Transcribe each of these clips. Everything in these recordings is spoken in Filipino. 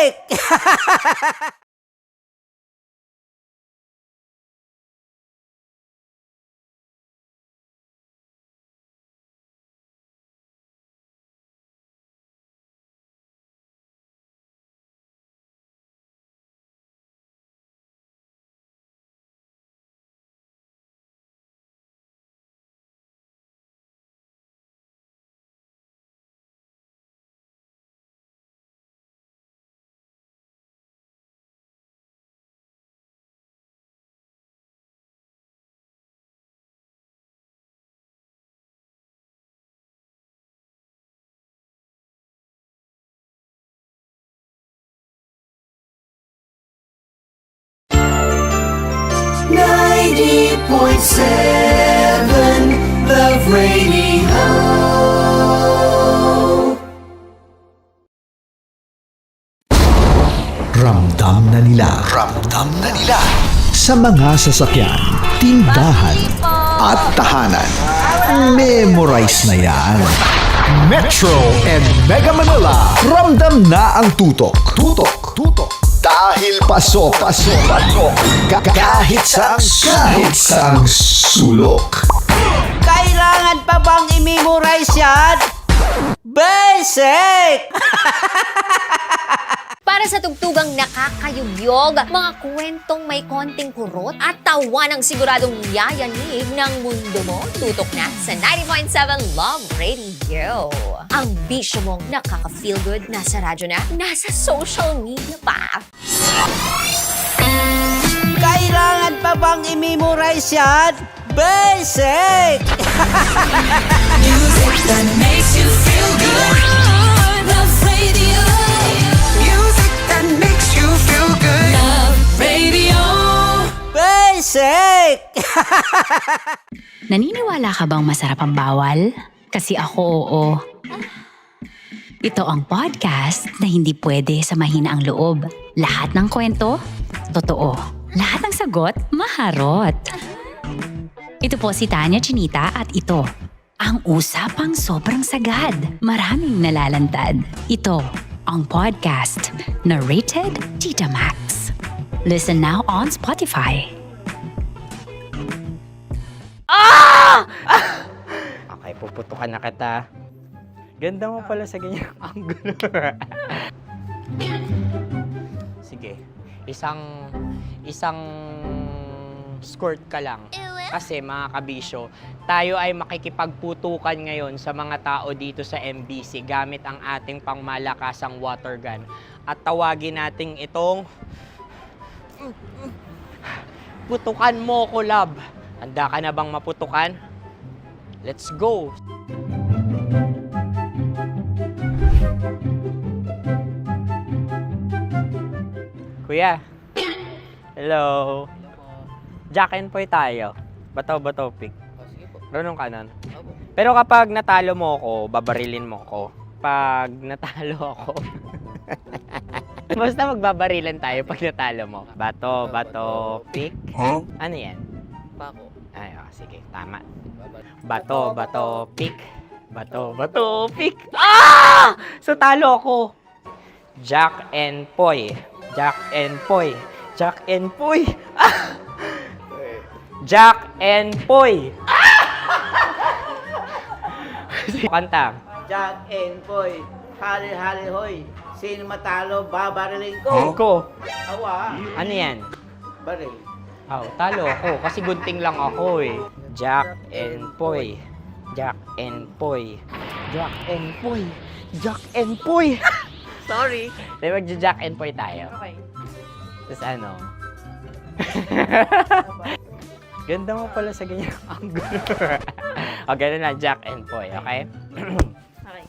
Basic! Love Radio. Ramdam na nila. Sa mga sasakyan, tindahan, at tahanan. Memorize na yan. Metro and Mega Manila. Ramdam na ang tutok. Dahil paso. Kahit saang sulok. Kailangan pa bang i-memorize yan? Basic! Para sa tugtugang nakakayugyog, mga kwentong may konting kurot at tawanang siguradong yayanig ng mundo mo, tutok na sa 90.7 Love Radio. Ang bisyo mong nakaka-feel good, nasa radyo na, nasa social media pa. Kailangan pa bang i-memorize yan? Basic! Music that makes you feel good. Love Radio. Music that makes you feel good. Love Radio. Basic! Naniniwala ka bang masarap ang bawal? Kasi ako oo. Ito ang podcast na hindi pwede sa mahina ang loob. Lahat ng kwento, totoo. Lahat ng sagot, maharot. Ito po si Tanya Chinita at ito, ang usapang sobrang sagad. Maraming nalalantad. Ito, ang podcast na Rated Tita Max. Listen now on Spotify. Okay, puputukan na kita. Ganda mo pala sa ganyang angulo. Sige, isang skirt ka lang. Kasi mga kabisyo, tayo ay makikipagputukan ngayon sa mga tao dito sa MBC gamit ang ating pangmalakasang water gun. At tawagin natin itong putukan mo ko, love. Handa ka na bang maputukan? Let's go! Kuya. Hello. Jack and Poy tayo. Bato-bato pick. Sige po. Runong kanan. Opo. Pero kapag natalo mo ako, babarilin mo ako. Pag natalo ako, basta magbabarilan tayo pag natalo mo. Bato, pick. Huh? Ano yan? Pako. Ay, sige, tama. Babalik. Bato, pick. Bato, pick. Ah! So, talo ako. Jack and Poy. Jack and Poy. Jack and Poy. Ah! Jack and Poy. Kanta. Jack and Poy, hali hoy. Sino matalo, babariling ko. Ko. Awa, Ano yan? baril. Oh, talo ako kasi gunting lang ako eh. Jack and Poy. Jack and Poy. Jack and Poy. Jack and Poy. Sorry. Di magja-Jack and Poy tayo. Okay. Tapos ano? Ganda mo pala sa ganyang angulo. O, ganun lang, Jack and Poy, okay? Okay.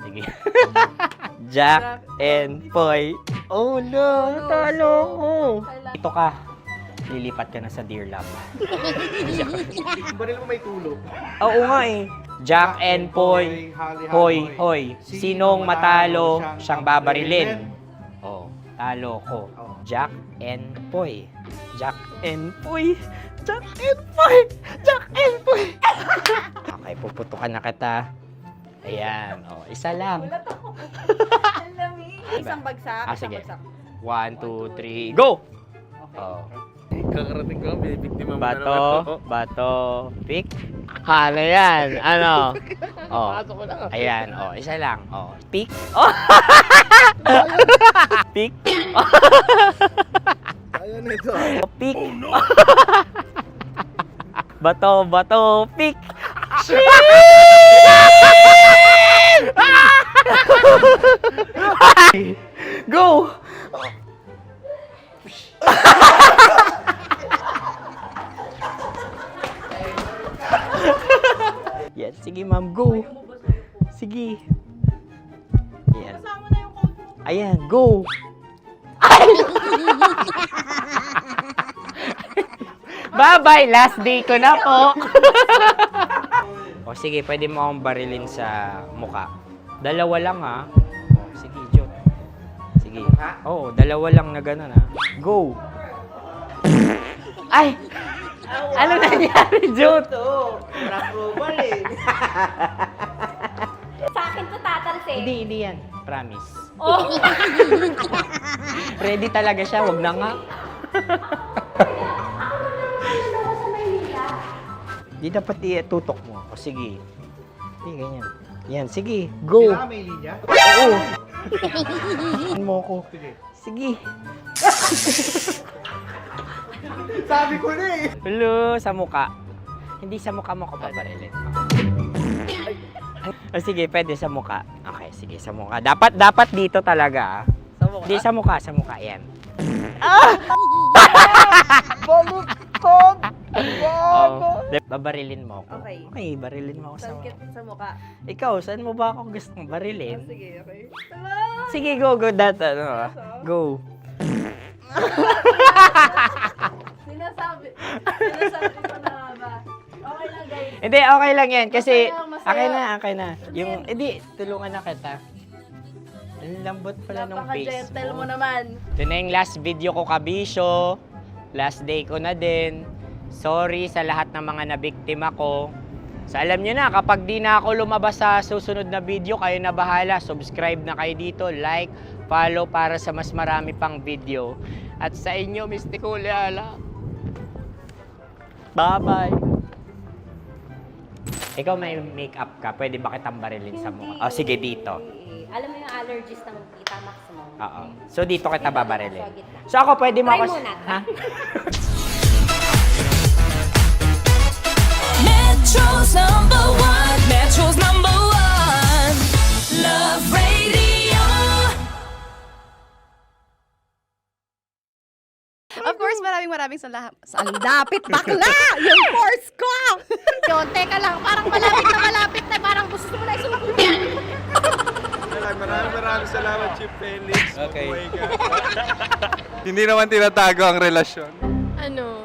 Sige. Jack and Poy. Oh no, natalo ko. Ito ka. Lilipat ka na sa Dear Love. Baril mo may tulog. Oo nga eh. Jack and Poy. Hoy, hoy. Sinong matalo, siyang babarilin. Oh, talo ko. Jack and Poy. Jack and Poy. Jack and Poy. Jack and Poy. Okay, puputukan na kita. Ayan. Oh, isa lang. Isang bagsak. Ah, isang sige. bagsak. 1, 2, 3, go! Oh. Kakarating ko, bibiktima mo na Bato, naman. bato, pick. Ano yan? Ano? Oh. Pasok ko lang. Ayan, oh, isa lang. Oh, pick. Oh. Pick. Ayan na ito. Oh, pick. Bato, bato, pick. Go! Yan, sige ma'am, go. Sige. Ayan. Ayan, go. Bye-bye, last day ko na po. O sige, pwede mo akong barilin sa muka. Dalawa lang ha. O, sige, Jot. Sige. Oo, dalawa lang na gano'n ha. Go. Ay! Ano nangyari, Jot? Ito, approval eh. Sa akin to tatalsin. Hindi yan. Promise. Oh. Ready talaga siya, wag na nga. Di dapat tutok mo. O sige. Hindi, ganyan. Yan, sige. Go. Kailangan may linya? Oo. Ano mo ko? Sige. Sabi ko na eh. Hello, sa muka. Hindi sa muka mo ko paparilin. O sige, pwede sa muka. Okay, sige, sa muka. Dapat dito talaga. Sa mukha. Hindi sa muka, yan. Baluktot! Oh, babarilin mo ako. Okay. Okay, barilin mo ako sa Sangkit sa mukha. Ikaw, saan mo ba ako gustong barilin? Sige, okay. Sige, go, that, go. Sinasabi ko na ba? Okay lang, guys. Hindi, okay lang yan. Kasi, Masaya. okay na. Yung, hindi, tulungan na kita. Ang lambot pala ng face Napaka-gentle mo mo. naman. Ito na yung last video ko, kabisyo. Last day ko na din. Sorry sa lahat ng mga nabiktima ko. So alam nyo na, kapag di na ako lumabas sa susunod na video, kayo na bahala. Subscribe na kayo dito, like, follow para sa mas marami pang video. At sa inyo, Mistiko Leala. Bye-bye. Ikaw may makeup ka, pwede ba kitang barilin sa mukha? Oh, sige, dito. Alam mo yung allergies ng Tita Max mo? Oo. So dito kita babarilin. Sa gitna. So ako, pwede mo Try ako... muna. Ha? Metro's number one. Metro's number one. Love Radio. Of course, maraming salamat. Ang lapit bakla! Yung course ko! Yun, teka lang, parang malapit na, parang gusto mo na isulat. Maraming salamat, Chief Felix. Okay. Oh my God. Hindi naman tinatago ang relasyon. Ano?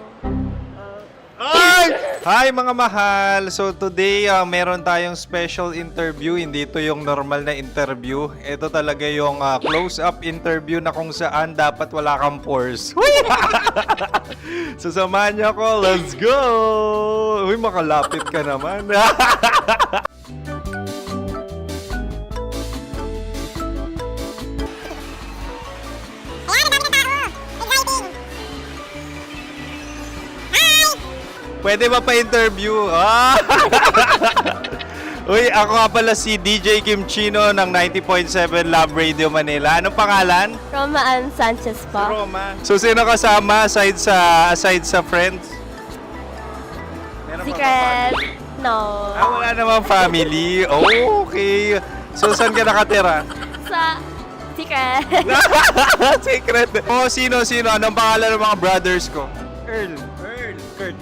Hi! Hi mga mahal! So today, meron tayong special interview. Hindi ito yung normal na interview. Ito talaga yung close-up interview na kung saan dapat wala kang pores. So samahan niyo ako. Let's go! Uy, makalapit ka naman. Pwede ba pa-interview? Uy, ako nga pala si DJ Kim Chino ng 90.7 Love Radio Manila. Anong pangalan? Roma Ann Sanchez po. Roma. So, sino kasama aside sa friends? Meron pa ba family? No. Wala namang family. Oh, okay. So, saan ka nakatira? Sa secret. Secret. Oh, sino? Anong pangalan ng mga brothers ko? Earl, Kurt.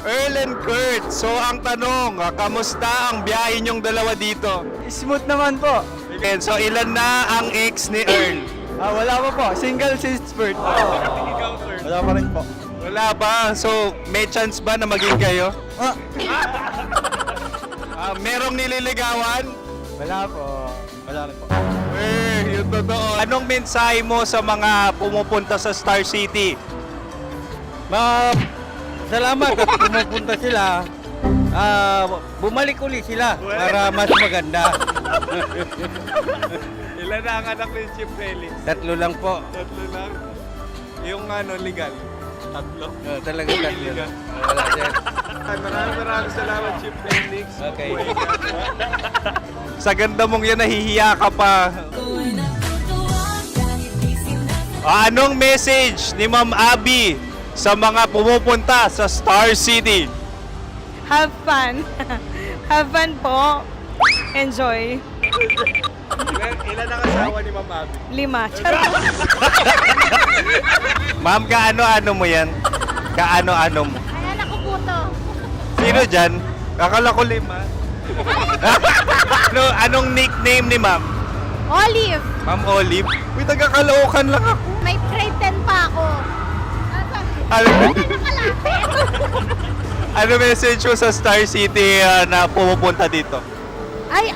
Earl and Kurt. So, ang tanong, kamusta ang biyahe niyong dalawa dito? Smooth naman po. Okay, so, ilan na ang ex ni Earl? Wala pa po. Single since birth. Wala pa rin po. Wala pa. So, may chance ba na maging kayo? Merong nililigawan? Wala po. Wala rin po. Yung totoo. Anong mensahe mo sa mga pumupunta sa Star City? Salamat at pumupunta sila. Bumalik uli sila para mas maganda. Ilan na ang anak ni Chief Felix? 3 lang po. 3 lang. Yung legal? 3. Talaga 3 lang. Wala, sir. Maraming salamat, Chief Felix. Okay. Sa ganda mong yan, nahihiya ka pa. Anong message ni Ma'am Abby sa mga pumupunta sa Star City? Have fun. Have fun po. Enjoy. Ilan ang asawa ni Ma'am Abby? 5. Charot. Ma'am, kaano-ano mo yan? Kaano-ano mo? Ay, anak ko po to. Sino dyan? Akala ko 5. Anong nickname ni Ma'am? Olive. Ma'am Olive? Uy, taga-Caloocan lang ako. May grade 10 pa ako. Ano, Nakalapit. ano message mo sa Star City na pumupunta dito? Ay,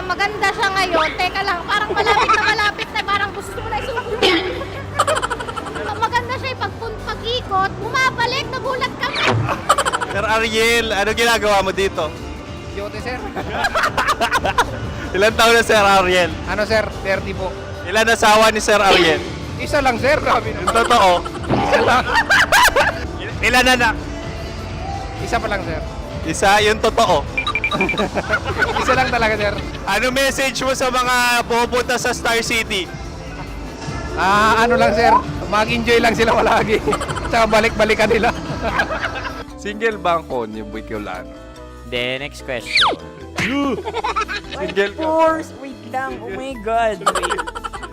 maganda siya ngayon. Teka lang, parang malapit na, parang gusto mo na isulat. Maganda siya pag-ikot, bumabalik, nagulat kami. Sir Ariel, ano ginagawa mo dito? Yote, sir. Ilan taon na Sir Ariel? Ano, sir? 30 po. Ilan asawa ni Sir Ariel? Isa lang, sir. Grabe Yung totoo. Isa lang. Ilan anak? Isa pa lang, sir. Isa, yung totoo. Isa lang talaga, sir. Ano message mo sa mga pupunta sa Star City? Ano lang, sir. Mag-enjoy lang sila palagi. Tsaka balik-balikan nila. Single ba ang Connie Bicolano? Then, next question. Single ka? Wait lang. Oh my God. Wait.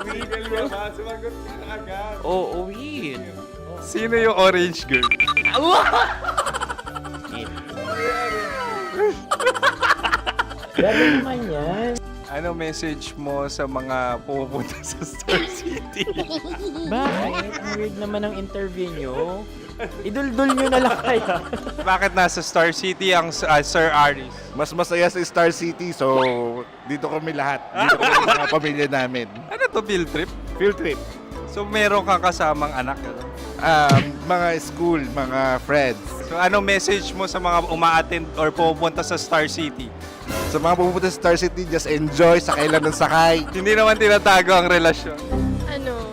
Single ka ba? Sumagot ka na agad. Oh, wait. Sino yung orange girl? Gano'n naman yan. Ano message mo sa mga pupunta sa Star City? Bakit? Ang weird naman ang interview nyo. Idul-dul nyo na lang kaya. Bakit nasa Star City ang Sir Aris? Mas masaya sa Star City, so dito kami lahat. Dito kami mga pamilya namin. Ano to, field trip? Field trip. So meron kang kasamang anak? Ano? Mga school, mga friends. So ano message mo sa mga uma-attend or pupunta sa Star City? Sa mga pupunta sa Star City, just enjoy, sakay lang ng sakay. Hindi naman tinatago ang relasyon. Ano?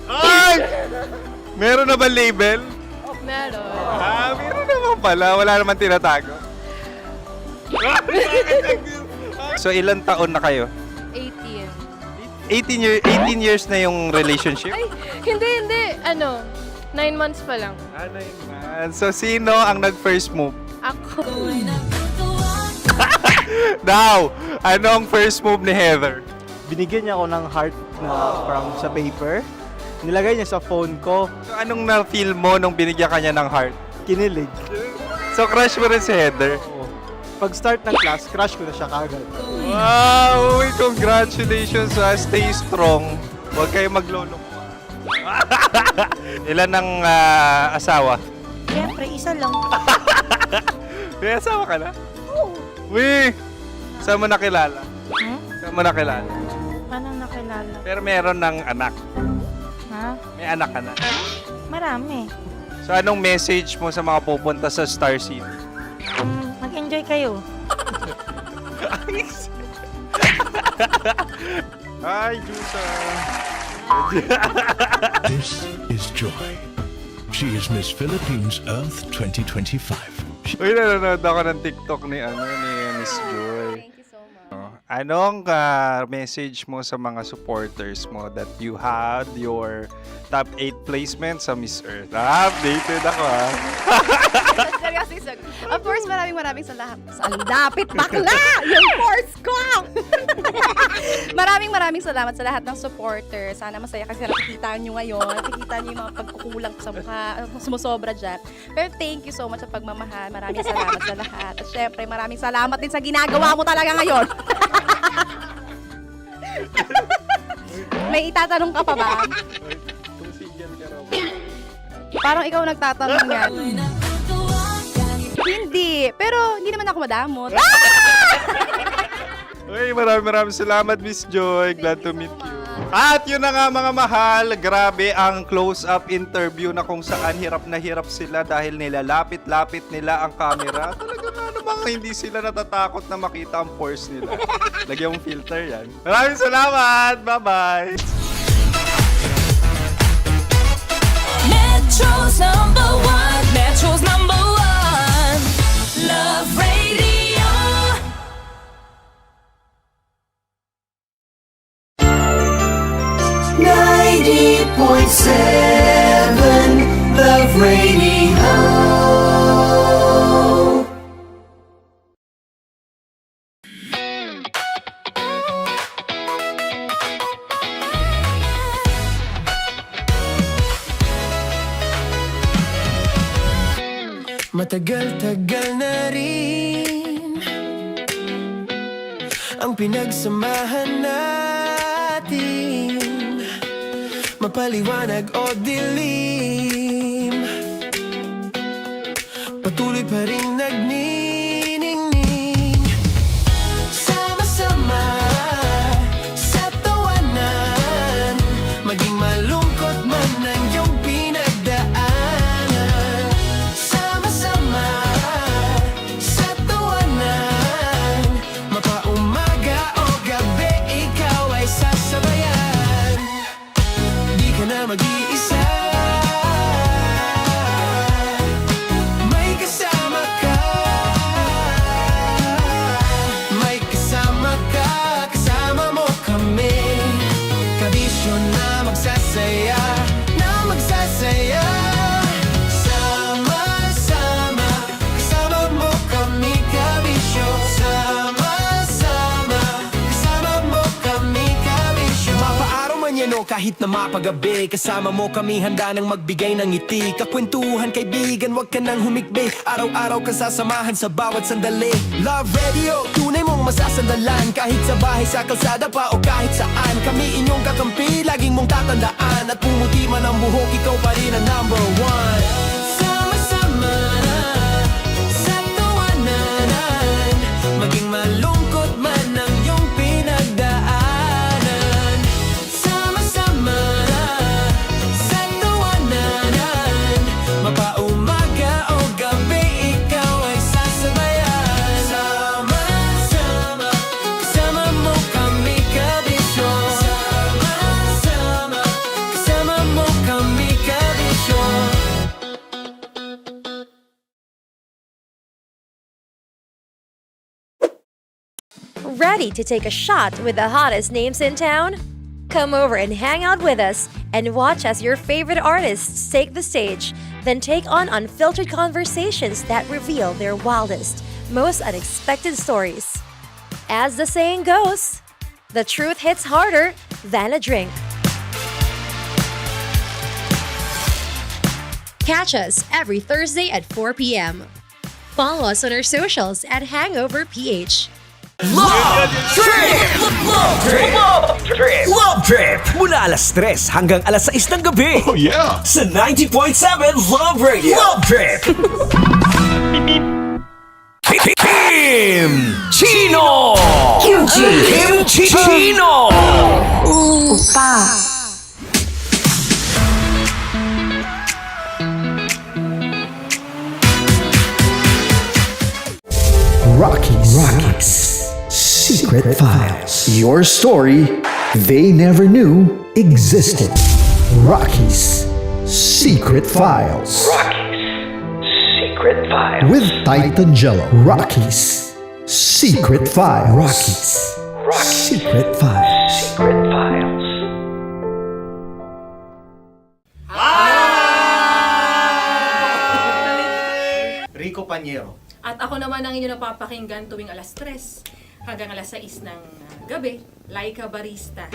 Ay! Meron na ba label? Meron. Meron naman pala. Wala naman tinatago. So ilan taon na kayo? 18. 18 years na yung relationship? Ay, hindi. 9 months pa lang. Ano yun, man? So sino ang nag-first move? Ako. Now, anong first move ni Heather? Binigyan niya ako ng heart na from sa paper. Nilagay niya sa phone ko. So anong na-feel mo nung binigyan kanya ng heart? Kinilig. So crush mo rin si Heather? Pag start ng class, crush ko na siya kagad. Wow! Uy, congratulations! Stay strong. Huwag kayo magloloko. Ilan ang asawa? Siyempre, isa lang. May asawa ka na? Oo. Uy! Saan mo nakilala? Saan mo nakilala? Paano nakilala? Pero meron ng anak. Ha? May anak ka na. Marami. So anong message mo sa mga pupunta sa Star City? Mag-enjoy kayo. Hi, Jusa! This is Joy. She is Miss Philippines Earth 2025. Uy, nanonood ako ng TikTok ni Miss Joy. Thank you so much. Anong message mo sa mga supporters mo that you had your top 8 placement sa Miss Earth? Updated ako Seryously, of course, maraming salamat. Ang dapit bakla! Yung course ko! maraming salamat sa lahat ng supporters. Sana masaya kasi nakikita nyo ngayon. Nakikita nyo yung mga pagkukulang sa mukha, sumusobra dyan. Pero thank you so much sa pagmamahal. Maraming salamat sa lahat. At syempre, maraming salamat din sa ginagawa mo talaga ngayon. May itatanong ka pa ba? Parang ikaw nagtatanong yan. Hindi. Pero hindi naman ako madamot. Uy, maraming salamat, Miss Joy. Glad to meet you. At yun na nga mga mahal, grabe ang close-up interview na kung saan hirap na hirap sila dahil nilalapit-lapit nila ang camera. Talaga nga namang tiyak na hindi sila natatakot na makita ang pores nila. Lagyan mong filter yan. Maraming salamat! Bye-bye! Metro's number one. Metro's number one. Love Radio. Love Radio. Matagal-tagal na rin ang pinagsamahan natin, mapaliwanag o dilim, patuloy pa rin nagniningning. Sama-sama sa tawanan, maging malungkot man ang iyong pinagdaanan. Sama-sama sa tawanan, mapaumaga o gabi, ikaw ay sasabayan. Di ka na mag-iisa, may kasama ka. May kasama ka, kasama mo kami. Kabisyo na magsasaya, na magsasaya. Sama-sama, kasama mo kami, kabisyo. Sama-sama, kasama mo kami, kabisyo. Mapaaraw man yan o kahit na mapagabi, kasama mo kami, handa nang magbigay ng ngiti. Kakwentuhan, kaibigan, wag ka nang humikbi. Araw-araw ka sasamahan sa bawat sandali. Love Radio, tunay mong masasandalan. Kahit sa bahay, sa kalsada pa o kahit saan, kami inyong kakampi, laging mong tatandaan. At pumuti man ang buhok, ikaw pa rin ang number one. Sama-sama sa tawanan, maging malungkot man ang iyong pinagdaanan. Sama-sama sa tawanan, mapaumaga o gabi, ikaw ay sasabayan. Sama-sama, kasama mo kami, kabisyo. Sama-sama, kasama mo kami, kabisyo. Ready to take a shot with the hottest names in town? Come over and hang out with us and watch as your favorite artists take the stage, then take on unfiltered conversations that reveal their wildest, most unexpected stories. As the saying goes, the truth hits harder than a drink. Catch us every Thursday at 4 p.m. Follow us on our socials at Hangover PH. Love Trip! Love Trip! Love Trip! Love Trip! Mula alas 3 hanggang alas 6 ng gabi. Oh yeah! Sa 90.7 Love Radio. Love Trip! Kim Chino! Kim Chino! Opa. Rockies Secret Files. Your story they never knew existed. Rockies Secret Files. Secret Files. With Titan Jello. Rockies Secret Files. Rockies Secret Files. Secret Files. Rico Panyero. At ako naman ang inyo napapakinggan tuwing alas 3 hanggang alas 6 ng gabi, Laika Barista.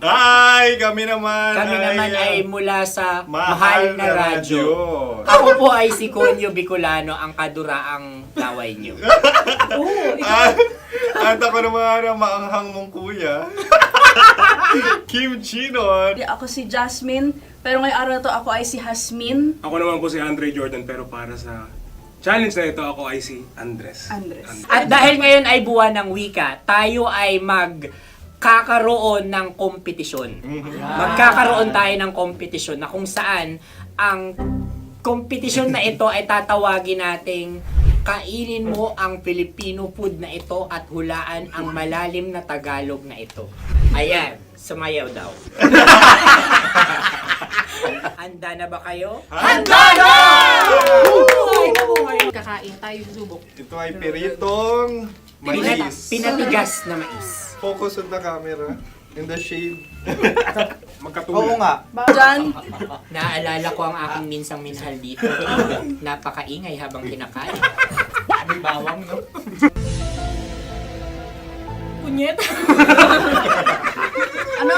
Hi! Kami naman Ay mula sa Mahal na Radyo. Ako po ay si Conyo Bicolano, ang kaduraang laway niyo. At ako naman ang maanghang mong kuya. Kim Chino. Ako si Jasmine, pero ngayong araw na to ako ay si Hasmin. Ako naman po si Andre Jordan, pero para sa challenge na ito, ako ay si Andres. At dahil ngayon ay buwan ng wika, tayo ay magkakaroon ng kompetisyon. Magkakaroon tayo ng kompetisyon na kung saan ang kompetisyon na ito ay tatawagin nating Kainin mo ang Filipino food na ito at hulaan ang malalim na Tagalog na ito. Ayan, sumayaw daw. Handa na ba kayo? Handa na! Kakain tayo, subok. Ito ay piritong mais. Pinatigas na mais. Focus on the camera. In the shade. Magkatulad. Oo nga. Diyan. Naalala ko ang aking minsang minahal dito. Napakaingay habang kinakain. May bawang, no? Punyet. Ano?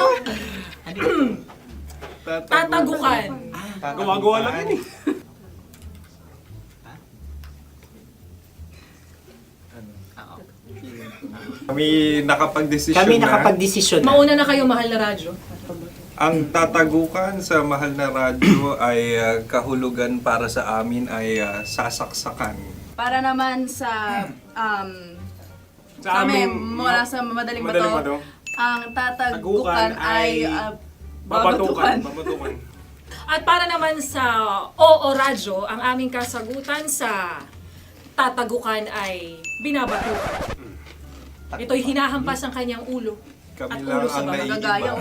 Tatagukan. Gawa-gawa lang yun eh. Kami nakapag-desisyon Kami na. nakapag-desisyon na. Mauna na kayo, mahal na radyo. Ang tatagukan sa mahal na radyo ay kahulugan para sa amin ay sasaksakan. Para naman sa Sa amin, amin, mula sa madaling Madaling bato, bato. ang tatagukan Tagukan ay Babatukan. babatukan. At para naman sa Oo Radyo, ang aming kasagutan sa tatagukan ay binabatukan. Ito'y hinahampas ang kanyang ulo. Kami At lang ulo sa ang mga gagayaw.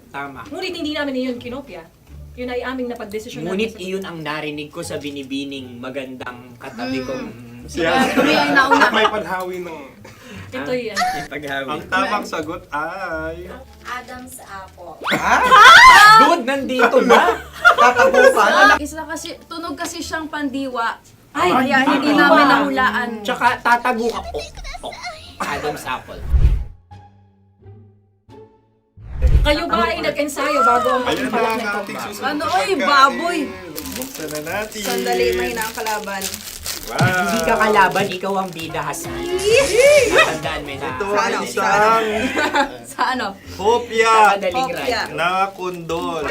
Tama. Ngunit hindi namin iyon kinopya. Yun ay aming napagdesisyon Ngunit namin. iyon ang narinig ko sa binibining magandang katabi kong Kami ang nauna. May panhawi ng... Ito'y Ang tamang sagot ay... Adam's apple. Dude, nandito ba? Isa kasi, tunog kasi siyang pandiwa. Ay, Kaya hindi pandiwa. namin nahulaan. Tsaka tatagukan. Adam's apple. kayo ba ay nag-ensayo bago ang Ayan na pagpapalak ang nito? ating susunod Ano, na oy, pagkain. baboy. Buksan na natin. Sandali, may na ang kalaban. Wow. Hindi ka kalaban, ikaw ang bida, Hasmi. Natandaan mo na. Ito ay isang Sa ano? hopya Madaling Hopya. ride. na kundol.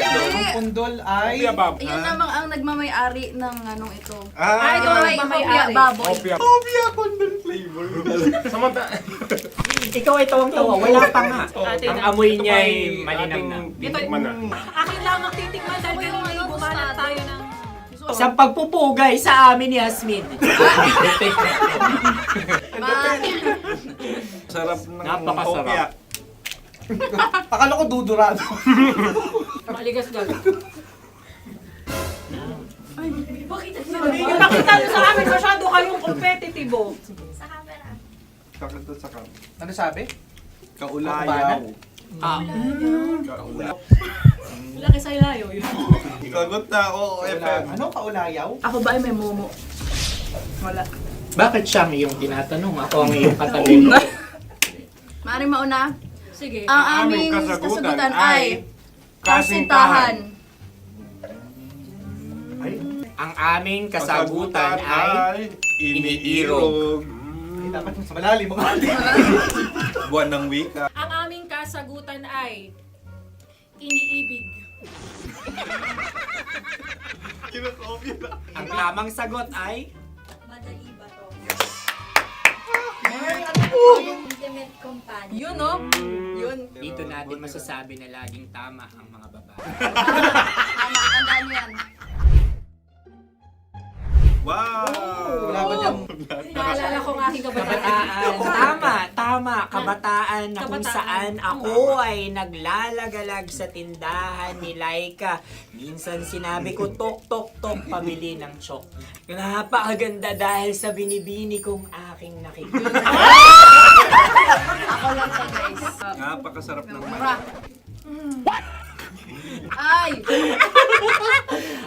Pundol ay... Opia Bob. Yun namang ang nagmamayari ng anong ito. Ah, ito May ay hopya, may-ari. baboy. Opia. hopya kundol flavor. Samanta. Ikaw ay tawang-tawa, wala pa nga. Atin Ang na. amoy Ito niya pa ay ay malinam na. ating titikman na. Akin lamang titikman dahil kayo ay bumanat tayo ng... Sa pagpupugay sa amin ni Yasmin. Man. Sarap ng Napakasarap. hopya. Akala ko dudurado. Maligas gal. Yung nakita nyo sa amin, masyado kayong competitive. Sakit to sa kam. Ano sabi? Kaulayaw. Laki sa ilayo yun. Sagot na, oo, FM. Ano? Kaulayaw? Ako ba ay may momo? Wala. Bakit siya ang iyong tinatanong? Ako ang iyong katabi. Maaaring mauna. Sige. Ang aming kasagutan kasagutan ay ay kasintahan. Ang aming kasagutan ay iniirog. Dapat sa malalim mga Buwan ng wika. Ang aming kasagutan ay iniibig. Ang tamang sagot ay Madali ba to? Intimate companion. Yun, no? Yun. dito natin masasabi na laging tama ang mga babae. Tama, tandaan nyo yan. Wow! Wala ba dyan? Naalala ko ang aking kabataan. Kabataan. Tama. Kabataan na kung Kabataan. saan ako ay naglalagalag sa tindahan ni Laika. Minsan sinabi ko, tok, tok, tok, pamili ng chok. Napakaganda dahil sa binibini kong aking nakikita. Ako lang siya, guys. Napakasarap ng Mura. Ay!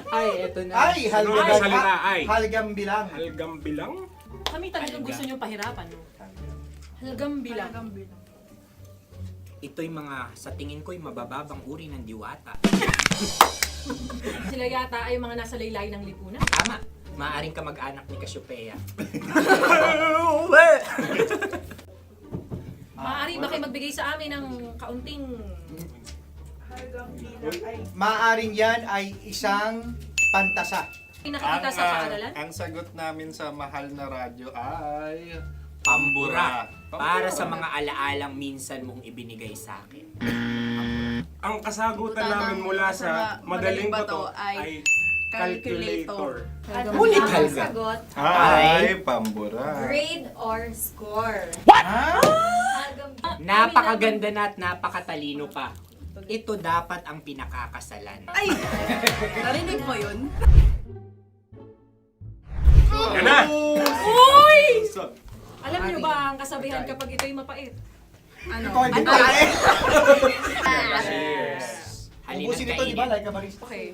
Ay, eto na. Ay, halgam salita ay. Halgam bilang. Halgam bilang? Kami talagang gusto nyo pahirapan, no? Halgam bilang. Ito'y mga, sa tingin ko'y mabababang uri ng diwata. Sila yata ay mga nasa laylay ng lipunan. Tama. Maaring ka mag-anak ni Cassiopeia. Maaari ba kayo magbigay sa amin ng kaunting... Maaring yan ay isang pantasa. Nakikita sa paaralan? Ang sagot namin sa mahal na radyo ay... Pambura. Para sa mga alaalang minsan mong ibinigay sa akin. Ang kasagutan namin mula sa madaling bato ay Calculator. Ulit Helga. Sagot, Ay, pambura. grade or score. Napakaganda na at napakatalino pa. Ito dapat ang pinakakasalan. Ay! Narinig mo yun? Yan na! Uy! Alam niyo ba ang kasabihan kapag ito'y mapait? Ano? Ubusin ito, di ba? Okay.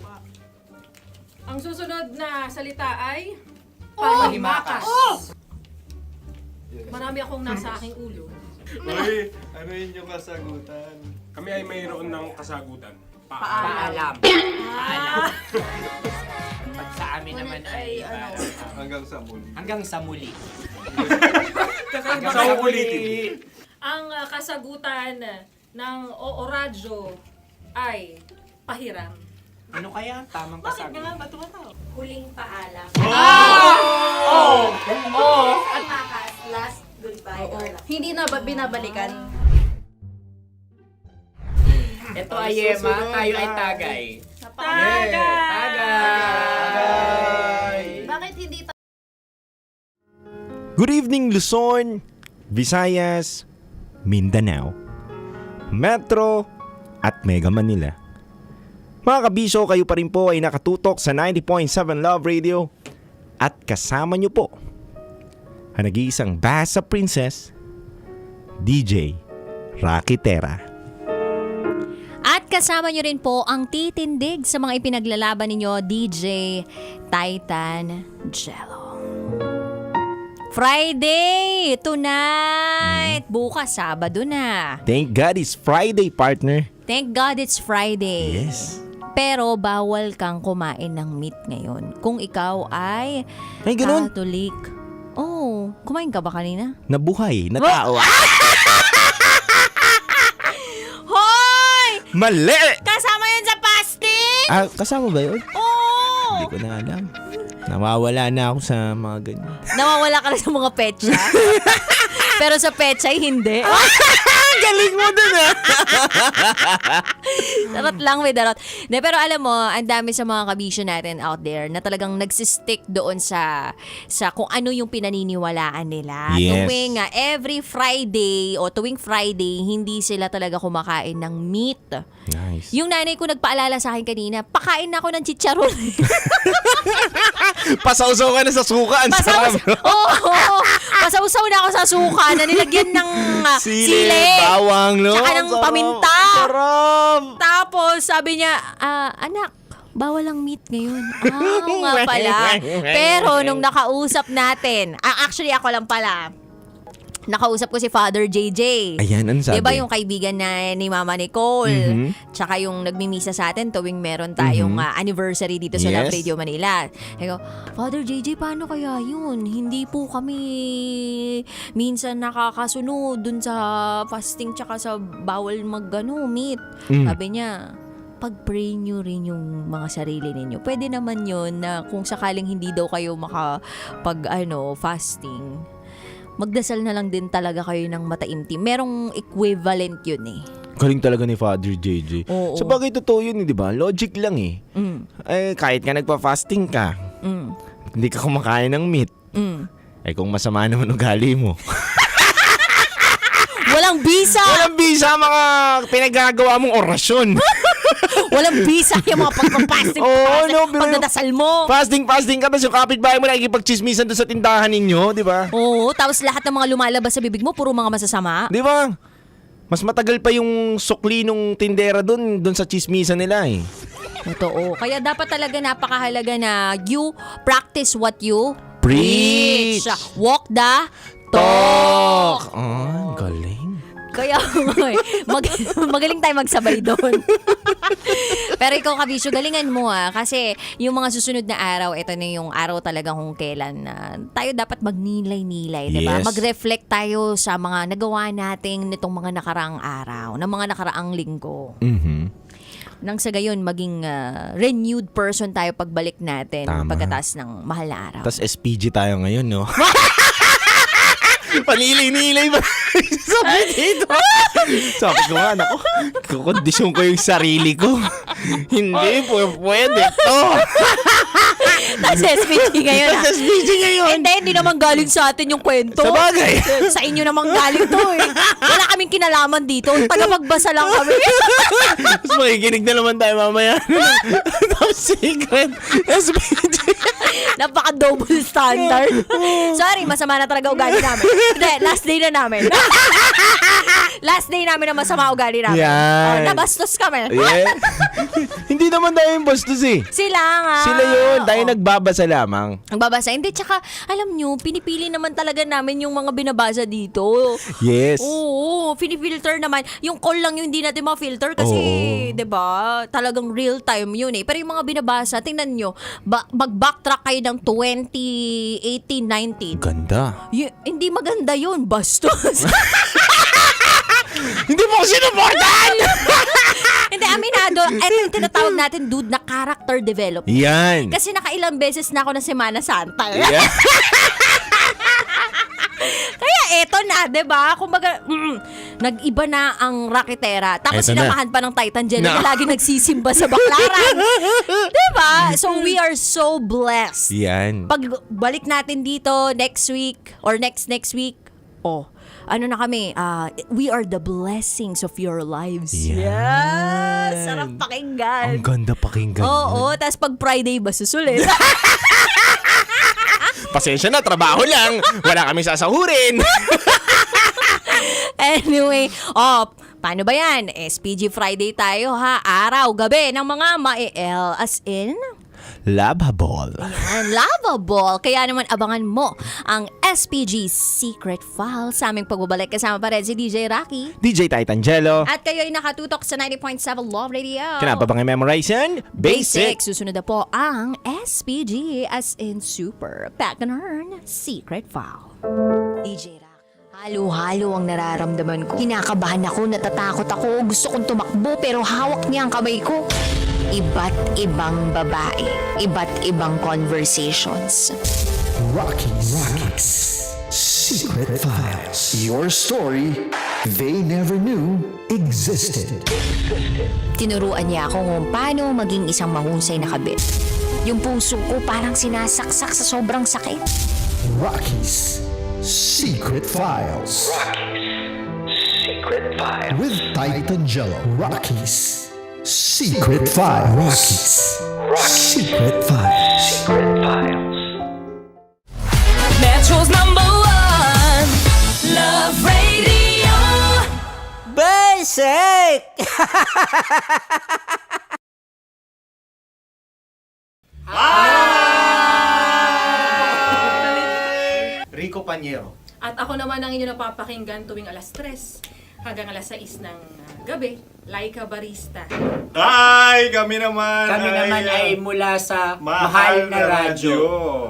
Ang susunod na salita ay Palimakas. Marami akong nasa aking ulo. Uy, ano yun yung kasagutan? Kami ay mayroon ng kasagutan. Paalam. Paalam. At sa amin naman ay Hanggang sa muli. hanggang sa muli. Sa ulitin. Ang kasagutan ng Oo Radyo ay pahiram. Ano kaya ang tamang kasagutan? Huling paalam. Oh! Palimakas, last goodbye or last. Hindi na ba binabalikan? Ito ay Yema, tayo ay tagay. Bakit hindi Good evening Luzon, Visayas, Mindanao, Metro at Mega Manila. Mga kabisyo, kayo pa rin po ay nakatutok sa 90.7 Love Radio at kasama nyo po ang nag-iisang Basa Princess, DJ Rocky Terra. At kasama nyo rin po ang titindig sa mga ipinaglalaban ninyo, DJ Titan Jello. Friday! Tonight! Bukas, Sabado na. Thank God it's Friday, partner. Thank God it's Friday. Yes. Pero bawal kang kumain ng meat ngayon. Kung ikaw ay Ay, ganun? Catholic. Oh, kumain ka ba kanina? Nabuhay, na tao. Hoy! Mali! Kasama yun sa fasting! Kasama ba yun? Oo! Hindi ko na alam. Nawawala na ako sa mga ganyan. Nawawala ka na sa mga petsa. Pero sa petsa, hindi. Galing mo dun Darot lang, may darot. De, pero alam mo, ang dami sa mga kabisyo natin out there na talagang nagsistick doon sa kung ano yung pinaniniwalaan nila. Yes. Tuwing every Friday o tuwing Friday, hindi sila talaga kumakain ng meat. Nice. Yung nanay ko nagpaalala sa akin kanina, pakain na ako ng chicharon. Pasausaw ka na sa suka. Ang sarap. Oo. Pasausaw na ako sa suka na nilagyan ng sili. Bawang, no? Tsaka ng paminta. Sarap. Tapos sabi niya, anak, bawal ang meat ngayon. Oo nga pala. Pero nung nakausap natin, actually ako lang pala, nakausap ko si Father JJ. Ayan, ano sabi? Diba yung kaibigan na ni Mama Nicole? Tsaka yung nagmimisa sa atin tuwing meron tayong anniversary dito sa Love Yes. Radio Manila. Sabi ko, Father JJ, paano kaya yun? Hindi po kami minsan nakakasunod dun sa fasting tsaka sa bawal meat. Sabi niya, pag-pray nyo rin yung mga sarili ninyo. Pwede naman yun na kung sakaling hindi daw kayo fasting, magdasal na lang din talaga kayo ng mataimtim. Merong equivalent yun eh. Galing talaga ni Father JJ. Oo. Sa bagay totoo yun, di ba? Logic lang eh. Kahit nga nagpa-fasting ka, hindi ka kumakain ng meat. Kung masama naman ugali mo. Walang bisa! Walang bisa mga pinagagawa mong orasyon. Walang bisa yung mga pagpapasting pagdadasal mo. Fasting ka, tapos yung kapitbahay mo nakikipagchismisan doon sa tindahan ninyo, di ba? Oo, tapos lahat ng mga lumalabas sa bibig mo, puro mga masasama. Di ba? Mas matagal pa yung sukli nung tindera doon sa chismisan nila eh. Totoo. Kaya dapat talaga napakahalaga na you practice what you Preach! Walk the talk! Galing. Kaya magaling tayo magsabay doon. Pero ikaw, kabisyo, galingan mo kasi yung mga susunod na araw, ito na yung araw talaga kung kailan tayo dapat magnilay-nilay, diba? Yes. Mag-reflect tayo sa mga nagawa nating nitong mga nakaraang araw, ng mga nakaraang linggo. Nang sa gayon, maging renewed person tayo pagbalik natin Tama. pagkatapos ng mahal na araw. Tapos SPG tayo ngayon, no? Panilay-nilay ba? Sabi dito. Sabi ko nga, naku, kukondisyon ko yung sarili ko. Hindi, pwede to. Tapos SPG ngayon Tapos SPG ngayon. Hindi naman galing sa atin yung kwento. Sa bagay. Sa inyo naman galing to eh. Wala kaming kinalaman dito. Tagapagbasa lang kami. Tapos makikinig na naman tayo mamaya. Top secret. SPG. Napaka-double standard. Sorry, masama na talaga ugali namin. Hindi, last day na namin. Last day namin na masama ugali namin. Yan. Nabastos kami. Yeah. Hindi naman tayo yung bastos eh. Sila nga. Sila yun. Tayo nagbabasa lamang. Nagbabasa. Hindi, tsaka, alam nyo, pinipili naman talaga namin yung mga binabasa dito. Yes. Oo, pinifilter naman. Yung call lang yung hindi natin ma-filter kasi, diba, talagang real time yun eh. Pero yung mga binabasa, tingnan nyo, mag-backtrack kayo ng 2018-19. Ganda. Hindi maganda yun, bastos. Hindi mo ko sinuportan! Hindi, aminado. Ito yung tinatawag natin, dude, na character development. Yan. Kasi nakailang beses na ako na Semana Santa. Yeah. Kaya eto na, 'di ba? Kumbaga, nag-iba na ang Raketera. Tapos Eto na. sinamahan pa ng Titan Jello na lagi nagsisimba sa baklaran. 'Di ba? So we are so blessed. Yan. Pag balik natin dito next week or next week, ano na kami, we are the blessings of your lives. Yan. Sarap pakinggan. Ang ganda pakinggan. Oo, tapos pag Friday ba susulit? Pasensya na, trabaho lang. Wala kami sasahurin. Anyway, paano ba yan? SPG Friday tayo ha. Araw, gabi ng mga ma-el as in... Lovable. Yan, lovable. Kaya naman abangan mo ang SPG Secret File sa aming pagbabalik. Kasama pa rin si DJ Rocky. DJ Titan Jello. At kayo ay nakatutok sa 90.7 Love Radio. Kinapa bang i-memorize yan? Basic. Susunod na po ang SPG as in Super Packanern Secret File. DJ Rocky. Halo-halo ang nararamdaman ko. Kinakabahan ako, natatakot ako. Gusto kong tumakbo pero hawak niya ang kamay ko. Iba't ibang babae, iba't ibang conversations. Rockies Secret Files. Your story they never knew existed. Tinuruan niya ako kung paano maging isang mahusay na kabit. Yung puso ko parang sinasaksak sa sobrang sakit. Rockies Secret Files. Secret Files. With Titan Jello. Rockies Secret Files. Secret Files. Secret Files. Metro's #1 Love Radio. Basic! Rico Panyero. At ako naman ang inyo napapakinggan tuwing alas 3 hanggang alas 6 ng gabi, Laika Barista. Hi! Kami naman ay mula sa Mahal na Radyo.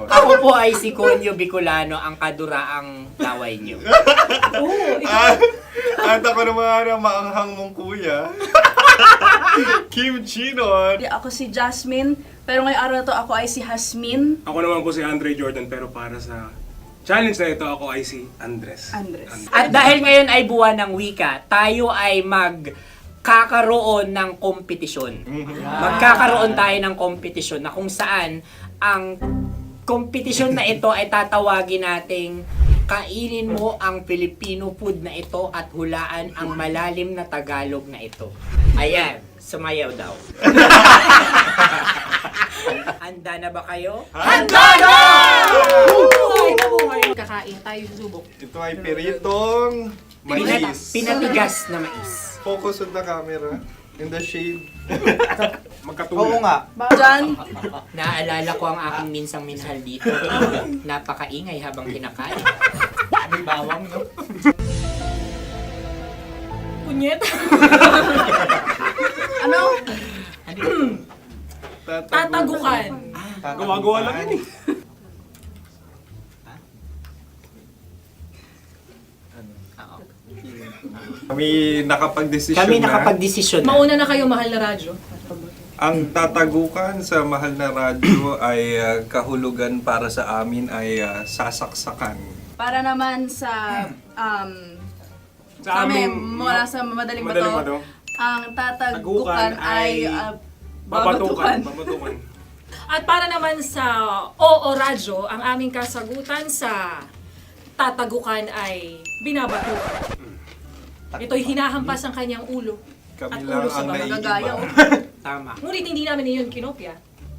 Ako po ay si Conyo Bicolano, ang kaduraang laway nyo. At ako naman ang maanghang mong kuya. Kim Chinon. Ako si Jasmine, pero ngayong araw na to ako ay si Hasmin. Ako naman po si Andre Jordan, pero para sa challenge na ito, ako ay si Andres. At dahil ngayon ay buwan ng wika, tayo ay magkakaroon ng kompetisyon. Magkakaroon tayo ng kompetisyon na kung saan ang kompetisyon na ito ay tatawagin nating kainin mo ang Filipino food na ito at hulaan ang malalim na Tagalog na ito. Ayan, sumayaw daw. Handa na ba kayo? Handa na! Kakain tayo, susubok. Ito ay peritong mais. Pinatigas na mais. Focus on the camera. In the shade. Magkatulad. Oo nga. Diyan. Naaalala ko ang aking minsang minahal dito. Napakaingay habang kinakain. May bawang, no? Punyet. Ano? Tatagukan. Gawa-gawa lang yun eh. Kami Kami nakapag-desisyon na. Mauna na kayo, Mahal na Radyo. Ang tatagukan sa Mahal na Radyo ay kahulugan para sa amin ay sasaksakan. Para naman sa Sa amin, amin, mula sa Madaling Madaling Bato, Bato. ang tatagukan Tagukan ay Babatukan. babatukan. At para naman sa Oo Radyo, ang aming kasagutan sa tatagukan ay binabatukan. Ito'y hinahampas ang kanyang ulo. At Kami ulo lang sa ang baba. naiiba. Tama. Ngunit hindi namin iyon kinopya.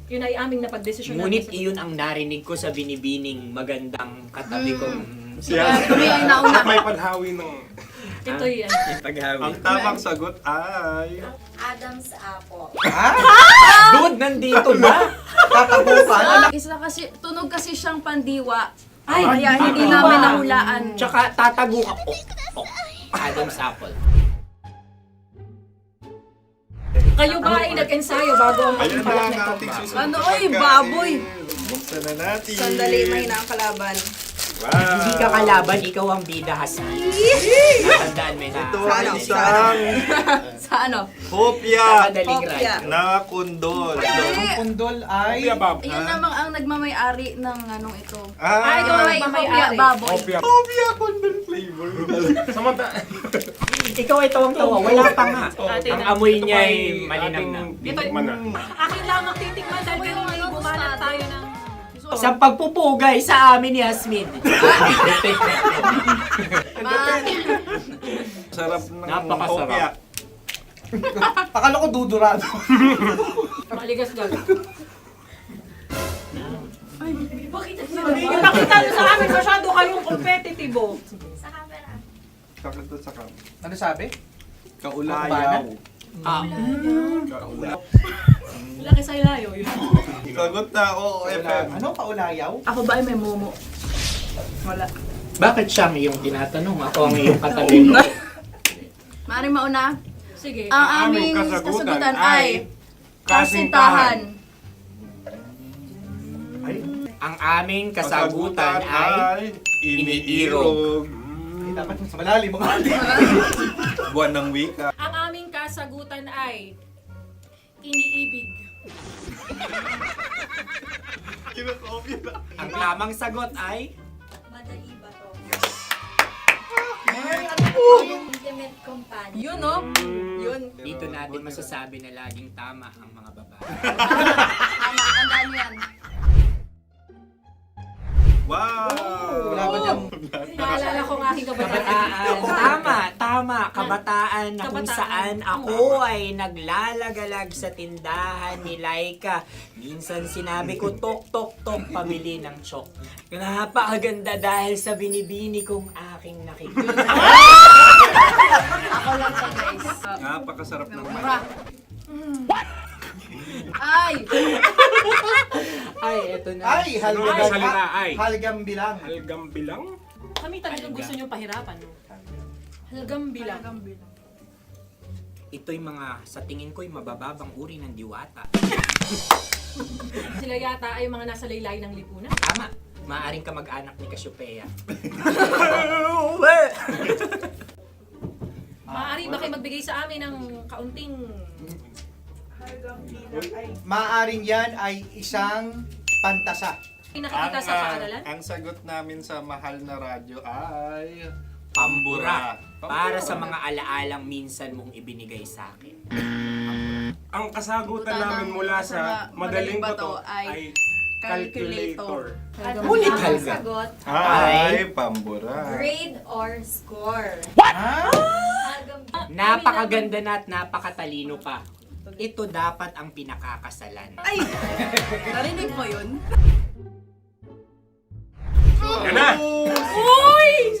Yun ay aming napagdesisyon. Ngunit iyon ang narinig ko sa binibining magandang katabi kong Kami ay nauna. May paghawi ng... Ito'y paghawi. Ang tamang sagot ay... Adam's apple. Dude, nandito ba? Tatagukan? Isa kasi, tunog kasi siyang pandiwa. Kaya hindi namin nahulaan. Tsaka tatago ka. Adam's apple. Kayo ba ay nag-ensayo bago ang Ayun magpalak na na ang ito? ating susunod Ano, na oy, pagkain. baboy. Buksan na natin. Sandali, may nakakalaban. Wow. Hindi ka kalaban, ikaw ang bida, Hasmi. Tandaan mo na. Ito ay isang Sa ano? hopya Hopya. na kundol. Hindi. Kundol ay... Hopya bab. Ayun namang ang nagmamay-ari ng anong ito. Ah, Ito may hopya baboy. Hopya. hopya kundol flavor. Samanta. Ikaw ay tawang-tawa, wala pa nga. Atin Ang na. amoy niya ay malinang na. Titikman na. Akin lamang titikman dahil kayo ay bumanat tayo ng... Sa pagpupugay sa amin ni Hasmin. Sarap ng Napakasarap. hopya. Akala ko dudurado. Maligas gal. Ay, bakit? Ipakita nyo sa amin, masyado kayong competitive. Sa camera. Sakit to sa kam. Ano sabi? Kaulayaw. Kaulayaw. Laki sa ilayo. Yun. Sagot na, oo, FM. Ano? Kaulayaw? Ako ba ay may momo? Wala. Bakit siya ang iyong tinatanong? Ako ang iyong katabi. Maaaring mauna. Sige. Ang aming kasagutan ay kasintahan. Ang aming kasagutan ay iniirog. Dapat sa malalim mga Buwan ng wika. Ang aming kasagutan ay iniibig. Ang tamang sagot ay Madali ba to? Ay, ano po? Intimate companion. Yun, no? Yun. dito natin masasabi na laging tama ang mga babae. Tama, tandaan nyo yan. Wow! Wala ba dyan? Naalala ko ang aking kabataan. Kabataan. Tama. Kabataan na kung Kabataan. saan ako ay naglalagalag sa tindahan ni Laika. Minsan sinabi ko, tok, tok, tok, pamili ng chok. Napakaganda dahil sa binibini kong aking nakikita. Ako lang to, guys. Napakasarap ng Mura. Ay! Ay, eto na. Ay, Ay, salita ay. halgam bilang. Halgam bilang? Kami talagang gusto nyo pahirapan, no? Halagang bilang. Ito'y mga, sa tingin ko'y mabababang uri ng diwata. Sila yata ay mga nasa laylay ng lipunan. Tama. Maaring ka mag-anak ni Cassiopeia. Maaari ba kayo magbigay sa amin ng kaunting... Maaring yan ay isang pantasa. Pinakikita sa paaralan? Ang sagot namin sa mahal na radyo ay... Pambura. Para sa mga alaalang minsan mong ibinigay sa akin. Ang kasagutan namin mula sa Madaling Bato ay calculator. Ulit Ang halga. sagot, Ay, pambura. grade or score. Napakaganda na at napakatalino pa. Ito dapat ang pinakakasalan. Ay! Narinig mo yun? Yan na! Uy!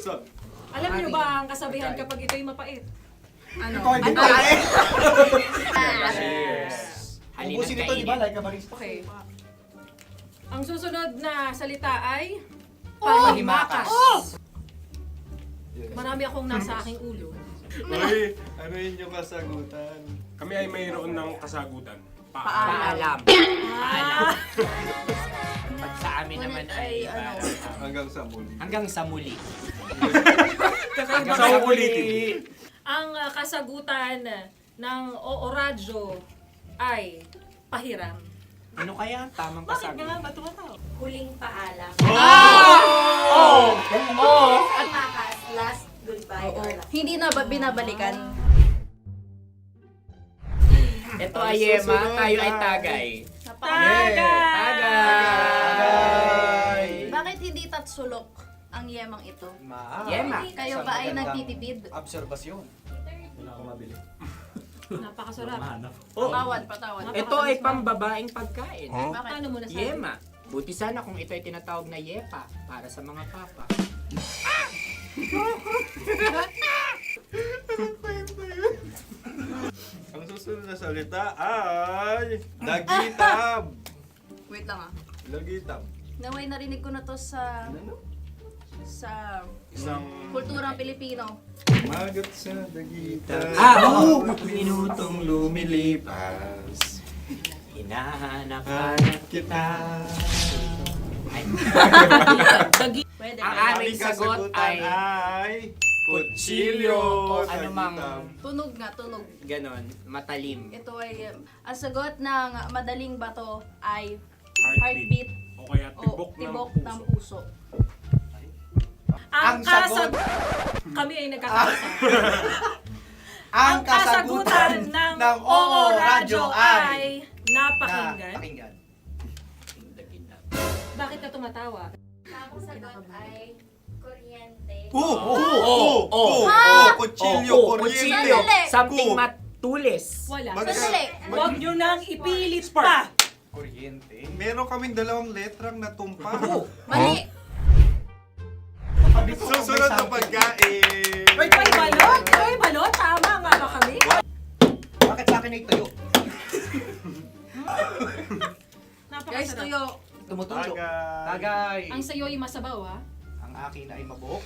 Alam niyo ba ang kasabihan kapag ito'y mapait? Ano? Ito ay bigay. Cheers! Halina't Ubusin ito, di ba? kainin. Like a barista. Okay. Ang susunod na salita ay... Panghimakas. Marami akong nasa aking ulo. Uy, ano yun yung kasagutan? Kami ay mayroon ng kasagutan. Paalam. Paalam. Pag sa amin naman ay Hanggang sa muli. hanggang sa muli. Sa ulitin. Ang kasagutan ng Oo Radyo ay pahiram. Ano kaya ang tamang Bakit kasagutan? nga ba tumatawa? Huling paalam. Oh! binabalikan. Ito ay Yema, tayo ay Tagay. Bakit hindi tatsulok ang yemang ito? Yema. Kayo ba ay nagtitipid? Obserbasyon. Napakasarap. Patawad. Ito ay pambabaeng pagkain. Bakit? Paano mo nasabi? Yema. Buti sana kung ito ay tinatawag na yepa para sa mga papa. Ang susunod na salita ay dagitab. Wait lang ah. Dagitab. Naway narinig ko na to sa Isang kulturang Pilipino. magat sa dagitab. Oo! Minutong lumilipas. Hinahanap-hanap kita. Pwede. Ang aming sagot ay kutsilyo. o anumang Tunog nga, tunog. ganon, matalim. Ito ay, ang sagot ng madaling bato ay heartbeat O kaya o tibok ng puso. Ang kami ay nagkakaisa. Ang kasagutan ng Oo Radyo ay napakinggan. Bakit ka tumatawa? Ang sagot ay kuryente. Kutsilyo, Kutsilyo, something matulis. Wala. Sandali. Huwag nyo nang ipilit pa. Kuryente. Meron kaming dalawang letrang natumpa. Mali. Susunod na pagkain. May balot? May balot? Tama nga ba kami? Bakit sa akin ay tuyo? Guys, tuyo. Tumutulo. Tagay. Tagay. Ang sayo ay masabaw, ha? Ang akin ay mabuhok.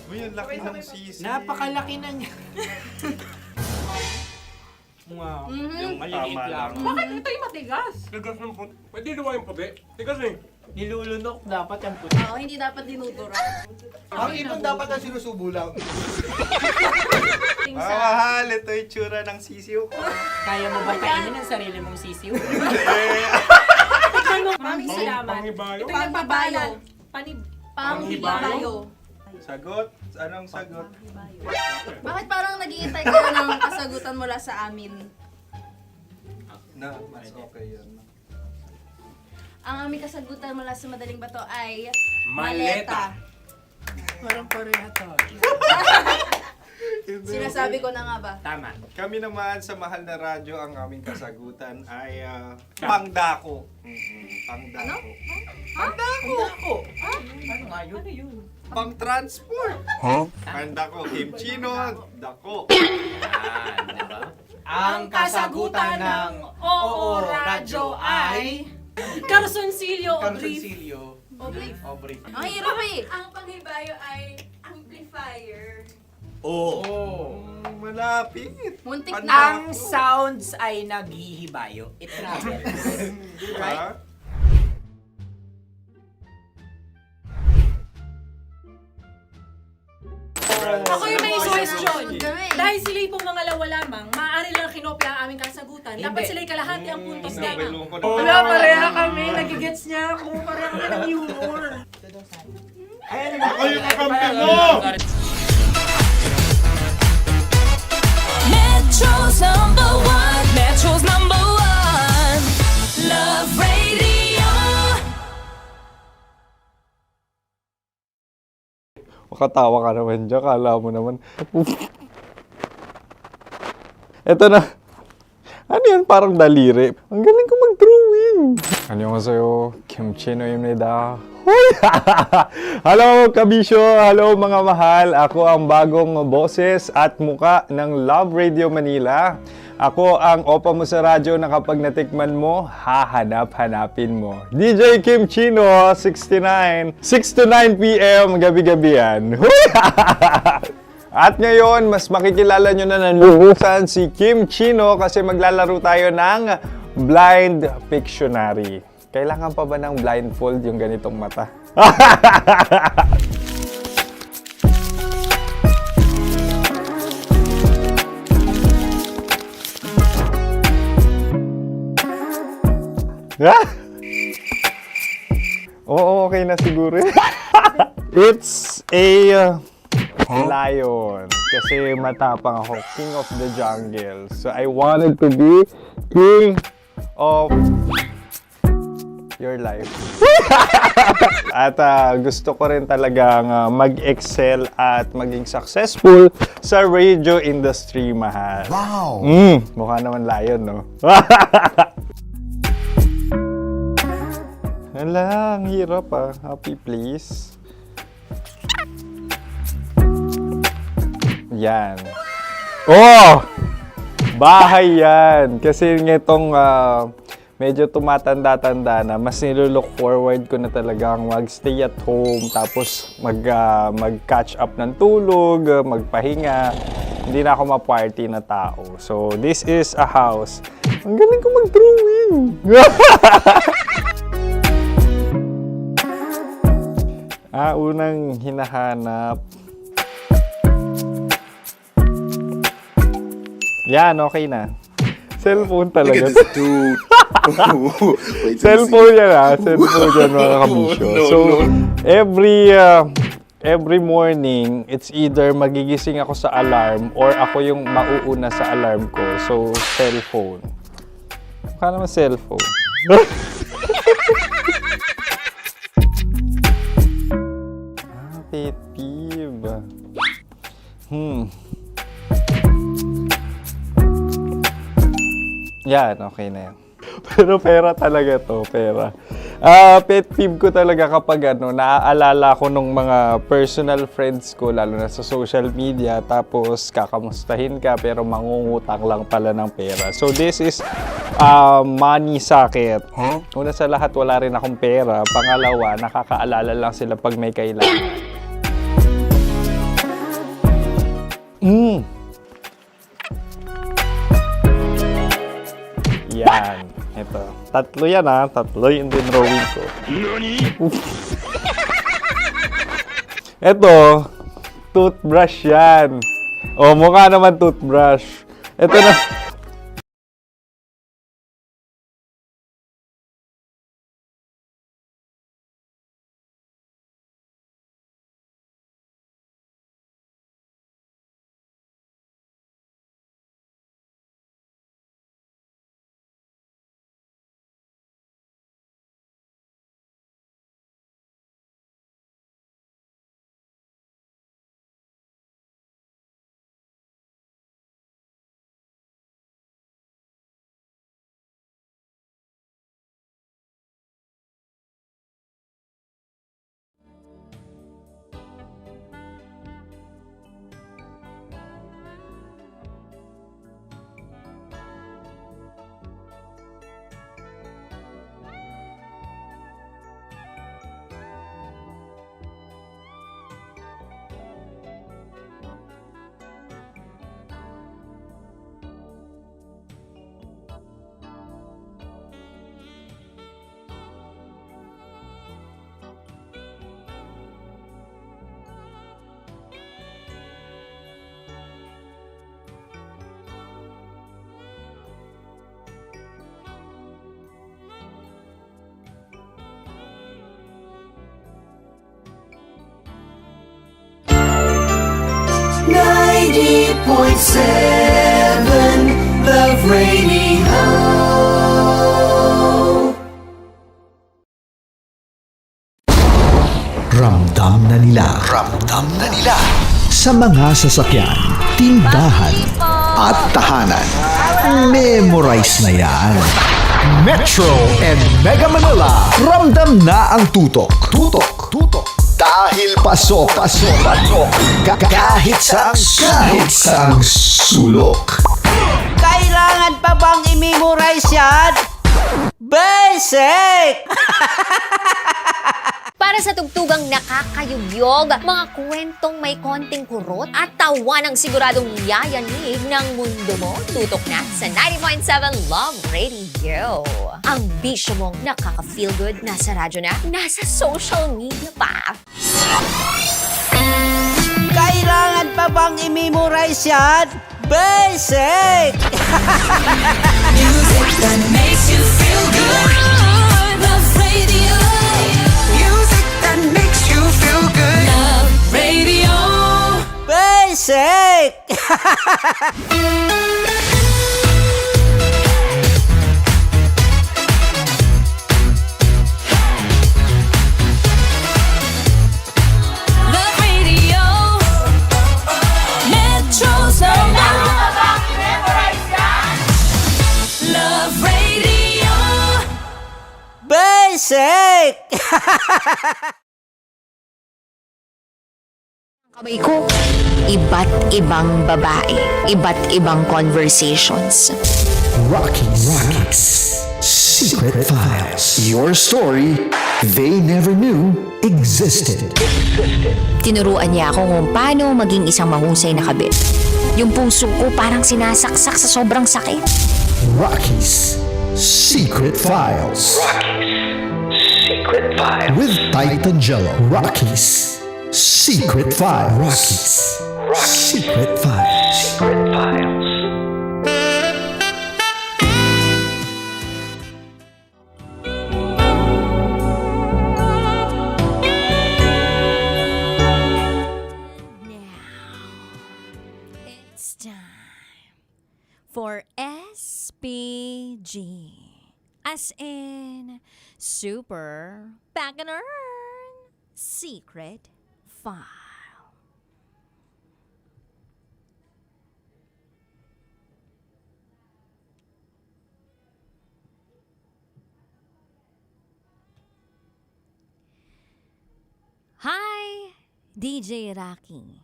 Uy, ang laki ng sisi. Napakalaki na niya. Yung maliliit Tama lang. Bakit ito'y matigas? Tigas ng puti. Pwede naman yung puti. Tigas eh. Nilulunok dapat yung puti. Oo, hindi dapat dinudura. Ang ibon dapat ang sinusubo lang. Mga mahal, ito yung tsura ng sisiw ko. Kaya mo ba kainin ang sarili mong sisiw? Maraming salamat. Panghibayo. Ito'y nagpapaalal. Panghibayo. Sagot? Anong sagot? Bakit parang nag-iintay kayo ng kasagutan mula sa amin? Na, mas okay yan. Ang aming kasagutan mula sa madaling bato ay Maleta. Parang pareha tayo. Sinasabi ko na nga ba? Tama. Kami naman sa mahal na radyo, ang aming kasagutan ay pangdako. Pangdako. Pangdako! Ano nga yun? Ano yun? Pang-transport. Pangdako, kimchino, dako. Diba? Ang kasagutan ng Oo Radyo ay Carsoncillo Obrief. Obrief. Ang hirap eh. Ang panghibayo ay amplifier. Malapit. Muntik Pangdako. na. Ang sounds ay naghihibayo. It travels. Diba? Ako yung may question. Kami. Dahil sila'y pong mga lawa lamang, maaari lang kinopya ang aming kasagutan. Dapat Hindi. sila'y kalahati ang puntos Hindi, lamang. loko na. Wala, pareha kami. Nagigets niya ako. Pareha kami ng humor. Ako yung kakampi mo! Metro's number one. Metro's number one. Love Radio. Makatawa ka naman dyan. Kala mo naman. Eto na. Ano yan? Parang daliri. Ang galing ko mag-drawing. Annyeonghaseyo. Kimchino입니다. Hoy! Hello, kabisyo! Hello, mga mahal! Ako ang bagong boses at muka ng Love Radio Manila. Ako ang opa mo sa radyo na kapag natikman mo, hahanap-hanapin mo. DJ Kim Chino, 69. 6 to 9 p.m. gabi-gabi yan. Hoy! At ngayon, mas makikilala nyo na ng lubusan si Kim Chino kasi maglalaro tayo ng Blind Pictionary. Kailangan pa ba ng blindfold yung ganitong mata? Oo, okay na siguro. It's a Lion. Kasi matapang ako. King of the jungle. So I wanted to be king of your life. At gusto ko rin talagang mag-excel at maging successful sa radio industry, mahal. Wow! Mukha naman lion, no? Hala, ang hirap Happy please. Yan. Oh! Bahay yan. Kasi nitong medyo tumatanda-tanda na, mas nilook forward ko na talagang mag-stay at home, tapos mag-catch up ng tulog, magpahinga. Hindi na ako ma-party na tao. So, this is a house. Ang galing ko mag-drawing! Unang hinahanap. Yan, okay na. Cellphone talaga. Look at this dude. Wait till Cellphone yan Cellphone yan, mga kabisyo. So, every morning, it's either magigising ako sa alarm or ako yung mauuna sa alarm ko. So, cellphone. Mukha naman cellphone. Pet peeve. Yan, okay na yan. Pero pera talaga to, pera. Pet peeve ko talaga kapag naaalala ko nung mga personal friends ko, lalo na sa social media, tapos kakamustahin ka pero mangungutang lang pala ng pera. So this is money sakit. Una sa lahat, wala rin akong pera. Pangalawa, nakakaalala lang sila pag may kailangan. Yan. Ito. Tatlo yan Tatlo yung dinrawing ko. Ito. Toothbrush yan. O, mukha naman toothbrush. Ito na. Love Radio. Ramdam na nila. Sa mga sasakyan, tindahan, at tahanan. Memorize na yan. Metro and Mega Manila. Ramdam na ang tutok. Dahil pasok. Kahit saang sulok. Kailangan pa bang i-memorize yan? Basic! Para sa tugtugang nakakayugyog, mga kwentong may konting kurot at tawa ng siguradong yayanig ng mundo mo, tutok na sa 90.7 Love Radio. Ang bisyo mong nakaka-feel good, nasa radyo na, nasa social media pa. Kailangan pa bang i-memorize yan? Basic! Music that makes you feel good. Love Radio. Music that makes you feel good. Love Radio. Love Radio, Metro's number. Love Radio. Basic! Kamay ko, iba't ibang babae, iba't ibang conversations. Rockies Secret Files. Your story they never knew existed. Tinuruan niya ako kung paano maging isang mahusay na kabit. Yung puso ko parang sinasaksak sa sobrang sakit. Rockies Secret Files. Secret Files. With Titan Jello. Rockies Secret Files. Rockies Secret Files. Secret Files. It's time for SPG. As in, Super Back-and-Earn Secret File. Hi, DJ Rocky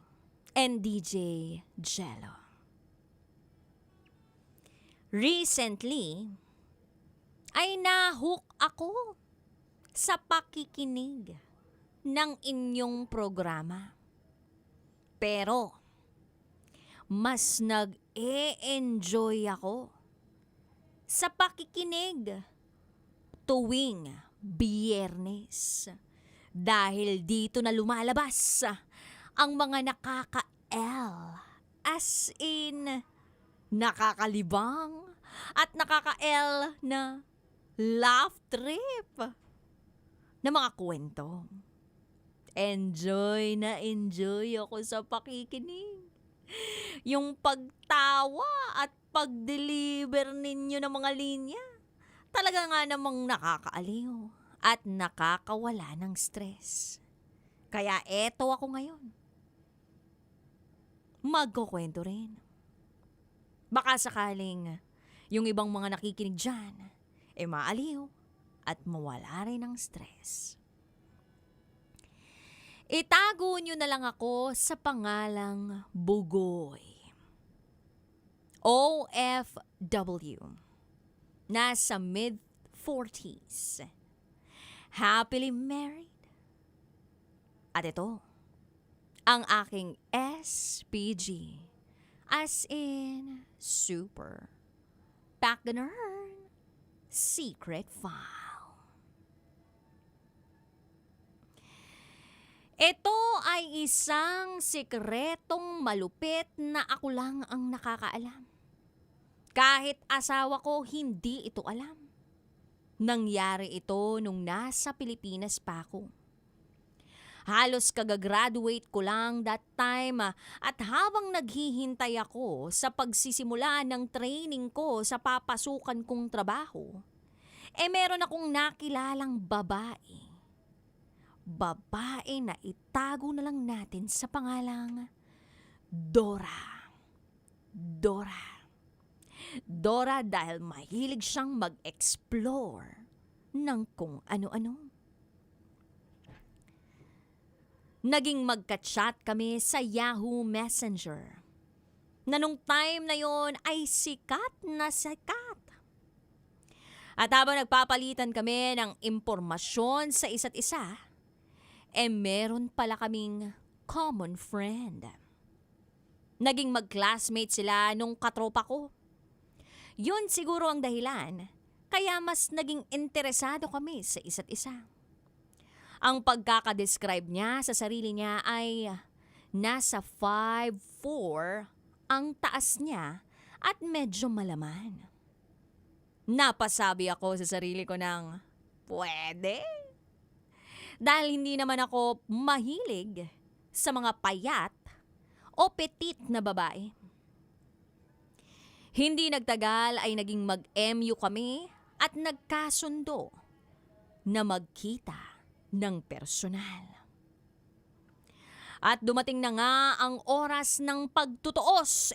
and DJ Jello. Recently, ay nahook ako sa pakikinig ng inyong programa. Pero, mas nag-e-enjoy ako sa pakikinig tuwing Biyernes. Dahil dito na lumalabas ang mga nakaka-L, as in nakakalibang at nakaka-L na laugh trip na mga kwento. Enjoy na enjoy ako sa pakikinig. Yung pagtawa at pag-deliver ninyo ng mga linya, talaga nga namang nakakaaliw at nakakawala ng stress. Kaya eto ako ngayon. Magkukwento rin. Baka sakaling yung ibang mga nakikinig dyan, maaliw at mawala rin ng stress. Itago nyo na lang ako sa pangalang Bugoy. OFW. Nasa mid-40s. Happily married. At ito, ang aking SPG. As in, Super Back-and-Earn Secret File. Ito ay isang sikretong malupit na ako lang ang nakakaalam. Kahit asawa ko, hindi ito alam. Nangyari ito nung nasa Pilipinas pa ako. Halos kagagraduate ko lang that time at habang naghihintay ako sa pagsisimula ng training ko sa papasukan kong trabaho, meron akong nakilalang babae. Babae na itago na lang natin sa pangalang Dora. Dora dahil mahilig siyang mag-explore ng kung ano-ano. Naging magka-chat kami sa Yahoo Messenger na nung time na yon ay sikat na sikat. At habang nagpapalitan kami ng impormasyon sa isa't isa, meron pala kaming common friend. Naging mag-classmate sila nung katropa ko. Yun siguro ang dahilan, kaya mas naging interesado kami sa isa't isa. Ang pagkakadescribe niya sa sarili niya ay nasa 5'4" ang taas niya at medyo malaman. Napasabi ako sa sarili ko ng, pwede? Dahil hindi naman ako mahilig sa mga payat o petit na babae. Hindi nagtagal ay naging mag-MU kami at nagkasundo na magkita ng personal. At dumating na nga ang oras ng pagtutuos,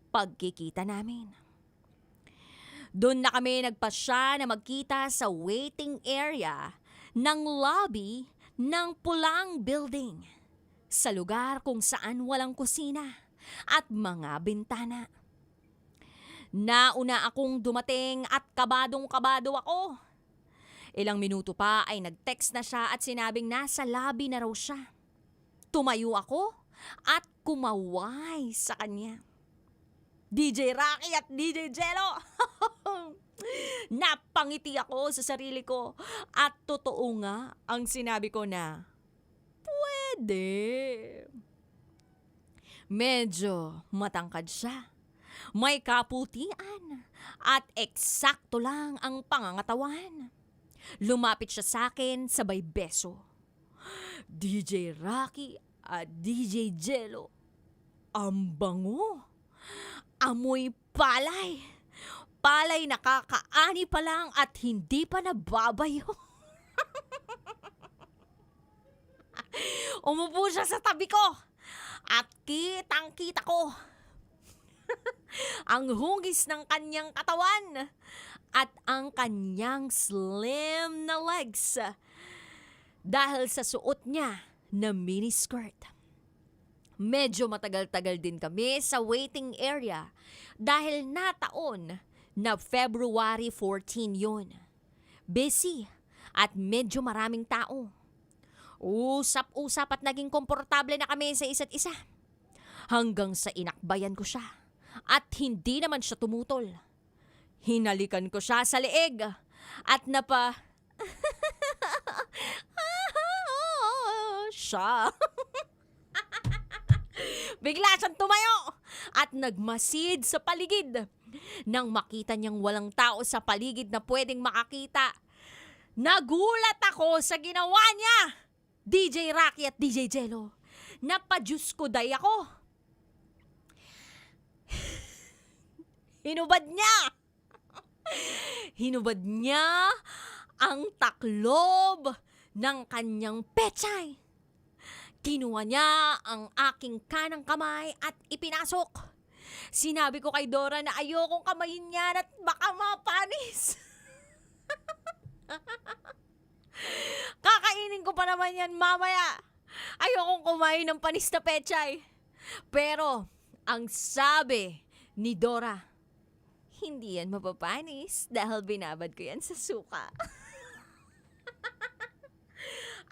pagkikita namin. Doon na kami nagpasya na magkita sa waiting area ng lobby ng pulang building, sa lugar kung saan walang kusina at mga bintana. Nauna akong dumating at kabadong-kabado ako. Ilang minuto pa ay nag-text na siya at sinabing nasa lobby na raw siya. Tumayo ako at kumaway sa kanya. DJ Rocky at DJ Jello! Napangiti ako sa sarili ko at totoo nga ang sinabi ko na pwede. Medyo matangkad siya. May kaputian at eksakto lang ang pangangatawan. Lumapit siya sa akin sabay beso. DJ Rocky at DJ Jello, ang bango. Amoy palay. Palay nakakaani pa lang at hindi pa nababayo. Umupo siya sa tabi ko at kitang-kita ko ang hugis ng kanyang katawan at ang kanyang slim na legs dahil sa suot niya na miniskirt. Medyo matagal-tagal din kami sa waiting area dahil nataon na February 14 yun. Busy at medyo maraming tao. Usap-usap at naging komportable na kami sa isa't isa. Hanggang sa inakbayan ko siya at hindi naman siya tumutol. Hinalikan ko siya sa leeg at siya. Bigla siyang tumayo at nagmasid sa paligid. Nang makita niyang walang tao sa paligid na pwedeng makakita, nagulat ako sa ginawa niya. DJ Rocky at DJ Jello, napadyus ko day ako. Hinubad niya ang taklob ng kanyang pechay. Kinuha niya ang aking kanang kamay at ipinasok. Sinabi ko kay Dora na ayokong kamayin niya at baka mapanis. Kakainin ko pa naman yan mamaya. Ayokong kumain ng panis na pechay. Pero ang sabi ni Dora, hindi yan mapapanis dahil binabad ko yan sa suka.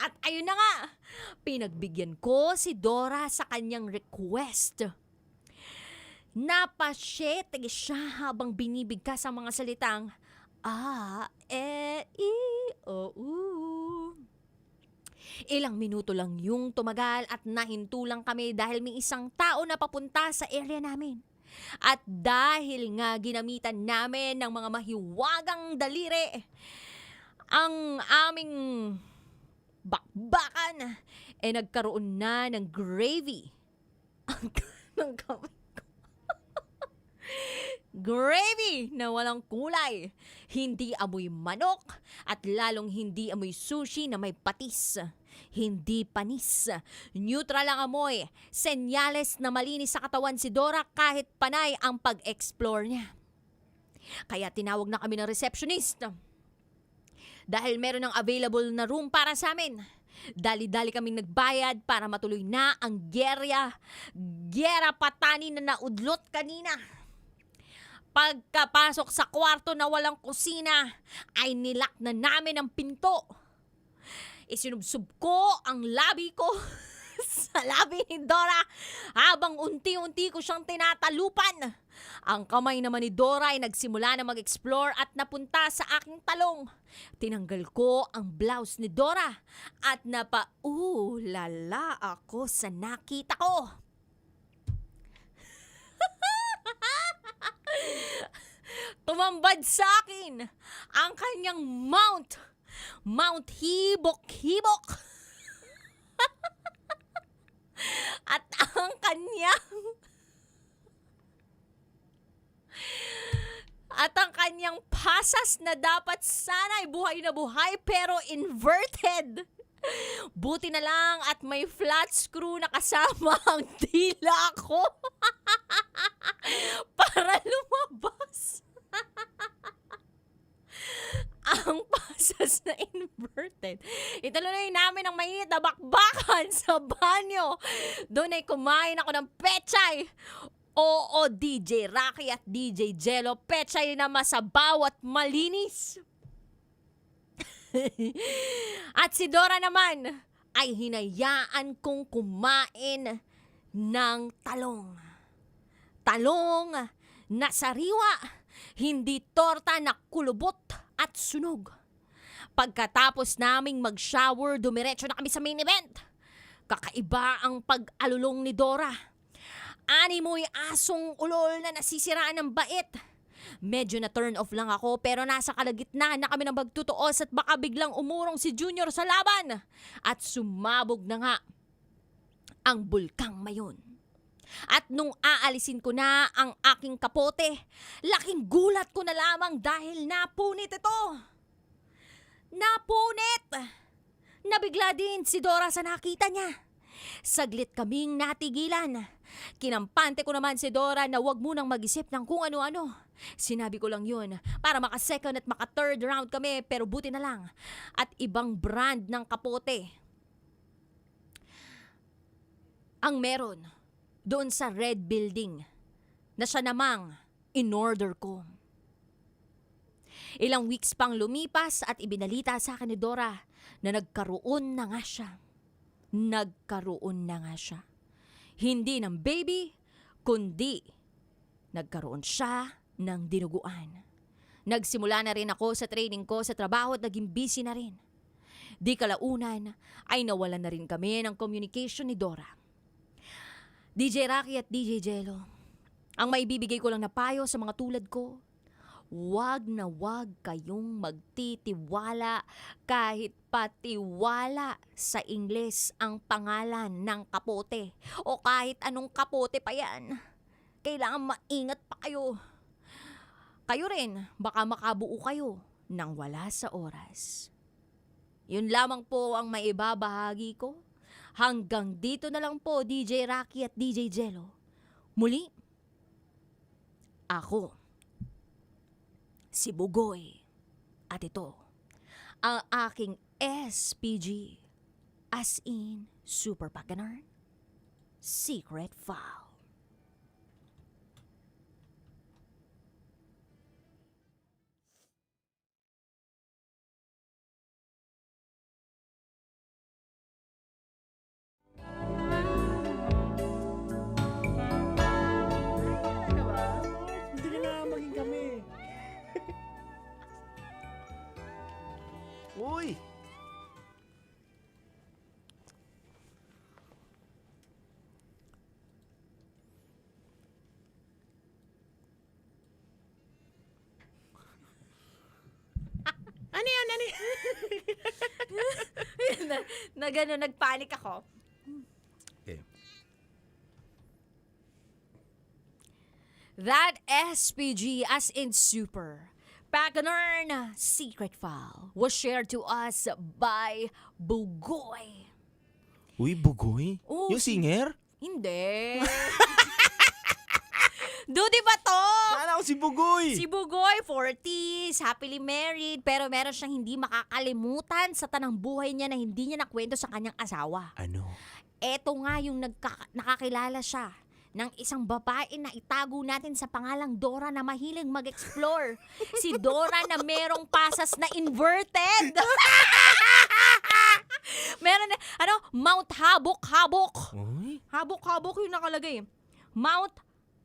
At ayun na nga, pinagbigyan ko si Dora sa kanyang request. Napasyete siya habang binibigkas ang mga salitang A, E, I, O, U. Ilang minuto lang yung tumagal at nahinto lang kami dahil may isang tao na papunta sa area namin. At dahil nga ginamitan namin ng mga mahiwagang daliri ang aming bakbakan, nagkaroon na ng gravy ng kamay ko. Gravy na walang kulay, hindi amoy manok at lalong hindi amoy sushi na may patis. Hindi panis, neutral ang amoy, senyales na malinis sa katawan si Dora kahit panay ang pag-explore niya. Kaya tinawag na kami ng receptionist. Dahil meron ng available na room para sa amin. Dali-dali kaming nagbayad para matuloy na ang gera patani na naudlot kanina. Pagkapasok sa kwarto na walang kusina, ay nilak na namin ang pinto. Isinubsob ko ang labi ko sa labi ni Dora habang unti-unti ko siyang tinatalupan. Ang kamay naman ni Dora ay nagsimula na mag-explore at napunta sa aking talong. Tinanggal ko ang blouse ni Dora at lala ako sa nakita ko. Tumambad sa akin ang kanyang Mount Hibok-Hibok. At ang kanyang At ang kanyang pasas na dapat sana ay buhay na buhay pero inverted. Buti na lang at may flat screw na kasama ang dila ko para lumabas. Ang pasas na inverted. Ituloy namin ang mainit na bakbakan sa banyo. Doon ay kumain ako ng pechay. Oo, DJ Rocky at DJ Jello, pechay na masabaw at malinis. At si Dora naman ay hinayaan kong kumain ng talong. Talong na sariwa, hindi torta na kulubot at sunog. Pagkatapos naming mag-shower, dumiretso na kami sa main event. Kakaiba ang pag-alulong ni Dora. Animoy asong ulol na nasisiraan ng bait. Medyo na turn off lang ako pero nasa kalagitnaan na kami ng magtutuos at baka biglang umurong si Junior sa laban. At sumabog na nga ang bulkang mayon. At nung aalisin ko na ang aking kapote, laking gulat ko na lamang dahil napunit ito. Napunit! Nabigla din si Dora sa nakita niya. Saglit kaming natigilan. Kinampante ko naman si Dora na wag munang mag-isip ng kung ano-ano. Sinabi ko lang yun para maka-second at maka-third round kami pero buti na lang. At ibang brand ng kapote ang meron doon sa red building na siya namang in-order ko. Ilang weeks pang lumipas at ibinalita sa akin ni Dora na nagkaroon na nga siya. Nagkaroon na nga siya. Hindi ng baby, kundi nagkaroon siya ng dinuguan. Nagsimula na rin ako sa training ko sa trabaho at naging busy na rin. Di kalaunan ay nawalan na rin kami ng communication ni Dora. DJ Rocky at DJ Jello, ang maibibigay ko lang na payo sa mga tulad ko, wag na wag kayong magtitiwala kahit patiwala sa Ingles ang pangalan ng kapote o kahit anong kapote pa yan. Kailangan maingat pa kayo. Kayo rin, baka makabuo kayo nang wala sa oras. Yun lamang po ang maibabahagi ko. Hanggang dito na lang po, DJ Rocky at DJ Jello. Muli, ako, si Bugoy. At ito, ang aking SPG, as in Super Paganar, Secret File. Hindi na maging kami. Uy! Ano yan? Ano yan? na gano'n, nagpanik ako. Okay. That SPG, as in Super Paganar Secret File, was shared to us by Bugoy. Uy, Bugoy? Oh, Yung singer? Hindi. Dude ba to? Kala ko si Bugoy. Si Bugoy, 40s, happily married, pero meron siyang hindi makakalimutan sa tanang buhay niya na hindi niya nakwento sa kanyang asawa. Ano? Eto nga yung nakakilala siya ng isang babae na itago natin sa pangalang Dora na mahilig mag-explore. Si Dora na merong pasas na inverted. Meron na, Mount Habok-Habok. Uy? Habok-Habok yung nakalagay. Mount,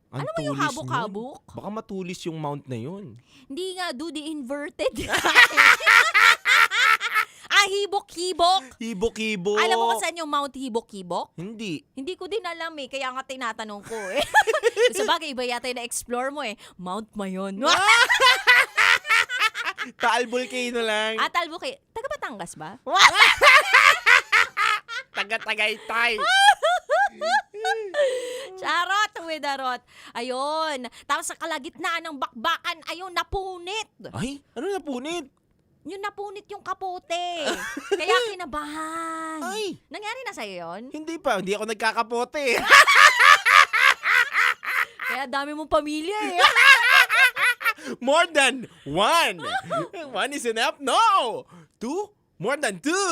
Ang alam mo yung tulis habok-habok? nun. Baka matulis yung mount na yun. Hindi nga, dude, inverted. Hibok-hibok. Hibok-hibok. Alam mo kung saan yung Mount Hibok-Hibok? Hindi. Hindi ko din alam eh, kaya nga tinatanong ko eh. Sa bagay, iba yata yung na-explore mo eh. Mount Mayon. Taal Volcano lang. Taal Volcano. Taga Batangas ba? Taga-Tagaytay. Charot! with a rot. Ayun. Tapos sa kalagitnaan ng bakbakan, ayun, napunit. Ay, ano napunit? Yung napunit yung kapote. Kaya kinabahan. Ay! Nangyari na sa'yo yun? Hindi pa, hindi ako nagkakapote. Kaya dami mong pamilya eh. More than one. One is enough? No! Two? More than two.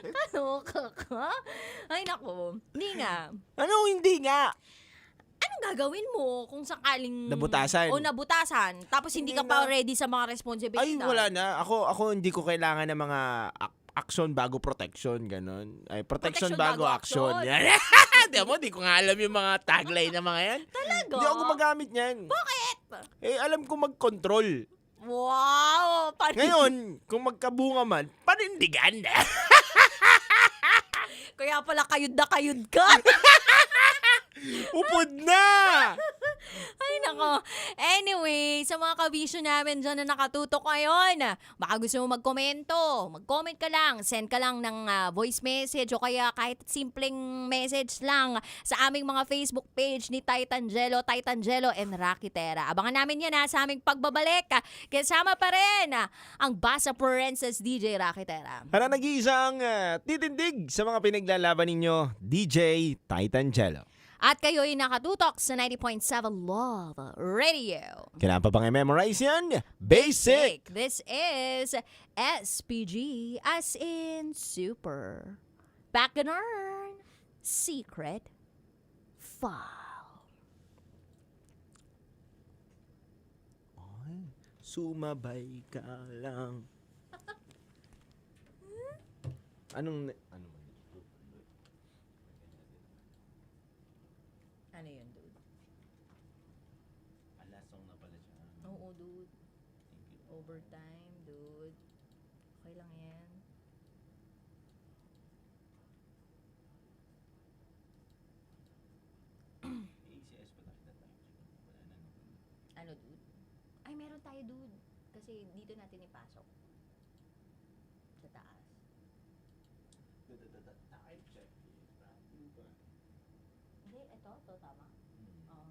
Ano ka? Ay nako. Hindi nga. Ano hindi nga? Anong gagawin mo kung sakaling... Nabutasan. O nabutasan. Tapos hindi ka pa ready sa mga responsibilidad. Ay, wala na. Ako hindi ko kailangan ng mga action bago protection, ganun. Ay, protection bago action. Di ko nga alam yung mga tagline na mga yan. Talaga? Hindi ako gumagamit niyan. Bakit? Alam ko mag-control. Wow! Ngayon, kung magkabunga man, panindigan. Kaya pala kayod na kayod ka. Upod na! Ay, nako. Anyway, sa mga kabisyo namin dyan na nakatutok ngayon, baka gusto mo magkomento, mag-comment ka lang, send ka lang ng voice message o kaya kahit simpleng message lang sa aming mga Facebook page ni Titangelo and Rocky Terra. Abangan namin yan sa aming pagbabalik. Kasama pa rin ang Basa Princess DJ Rocky Terra. Para nag-iisang titindig sa mga pinaglalaban ninyo, DJ Titangelo. At kayo'y nakatutok sa 90.7 Love Radio. Kailangan pa bang i-memorize yan? Basic! This is SPG as in super. Back and earn. Secret File. Ay, sumabay ka lang. Ano yun, dude? Alasong na pala siya. Oo, dude. Overtime, dude. Okay lang yan. ACS pa tayo that time. Wala na. Ano, dude? Ay, meron tayo, dude. Kasi dito natin ipasok. Sa taas. Time check. Hindi, ito tama. Oo.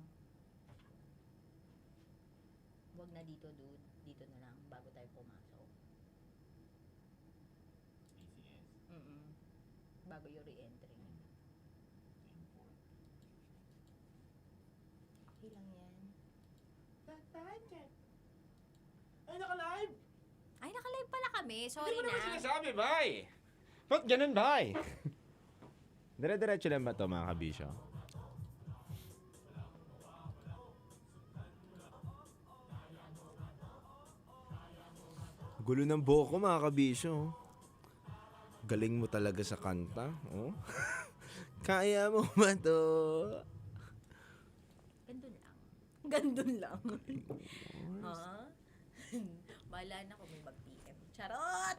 Huwag na dito, dude. Dito na lang, bago tayo pumasok. ACS. Bago yung re-entry. Okay lang yan. Time check. Ay, naka-live! Ay, naka-live pala kami. Sorry Hindi mo na. naman sinasabi, bay! Ba't ganun, bay? Dire-diretso lang ba ito, mga kabisyo? Gulo ng buhok ko, mga kabisyo. Galing mo talaga sa kanta, oh. Kaya mo ba to? Gandun lang. Gandun lang. Ha? Bahala na kung may mag-PM. Charot!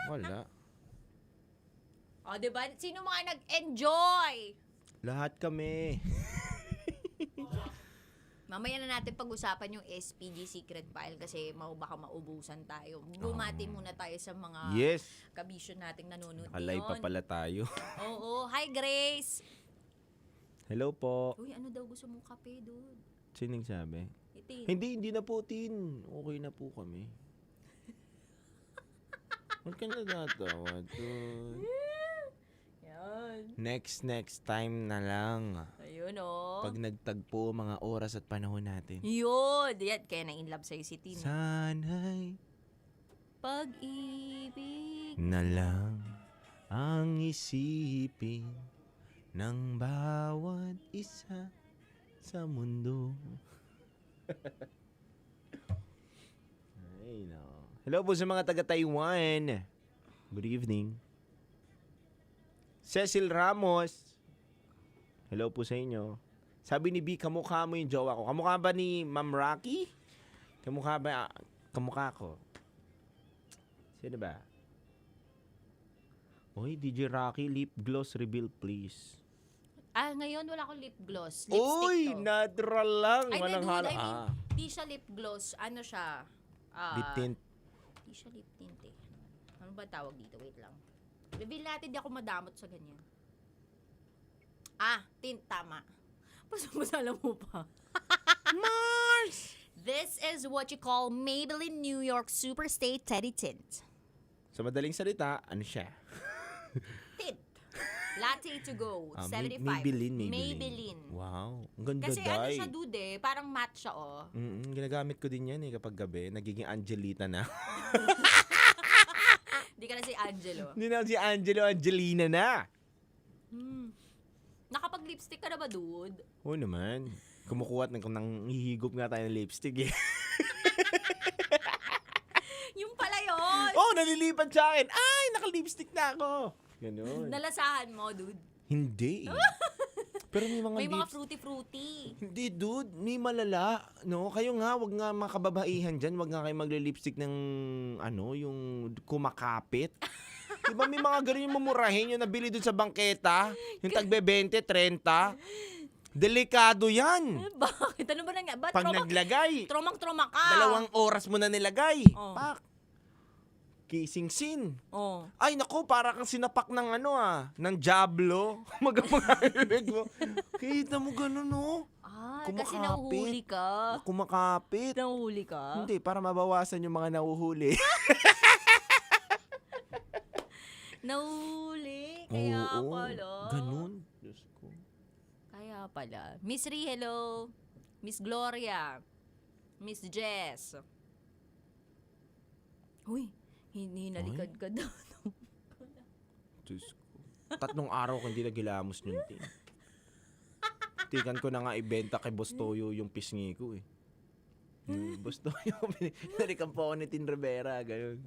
Wala. O, diba? Sino mga nag-enjoy? Lahat kami. Mamaya na natin pag-usapan yung SPG Secret File kasi baka maubusan tayo. Bumati muna tayo sa mga kabisyo nating nanonood Alive pa pala tayo. Oo. Hi, Grace! Hello po. Uy, ano daw gusto mong kape, dude? Sinong sabi? Itin. Hindi na po, Tin. Okay na po kami. Huwag ka na natawa, dude. Yan. Next time na lang. Ayun, oh. Pag nagtagpo mga oras at panahon natin. Yun. Yan. Kaya na-inlove sa'yo si Tin. Sana'y pag-ibig na lang ang isipin ng bawat isa sa mundo. Ay, no. Hello po sa mga taga-Taiwan. Good evening. Cecil Ramos. Hello po sa inyo. Sabi ni B, kamukha mo yung jowa ko. Kamukha ba ni Ma'am Rocky? Kamukha ba? Kamukha ko. Sino ba? Oy, DJ Rocky, lip gloss reveal please. Ngayon wala akong lip gloss. Lipstick Uy, to. natural lang. Ay, Walang dude, halo. I mean, di siya lip gloss. Ano siya? Lip tint. Di siya lip tint eh. Ano ba tawag dito? Wait lang. Reveal natin, di ako madamot sa ganyan. Tint, tama. Alam mo pa. Mars! This is what you call Maybelline New York Superstay Teddy Tint. Sa madaling salita, ano siya? Tint. Latte to go. 75. Maybelline. Wow. Ang ganda, Kasi ano Day. siya, dude, parang matte siya, oh. Ginagamit ko din yan kapag gabi. Nagiging Angelita na. Hindi ka na si Angelo. Hindi na si Angelo, Angelina na. Nakapag-lipstick ka na ba, dude? Oo naman. Kumukuha at nang hihigop nga tayo ng lipstick eh. Yung pala yun! Nalilipat sa akin. Ay, naka-lipstick na ako. Ganun. Nalasahan mo, dude. Hindi. Pero may mga fruity-fruity. Hindi, dude. May malala. No? Kayo nga, wag nga mga kababaihan dyan. Wag nga kayo magli-lipstick ng, yung kumakapit. Diba may mga ganun yung mamurahin yung nabili dun sa bangketa? Yung tagbe 20, 30. Delikado yan. Bakit? Ano ba nangyari? Pag naglagay. Tromang-troma ka. 2 oras mo na nilagay. Oh. Pak. Kissing scene. Oh. Ay, naku, para kang sinapak ng ng Diablo. Mag-ibig mo. Kita mo ganun, no? Kasi nahuhuli ka. Kumakapit. Nahuhuli ka? Hindi, para mabawasan yung mga nahuhuli. Nahuhuli? Kaya pala. Ganun. Diyos ko. Kaya pala. Miss Ri, hello. Miss Gloria. Miss Jess. Uy, hinalikad ka daw. Diyos ko. 3 araw ko hindi nagilamos yun, ting. Tikan ko na nga ibenta kay Boss Toyo yung pisngi ko eh. Boss Toyo, pinalikan po ako ni Tin Rivera, gano'n.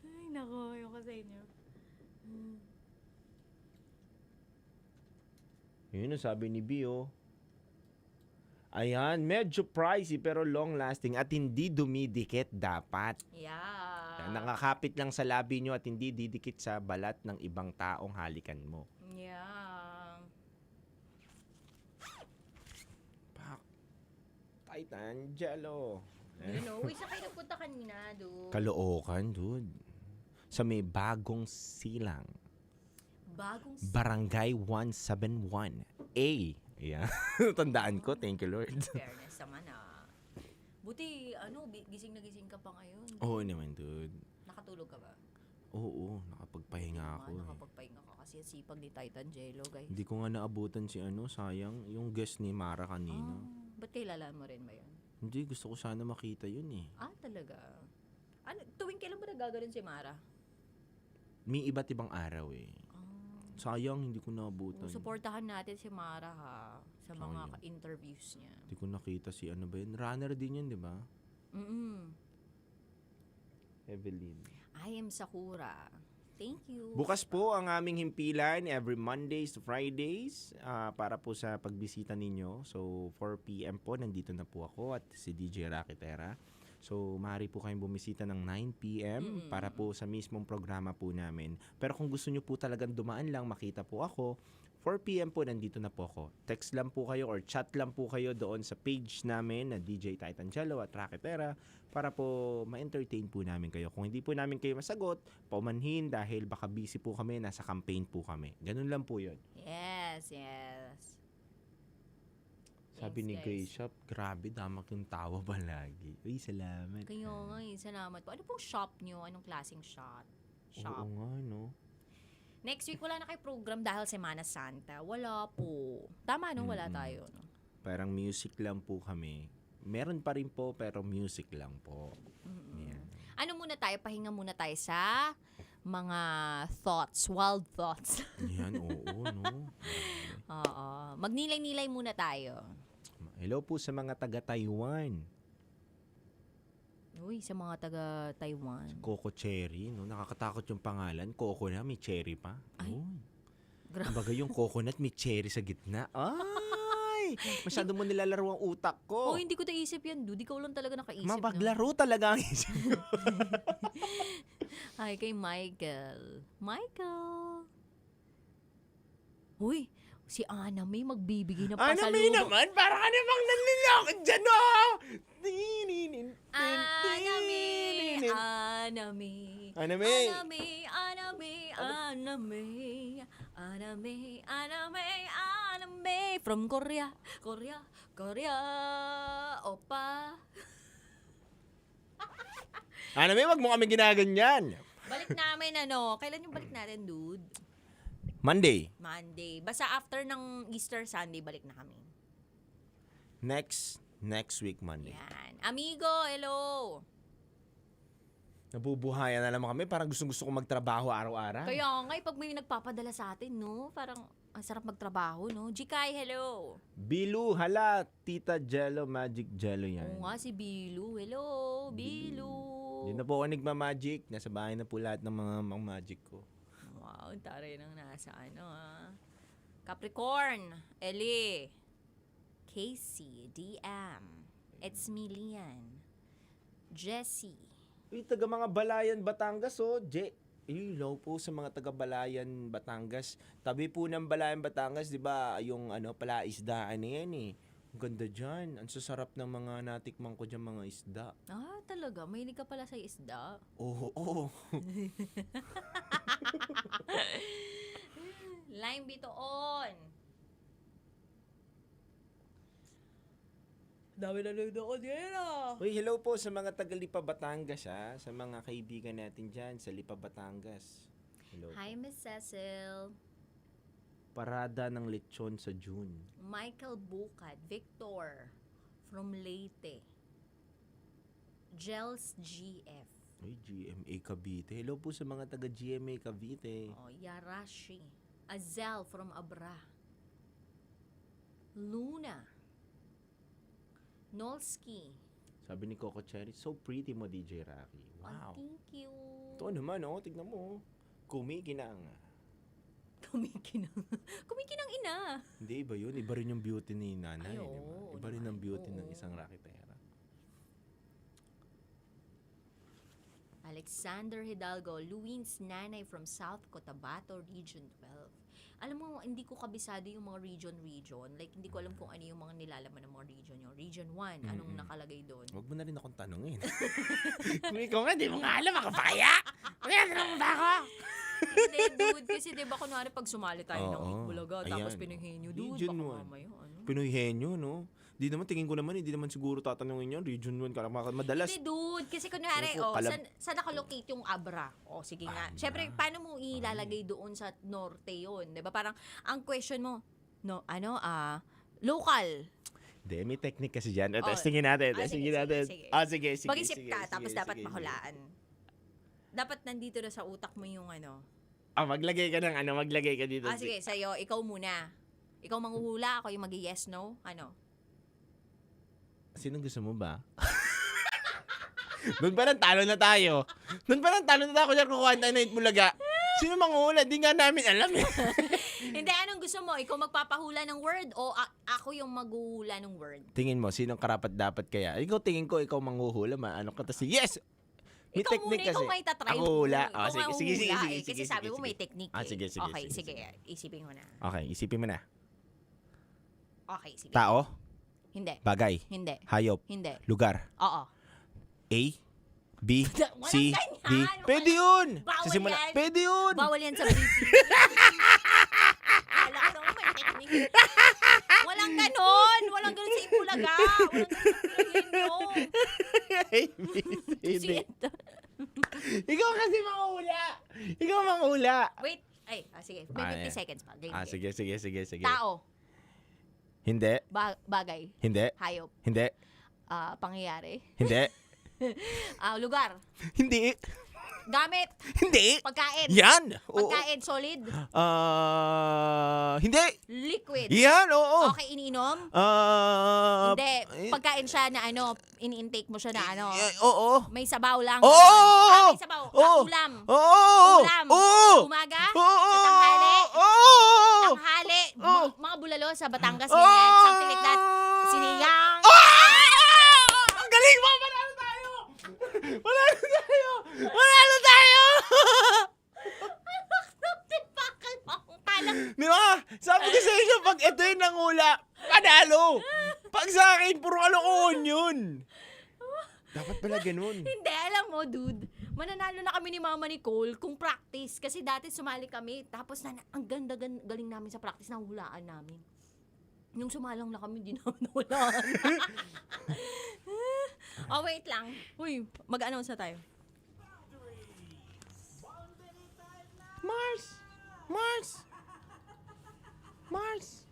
Ay, nako, yung ko sa inyo. Yun ang sabi ni Bio. Ayan, medyo pricey pero long-lasting at hindi dumidikit dapat. Yeah. Nakakapit lang sa labi nyo at hindi didikit sa balat ng ibang taong halikan mo. Yeah. Titan Jello. Saan kayo nagpunta kanina, dude? Caloocan, dude. Sa may Bagong Silang. Barangay 171A. Yeah. Tandaan ko. Thank you, Lord. Fairness naman, Buti, gising na gising ka pa ngayon. Oo naman, dude. Nakatulog ka ba? Oo, nakapagpahinga ako. Nakapagpahinga ka kasi sipag ni Titan Jello, guys. Hindi ko nga naabutan si sayang, yung guest ni Mara kanina. Ba't kailangan mo rin ba yun? Hindi, gusto ko sana makita yun eh. Talaga? Tuwing kailan ba nagaganon si Mara? May iba't ibang araw eh. Sayang, hindi ko naabutan. Suportahan natin si Mara sa mga interviews niya. Hindi ko nakita si ba yun? Runner din yun, di ba? Evelyn. I am Sakura. Thank you. Bukas po ang aming himpilan every Mondays to Fridays para po sa pagbisita ninyo. So 4 PM po nandito na po ako at si DJ Rakitera. So maaari po kayong bumisita ng 9 PM para po sa mismong programa po namin. Pero kung gusto nyo po talagang dumaan lang, makita po ako, 4 PM po nandito na po ako. Text lang po kayo or chat lang po kayo doon sa page namin na DJ Titan Jello at Rakitera para po ma-entertain po namin kayo. Kung hindi po namin kayo masagot, paumanhin dahil baka busy po kami, nasa campaign po kami. Ganun lang po yun. Yes. Sabi ni Grace Shop, grabe, damak yung tawa ba lagi? Uy, salamat. Kayo nga, salamat po. Ano pong shop nyo? Anong klaseng shop? Oo nga, no? Next week, wala na kayo program dahil Semana Santa. Wala po. Tama, no? Wala tayo, no? Parang music lang po kami. Meron pa rin po, pero music lang po. Yan. Ano muna tayo? Pahinga muna tayo sa mga thoughts, wild thoughts. Yan, oo, no? Oo. Magnilay-nilay muna tayo. Hello po sa mga taga-Taiwan. Uy, sa mga taga-Taiwan. Coco Cherry, no? Nakakatakot yung pangalan. Coco na, may cherry pa. Ay. Kumbaga yung coconut, may cherry sa gitna. Ay! Masyado mo nilalaro ang utak ko. Hindi ko naisip yan, dude. Ikaw lang talaga nakaisip. Mapaglaro talaga ang isip ko. Ay, kay Michael. Michael! Uy, si Ana May magbibigay ng pasalubong. Ana May naman? Para ka namang nanlilakad dyan, oh! Ana May! Aname. Aname. Aname, aname, aname. Aname, aname, aname. From Korea, Korea, Korea. Opa. Aname, wag mo kami ginaganyan. Balik namin kailan yung balik natin, dude? Monday. Monday. Basta after ng Easter Sunday, balik na kami. Next week, Monday. Yan. Amigo, hello. Nabubuhayan na naman kami. Parang gusto ko magtrabaho araw-araw. Kaya nga, pag may nagpapadala sa atin, no? Parang ang sarap magtrabaho, no? Jikay, hello. Bilu, hala. Tita Jello, Magic Jello yan. Oo nga, si Bilu. Hello, Bilu. Hindi na po ako nagma-magic. Nasa bahay na po lahat ng mga magic ko. Wow, taray nang nasa Capricorn, Eli, Casey, DM, It's me, Lian, Jessie. Uy, taga mga Balayan, Batangas, oh. Hello po sa mga taga Balayan, Batangas. Tabi po ng Balayan, Batangas, di ba, yung palaisdaan na yan eh. Ang ganda dyan. Ang sasarap ng mga natikman ko dyan mga isda. Ah, talaga? Mahilig ka pala sa isda? Oo. Lime bitoon. Dami na lang ako dyan Uy, hello po sa mga taga Lipa, Batangas, ha? Sa mga kaibigan natin dyan sa Lipa, Batangas. Hello. Hi, Miss Cecil. Parada ng lechon sa June. Michael Bukad, Victor from Leyte. Gels GF. Uy, GMA Cavite. Hello po sa mga taga GMA Cavite. Oh, Yarashi. Azel from Abra. Luna. Nolski. Sabi ni Coco Cherry, so pretty mo, DJ Rocky. Wow. Thank you. Ito naman, tignan mo. Kumikinang. Kumikinang ina. Hindi, iba yun. Iba rin yung beauty ni nanay. Ay, Diba? oo, Iba rin ang beauty oo. ng isang raketera. Alexander Hidalgo, Luwins Nanay from South Cotabato, Region 12. Alam mo, hindi ko kabisado yung mga region. Like, hindi ko alam kung ano yung mga nilalaman ng mga region nyo. Region 1, anong nakalagay doon? Huwag mo na rin akong tanongin. Kung ikaw nga, di mo nga alam, makapaya. Kaya tanong ba ako? Hindi, dude. Kasi diba kunwari pag sumali tayo ng Oo. Itbulaga, Ayan. tapos Pinoyhenyo, dude, Region baka 1. mamaya, ano? Pinoyhenyo, no? Di naman, tingin ko naman, hindi naman siguro tatanungin yun. Region 1, madalas. Hindi, dude. Kasi kunwari, Ano po, saan nakalocate yung Abra? Sige nga. Siyempre, paano mo ilalagay doon sa norte yun? Diba? Parang, ang question mo, local. Hindi, may technique kasi dyan. Oh. Testingin natin. Sige. Sige. Mag-isip ka, tapos sige, dapat sige. mahulaan. Dapat nandito na sa utak mo yung Maglagay ka ng maglagay ka dito. sige, sa'yo, ikaw muna. Ikaw manghuhula, ako yung mag-yes, no? Sino gusto mo ba? Doon pa lang talo na tayo. Kunyari kukuhaan tayo na Itbulaga. Sino manguhula? Di nga namin alam eh. Hindi, anong gusto mo? Ikaw magpapahula ng word o ako yung maghuhula ng word? Tingin mo, sinong karapat dapat kaya? Tingin ko, ikaw manghuhula. Yes! May Ikaw technique muna, ikaw kasi. may tatry Ako mo. hula. Ikaw Sige. manghuhula eh. Kasi sabi mo may technique eh. Sige. Okay, sige. Isipin mo na. Okay, isipin mo na. Okay, sige. Tao? Hindi. Bagay? Hindi. Hayop? Hindi. Lugar? Oo. A, B, Walang C, ganyan. D. Pwede yun! Bawal Sa simula. yan. Pwede yun! Bawal yan sa briefing. Alam ko may technique. Walang ganon sa Itbulaga. Walang ganon sa Hindi. Ikaw kasi manghula. Wait. Sige. May 50 seconds pa. Game. Sige. Tao. Hindi. Bagay. Hindi. Hayop. Hindi. Pangyayari. Hindi. Lugar. Hindi. Gamit. Hindi. Pagkain. Yan. Oo. Pagkain. Solid. Hindi. Liquid. Yan, oo. Okay, iniinom? Hindi. eh, Pagkain siya na ini-intake mo siya na Oo. may sabaw lang. Oo. May sabaw. Oo. Ulam. Oo. Ulam. Oo. Umaga. Oo. Sa tanghali. Oo. Tanghali. Oo. Mga bulalo sa Batangas. Oo. Ganyan. Something like that. Sinigang. Ang galing mo! Manalo tayo! Di ba? Sabi ko sa inyo, pag ito yung nangula, panalo! Pag sa akin, puro kalokohan yun! Dapat pala ganun. Hindi, alam mo, mo, dude, mananalo na kami ni Mama Nicole kung practice. Kasi dati sumali kami, tapos ang galing namin sa practice, nahulaan namin. Yung sumalang na kami, di namin nahulaan. Oh, wait lang. Uy, mag-announce na tayo. Mars! Mars! Mars!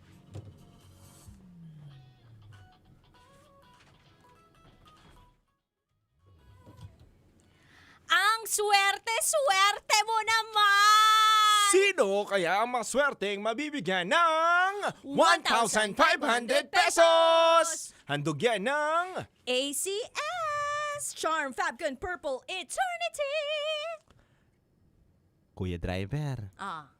Ang swerte mo naman! Sino kaya ang maswerteng mabibigyan ng 1,500 pesos? Handog yan ng ACS! Charm Fabcon Purple Eternity! Kuya Driver. Ah.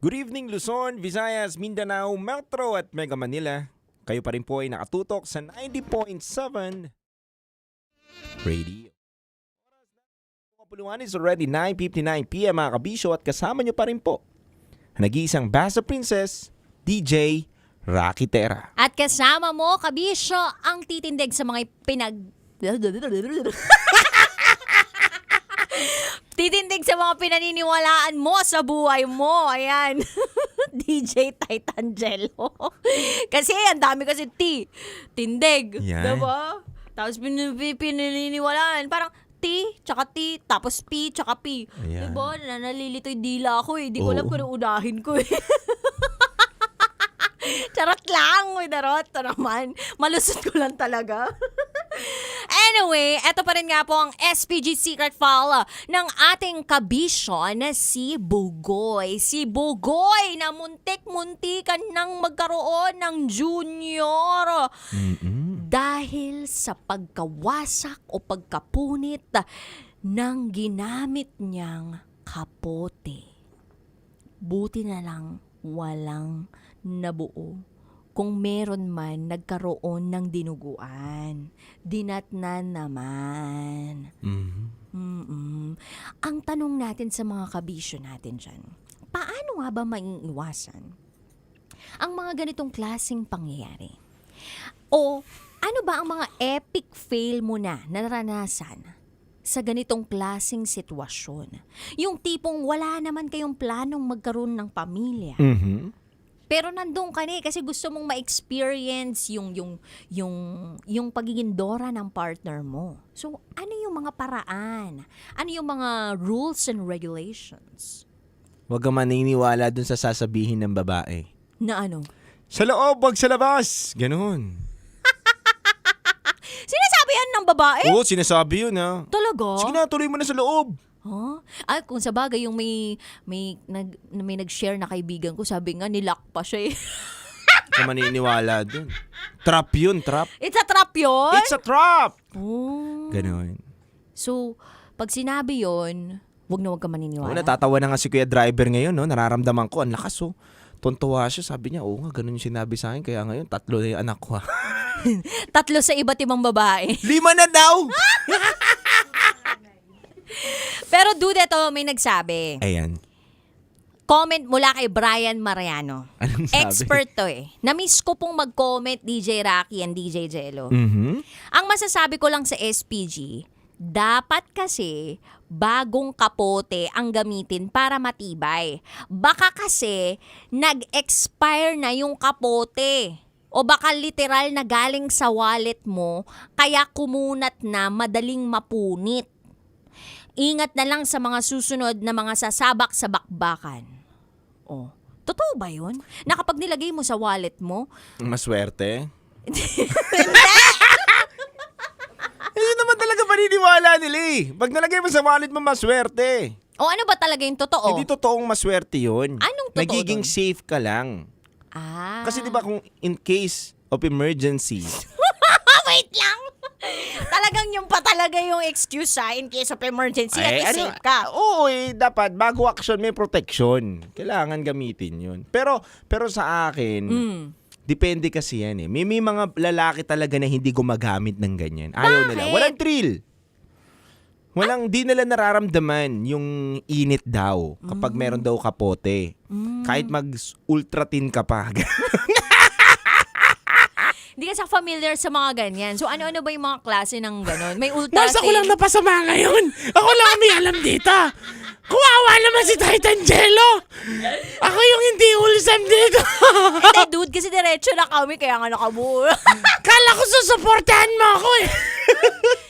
Good evening Luzon, Visayas, Mindanao, Metro at Mega Manila. Kayo pa rin po ay nakatutok sa 90.7 Radio. Kapuluan is already 9:59 PM mga kabisyo at kasama nyo pa rin po nag-iisang Basta Princess, DJ Rocky Terra. At kasama mo, kabisyo, ang titindig sa mga titindig sa mga pinaniniwalaan mo sa buhay mo. Ayan. DJ Titangelo. Kasi ang dami kasi tindig. Yan. Diba? Tapos pinaniniwalaan. Parang tsaka tapos P, tsaka P. Ayan. Diba? Nalilito yung dila ko eh. Di ko alam kung ano unahin ko eh. Charot lang, uy, darot. Ito naman. Malusot ko lang talaga. Anyway, eto pa rin nga po ang SPG secret file ng ating kabisyo na si Bugoy. Si Bugoy na muntik-muntikan nang magkaroon ng junior. Dahil sa pagkawasak o pagkapunit ng ginamit niyang kapote. Buti na lang walang nabuo Kung meron man nagkaroon ng dinuguan, dinatnan naman. Ang tanong natin sa mga kabisyo natin dyan, paano nga ba maiiwasan ang mga ganitong klaseng pangyayari? O ano ba ang mga epic fail mo na naranasan sa ganitong klaseng sitwasyon? Yung tipong wala naman kayong planong magkaroon ng pamilya. Pero nandun ka na kasi gusto mong ma-experience yung pagiging dora ng partner mo. So, ano yung mga paraan? Ano yung mga rules and regulations? Huwag ka maniniwala dun sa sasabihin ng babae. Na ano? Sa loob, wag sa labas. Ganun. Sinasabi yan ng babae? Oo, sinasabi yun ha. Talaga? Sige na, tuloy mo na sa loob. Huh? Ay, kung sa bagay, yung may nag-share na kaibigan ko, sabi nga, nilock pa siya eh. Huwag ka maniniwala dun. Trap yun, trap. It's a trap yun? It's a trap! Oh. Ganun. So, pag sinabi yun, wag ka maniniwala. Oo, natatawa na nga si Kuya Driver ngayon, no? Nararamdaman ko, ang lakas, oh. Tuntuwa siya, sabi niya, oo nga, ganun yung sinabi sa akin, kaya ngayon, 3 na yung anak ko, ha. 3 sa iba't ibang babae. 5 na daw! Pero dude, ito, may nagsabi. Ayan. Comment mula kay Brian Mariano. Anong sabi? Expert to eh. Na-miss ko pong mag-comment DJ Rocky and DJ Jello. Ang masasabi ko lang sa SPG, dapat kasi bagong kapote ang gamitin para matibay. Baka kasi nag-expire na yung kapote. O baka literal na galing sa wallet mo, kaya kumunat na madaling mapunit. Ingat na lang sa mga susunod na mga sasabak sa bakbakan. Oh, totoo ba yun? Na kapag nilagay mo sa wallet mo... Maswerte? Yun naman talaga paniniwala nila eh. Pag nalagay mo sa wallet mo, maswerte. O ano ba talaga yung totoo? Hindi totoong maswerte yun. Anong totoo Nagiging dun? safe ka lang. Ah. Kasi di ba kung in case of emergency, Wait lang! Talagang yung pa talaga yung excuse in case of emergency at safe ka. Oo dapat bago action may protection. Kailangan gamitin yun. Pero sa akin, depende kasi yan eh. May mga lalaki talaga na hindi gumagamit ng ganyan. Ayaw nila. Walang thrill. Di nila nararamdaman yung init daw kapag meron daw kapote. Kahit mag-ultratin ka pa. Hindi ka sa familiar sa mga ganyan. So ano-ano ba yung mga klase ng gano'n? May ultra Nasa ko lang napasama ngayon. Ako lang may alam dito. Kuwawa naman si Titan Jello. Ako yung hindi wholesome dito. Hindi, dude, kasi diretso na kami, kaya nga nakabuo. Kala ko susuportahan mo ako eh.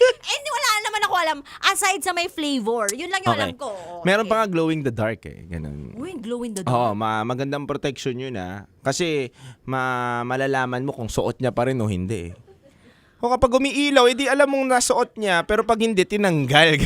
Hindi, wala naman ako alam. Aside sa may flavor, yun lang yung alam ko. Meron pa nga glowing the dark eh. Ganun. Uy, glow in the dark. Oo, magandang protection yun ah. Kasi malalaman mo kung suot niya pa rin o hindi eh. O kapag umiilaw, edi alam mong nasuot niya, pero pag hindi, tinanggal.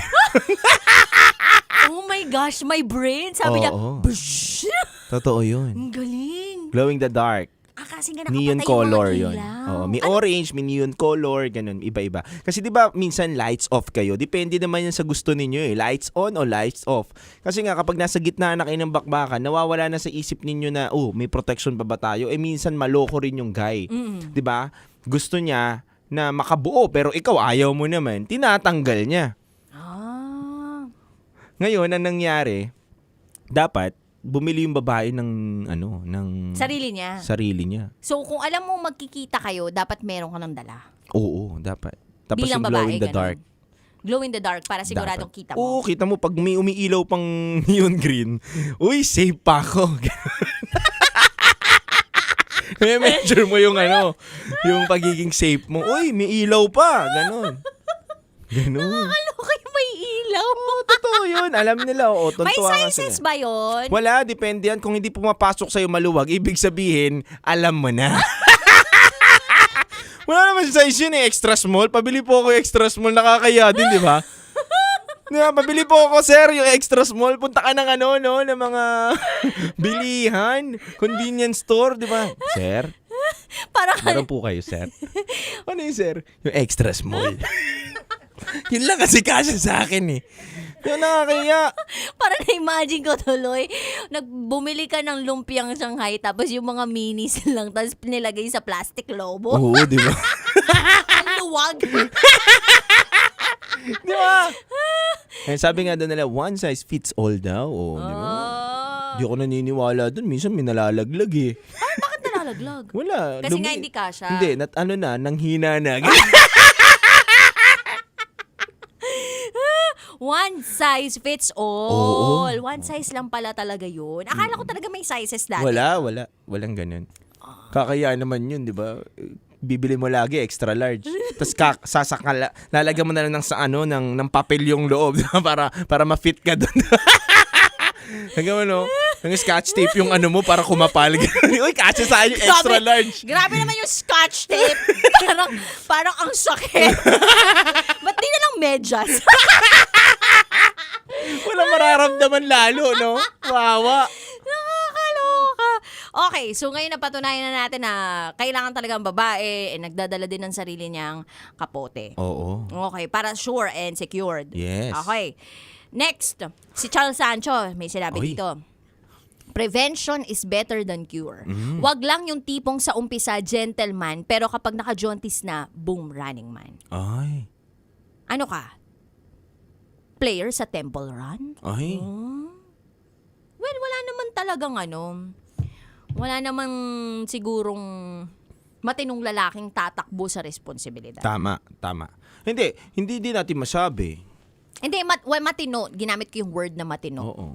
Oh my gosh, my brain. Sabi niya, Bush! Totoo yun. Ang galing. Glowing the dark. Kasi nga Neon nakapatay color yung mga yun. ilaw. Oh, may orange, may neon color, ganun, iba-iba. Kasi 'di ba minsan lights off kayo. Depende naman yan sa gusto ninyo eh. Lights on o lights off. Kasi nga kapag nasa gitna na kayo ng bakbakan, nawawala na sa isip ninyo na, may protection pa ba tayo? Minsan maloko rin yung guy. 'Di ba? Gusto niya na makabuo pero ikaw ayaw mo naman, tinatanggal niya. Ngayon, ang nangyari, dapat bumili yung babae ng sarili niya. Sarili niya. So kung alam mo magkikita kayo, dapat meron ka ng dala. Oo, dapat. Tapos Bilang yung glow babae, in the ganun. dark. Glow in the dark para siguradong Dapat. kita mo. Oo, kita mo pag may umiilaw pang neon green, uy, safe pa ako. Measure mo yung yung pagiging safe mo. Uy, may ilaw pa. Ganon. Nakakaloka yung may ilaw. Totoo yun. Alam nila. May sizes ba yun? Wala, depende yan. Kung hindi pumapasok sa'yo maluwag, ibig sabihin, alam mo na. Wala naman size yun eh. Extra small. Pabili po ako yung extra small. Nakakaya din, di ba? Pabili po ako, sir, yung extra small. Punta ka ng ng mga bilihan, convenience store, di ba? Sir? Meron po kayo, sir? Ano yung sir? Yung extra small. Yun lang kasi kasya sa akin eh. Yung nakakaya. Para na-imagine ko tuloy, bumili ka ng lumpiang Shanghai tapos yung mga minis lang tapos nilagay sa plastic lobo. Oo, di ba? Ang luwag. Di ba? Eh, sabi nga doon nila, one size fits all daw. Oh, di ba? Di ako naniniwala doon. Minsan may nalalaglag eh. Ay, bakit nalalaglag? Wala. Kasi nga hindi kasha. Hindi, nanghina na. One size fits all. One size lang pala talaga yun. Akala ko talaga may sizes dati. Wala. Walang ganun. Kakaya naman yun, di ba? Bibili mo lagi extra large. Tapos lalagyan mo na lang ng papel yung loob para ma-fit ka doon. Hanggang ng scotch tape yung mo para kumapal. Uy, kasi sa yung extra large. Grabe naman yung scotch tape. parang ang sakit. Ba't di na lang medyas? Wala mararamdaman lalo, no? Wawa. Nakakaloka. Okay, so ngayon napatunayan na natin na kailangan talaga ang babae nagdadala din ng sarili niyang kapote. Oo. Okay, para sure and secured. Yes. Okay. Next, si Charles Sancho, may sinabi dito. Prevention is better than cure. Wag lang yung tipong sa umpisa gentleman, pero kapag naka-jaunties na, boom, running man. Ay. Ano ka? Player sa Temple Run? Ay. Well, wala naman talagang wala naman sigurong matinong lalaking tatakbo sa responsibilidad. Tama. Hindi din natin masabi. Hindi, matino. Ginamit ko yung word na matino. Oo.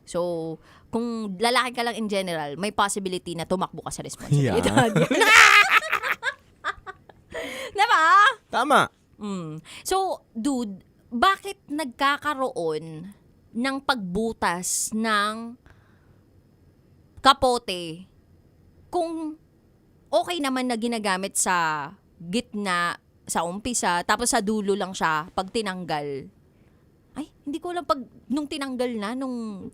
So, kung lalaki ka lang in general, may possibility na tumakbo ka sa responsibilidad. Diba? Tama. So, dude, bakit nagkakaroon ng pagbutas ng kapote kung okay naman na ginagamit sa gitna, sa umpisa, tapos sa dulo lang siya pag tinanggal? Ay, hindi ko alam nung tinanggal na, nung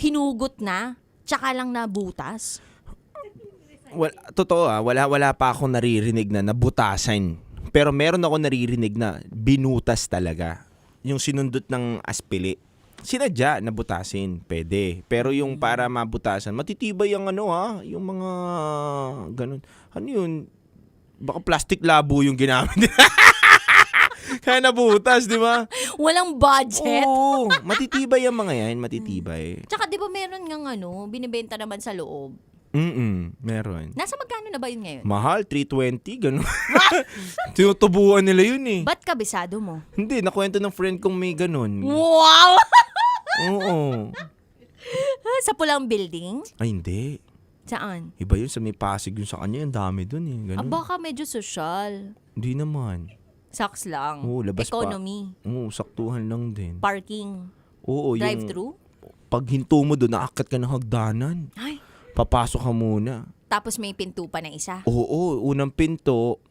hinugot na, tsaka lang nabutas. Totoo wala pa akong naririnig na nabutasan. Pero meron ako naririnig na binutas talaga. Yung sinundot ng aspili. Sinadya na butasin, pwede. Pero yung para mabutasan, matitibay yung yung mga ganun. Ano yun? Baka plastic labo yung ginamit. Kaya nabutas, di ba? Walang budget. Oo, matitibay yung mga yan, matitibay. Tsaka di ba meron ngang binibenta naman sa loob? Meron. Nasa magkano na ba yun ngayon? Mahal, 320, ganun. Tinutubuan nila yun eh. Ba't kabisado mo? Hindi, nakwento ng friend kong may ganun. Wow! Oo. Sa pulang building? Ay, hindi. Saan? Iba yun, sa may Pasig yun sa kanya, ang dami dun eh. Ganun. Baka medyo social. Hindi naman. Saks lang. Oo, labas Economy. Oo, saktuhan lang din. Parking. Oo, drive-thru? Pag hinto mo doon, naakyat ka ng hagdanan. Ay. Papasok ka muna. Tapos may pinto pa na isa? Oo, unang pinto,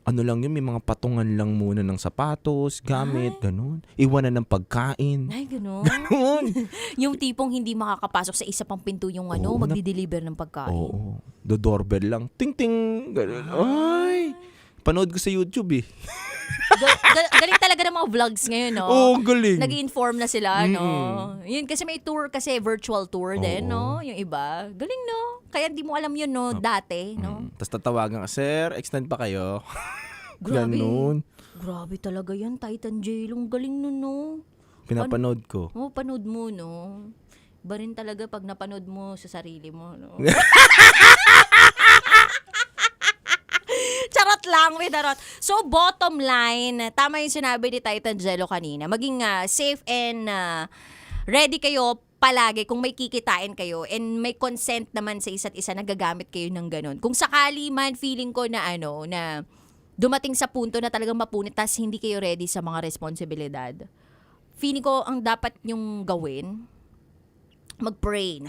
lang yun, may mga patungan lang muna ng sapatos, gamit, ganun. Iwanan ng pagkain. Ay, ganun. Yung tipong hindi makakapasok sa isa pang pinto yung magdi-deliver ng pagkain. Oo. Do doorbell lang. Ting-ting. Ganun. Ay! Panood ko sa YouTube eh. Galing talaga ng mga vlogs ngayon, no? Oo, galing. Nag-i-inform na sila, no? Yun, kasi may tour kasi, virtual tour din, no? Yung iba. Galing, no? Kaya hindi mo alam yun, no? Dati, no? Tapos tatawagan ka, sir, extend pa kayo. Grabe. Ganun. Grabe talaga yan, Titan Jailong. Galing nun, no? Pinapanood ko. Oo, panood mo, no? Iba rin talaga pag napanood mo sa sarili mo, no? Charot lang, with charot. So, bottom line, tama yung sinabi ni Titan Jello kanina. Maging safe and ready kayo palagi kung may kikitain kayo and may consent naman sa isa't isa na gagamit kayo ng ganun. Kung sakali man, feeling ko na na dumating sa punto na talagang mapunit tas hindi kayo ready sa mga responsibilidad. Feeling ko ang dapat nyong gawin, mag-pray.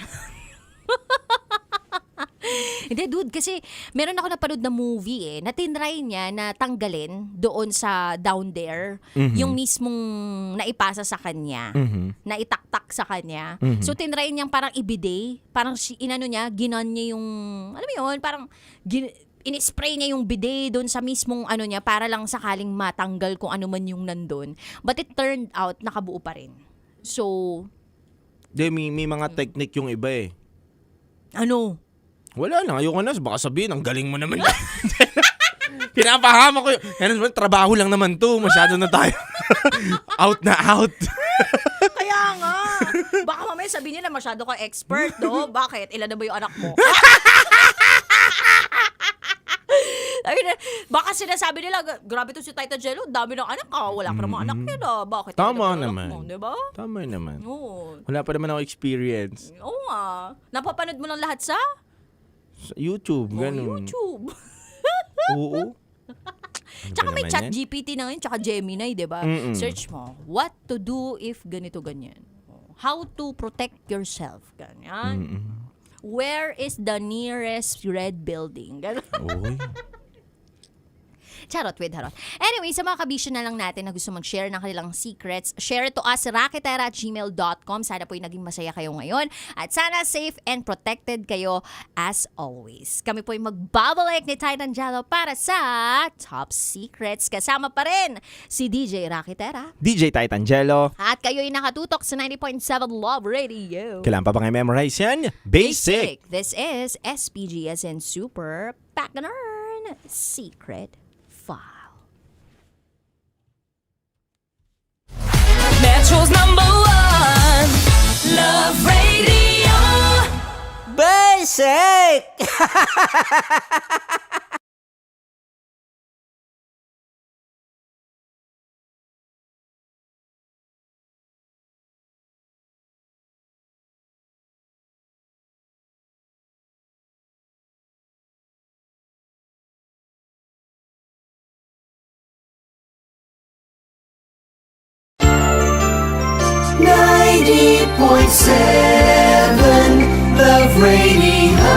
Hindi, dude, kasi meron ako napanood na movie na tinry niya na tanggalin doon sa down there, yung mismong naipasa sa kanya, na itaktak sa kanya. So, tinry niyang parang ibiday, parang ginan niya yung, alam mo yun, parang in-spray niya yung bidet doon sa mismong ano niya para lang sakaling matanggal kung ano man yung nandun. But it turned out, nakabuo pa rin. So, May mga technique yung iba eh. ano? Wala lang, ayoko na. Baka sabihin, ang galing mo naman. Pinapahama ko yun. Yan naman, trabaho lang naman to. Masyado na tayo. Out na out. Kaya nga. Baka mamaya sabihin nila masyado ka expert, no? Bakit? Ilan na ba yung anak mo? Baka sinasabi nila, grabe to si Tita Jello, dami ng anak ka. Wala ka namang anak yun, Bakit? Tama Ilan na ba yung naman. anak mo, diba? Tama naman. Oo. Wala pa naman ako experience. Oo nga. Napapanood mo lang lahat sa? Sa YouTube, ganun. YouTube. Oo. Tsaka may naman chat yan? GPT na ngayon, tsaka Gemini, di ba? Mm-mm. Search mo, what to do if ganito, ganyan. How to protect yourself, ganyan. Where is the nearest red building? Ganun. Uy. Charot with harot. Anyway, sa mga kabisyo na lang natin na gusto mag-share ng kanilang secrets, share it to us, raketera@gmail.com. Sana po'y naging masaya kayo ngayon. At sana safe and protected kayo as always. Kami po'y magbabalik ni Titan Jello para sa Top Secrets. Kasama pa rin si DJ Raketera. DJ Titan Jello. At kayo'y nakatutok sa 90.7 Love Radio. Kailan pa ba kayo memorize yan? Basic. This is SPGS and Super Packanern Secret File. Metro's #1 Love Radio. Basic! Love Radio.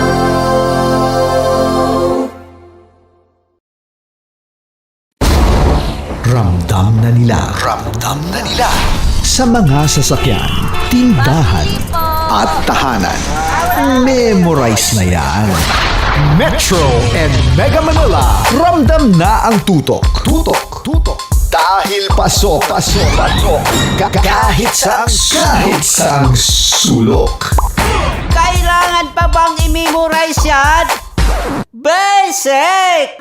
Ramdam na nila sa mga sasakyan, tindahan at tahanan. Memorize na yan. Metro and Mega Manila, ramdam na ang tutok. Dahil pasok. Kahit saang sulok. Kailangan pa bang i-memorize yan? Basic!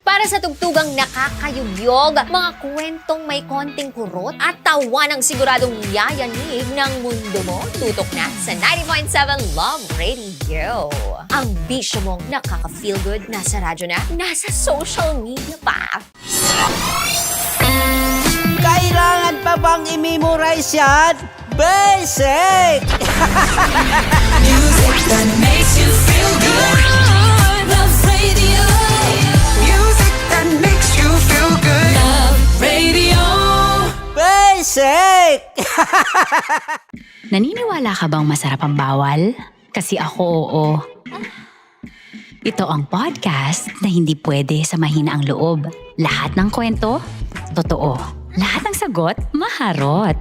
Para sa tugtugang nakakayugyog, mga kwentong may konting kurot at tawa ng siguradong yayanig ng mundo mo, tutok na sa 90.7 Love Radio. Ang bisyo mong nakaka-feel good, nasa radyo na, nasa social media pa. Kailangan pa bang i-memorize yan? Basic! Music that makes you feel good. Love Radio. Music that makes you feel good. Love Radio. Basic! Naniniwala ka bang masarap ang bawal? Kasi ako oo. Ito ang podcast na hindi pwede sa mahina ang loob. Lahat ng kwento, totoo. Lahat ng sagot, maharot.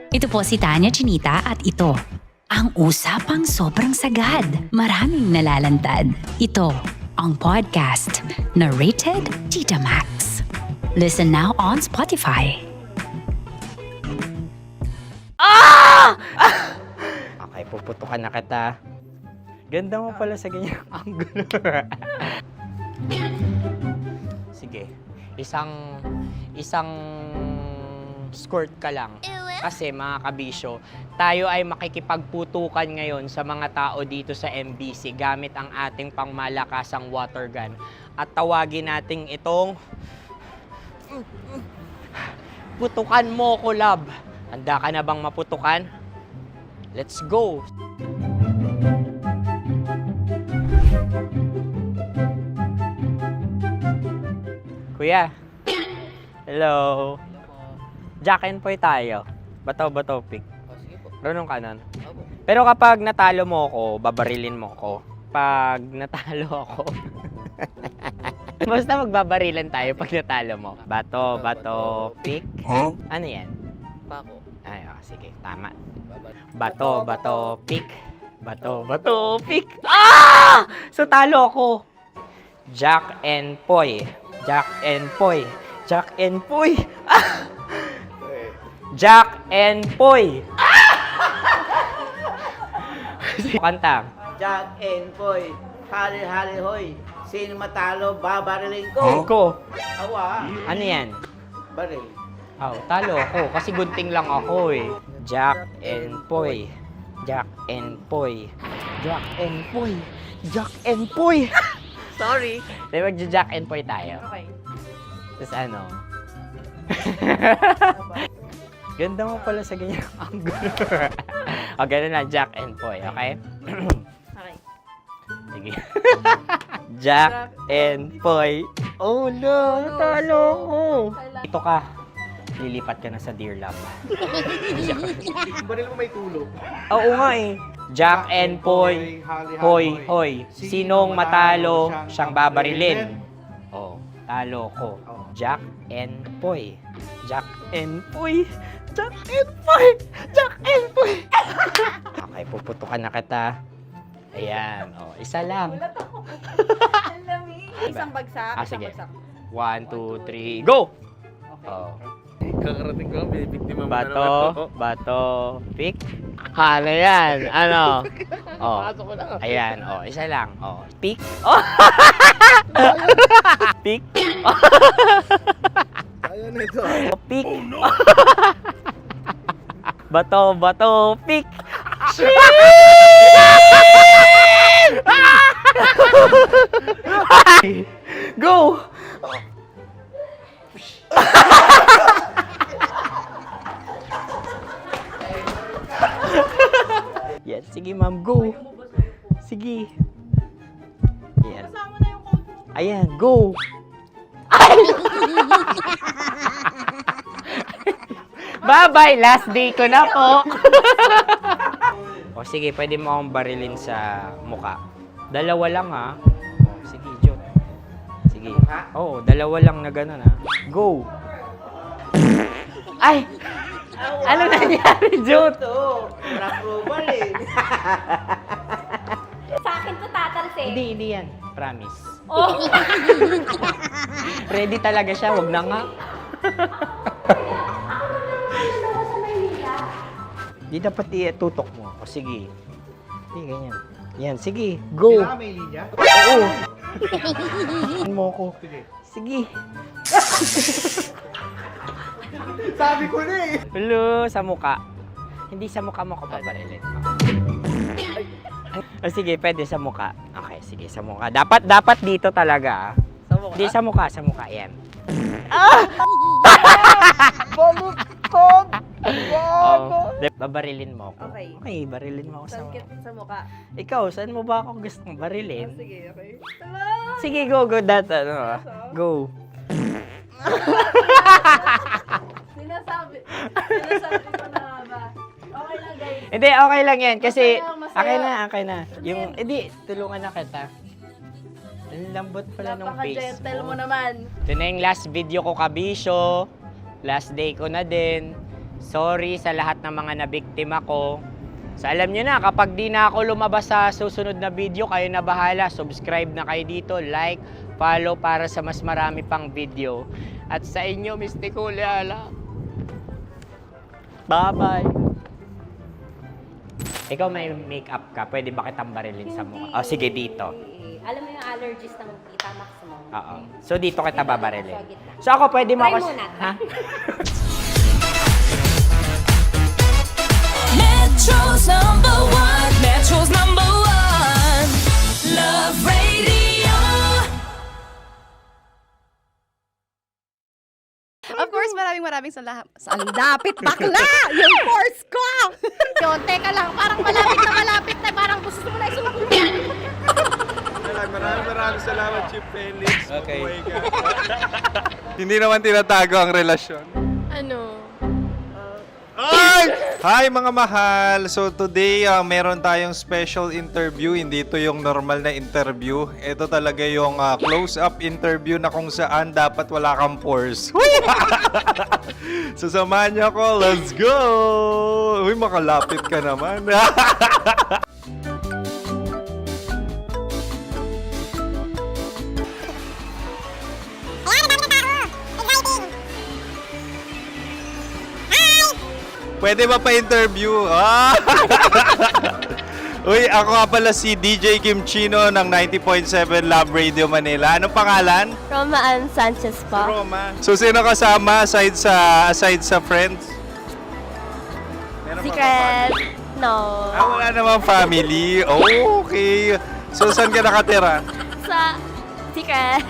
Ito po si Tanya Chinita at ito, ang usapang sobrang sagad. Maraming nalalantad. Ito, ang podcast na Rated Tita Max. Listen now on Spotify. Okay, puputukan na kita. Ganda mo pala sa ganyang angulo. Sige, isang skirt ka lang. Kasi mga kabisyo, tayo ay makikipagputukan ngayon sa mga tao dito sa MBC gamit ang ating pangmalakasang water gun. At tawagin natin itong putukan mo ko, love. Handa ka na bang maputukan? Let's go! Kuya. Hello. Jack and Poy tayo. Bato-bato pick. Runong kanan. Pero kapag natalo mo ako, babarilin mo ako. Pag natalo ako, basta magbabarilan tayo pag natalo mo. Bato, pick. Huh? Ano yan? Pako. Ay, sige. Tama. Bato, pick. Bato, pick. Ah! So talo ako. Jack and Poy. Jack and Poy. Jack and Poy. Ah! Jack and Poy. Kanta. Jack and Poy, hali-hali hoy. Sino matalo, babariling ko. Ko. Awa. Ano yan? Baril. Oh, talo ako kasi gunting lang ako eh. Jack and Poy. Jack and Poy. Jack and Poy. Jack and Poy. Sorry. Di magja-Jack and Poy tayo. Okay. Tapos ano? Ganda mo pala sa ganyan angle. O, ganun na, Jack and Poy, okay? Okay. Sige. Jack and Poy. Oh no, natalo ko. Ito ka. Lilipat ka na sa Deer Lab. Baril mo may tulog. Oo nga eh. Jack and Poy. Hoy, hoy. Sinong matalo, siyang babarilin. Oh, talo ko. Jack and Poy. Jack and Poy. Jack and Poy. Jack and Poy. Okay, puputukan na kita. Ayan. Oh, isa lang. Isang bagsak. Sige. 1, 2, 3, go! Oh. Kakarating ko, bibiktima mo Bato, pick. Ano yan? Ano? Oh. Ayan, oh, isa lang. Oh, pick. Oh. Pick. Ayan na ito. Oh, pick. Bato, pick. Go! Yes, sige ma'am, go. Sige. Ayan. Ayan, go. Bye-bye, last day ko na po. O sige, pwede mo akong barilin sa muka. Dalawa lang ha. O, sige, Jot. Sige. Oo, dalawa lang na gano'n ha. Go. Ay! Ano nangyari, Jot? Ito, approval eh. Sa akin to tatalsik. Hindi yan. Promise. Oh. Ready talaga siya, wag na nga. Di dapat tutok mo. O sige. Hindi, ganyan. Yan, sige. Go. Kailangan may linya? Oo. Mo ko. Sige. Sabi ko na eh. Hello, sa muka. Hindi sa muka mo ko paparilin. O sige, pwede sa muka. Okay, sige, sa muka. Dapat dito talaga. Hindi sa muka, yan. Ah! Baluktot! Oh, babarilin mo ako. Okay. Okay, barilin mo ako sa Sakit sa mukha. Ikaw, saan mo ba ako gustong barilin? Sige, okay. Sige, go. That, go. Sinasabi ko na ba? Okay lang guys. Hindi, okay lang yan. Kasi, Masaya. okay na. Yung, hindi, tulungan na kita. Ang lambot pala nung face Napaka-gentle mo mo. naman. Ito na yung last video ko, kabisyo. Last day ko na din. Sorry sa lahat ng mga nabiktima ko. So alam nyo na, kapag di na ako lumabas sa susunod na video, kayo na bahala. Subscribe na kayo dito, like, follow para sa mas marami pang video. At sa inyo, Mistiko Leala. Bye-bye. Ikaw may makeup ka, pwede ba kitang barilin sa mukha? O sige, dito. Alam mo yung allergies ng Tita Max mo? Oo. So dito kita babarilin. So ako, pwede mo Try ako... muna. Ha? Metro's #1, Metro's #1, Love Radio. Of course, maraming salamat. Ang lapit bakla! Yung force ko! Yun, teka lang, parang malapit na, parang gusto mo na isumakit. Maraming salamat, Chief Felix. Okay. Hindi naman tinatago ang relasyon. Ano? Hi mga mahal! So today, meron tayong special interview. Hindi ito yung normal na interview. Ito talaga yung close-up interview na kung saan dapat wala kang pores. So samahan niyo ako. Let's go! Uy, makalapit ka naman. Pwede ba pa-interview? Ah! Uy, ako nga pala si DJ Kim Chino ng 90.7 Love Radio Manila. Anong pangalan? Roma Ann Sanchez po. Roma. So, sino kasama aside sa friends? Meron pa ba Secret. No. wala namang family. Oh, okay. So, saan ka nakatira? Sa Secret.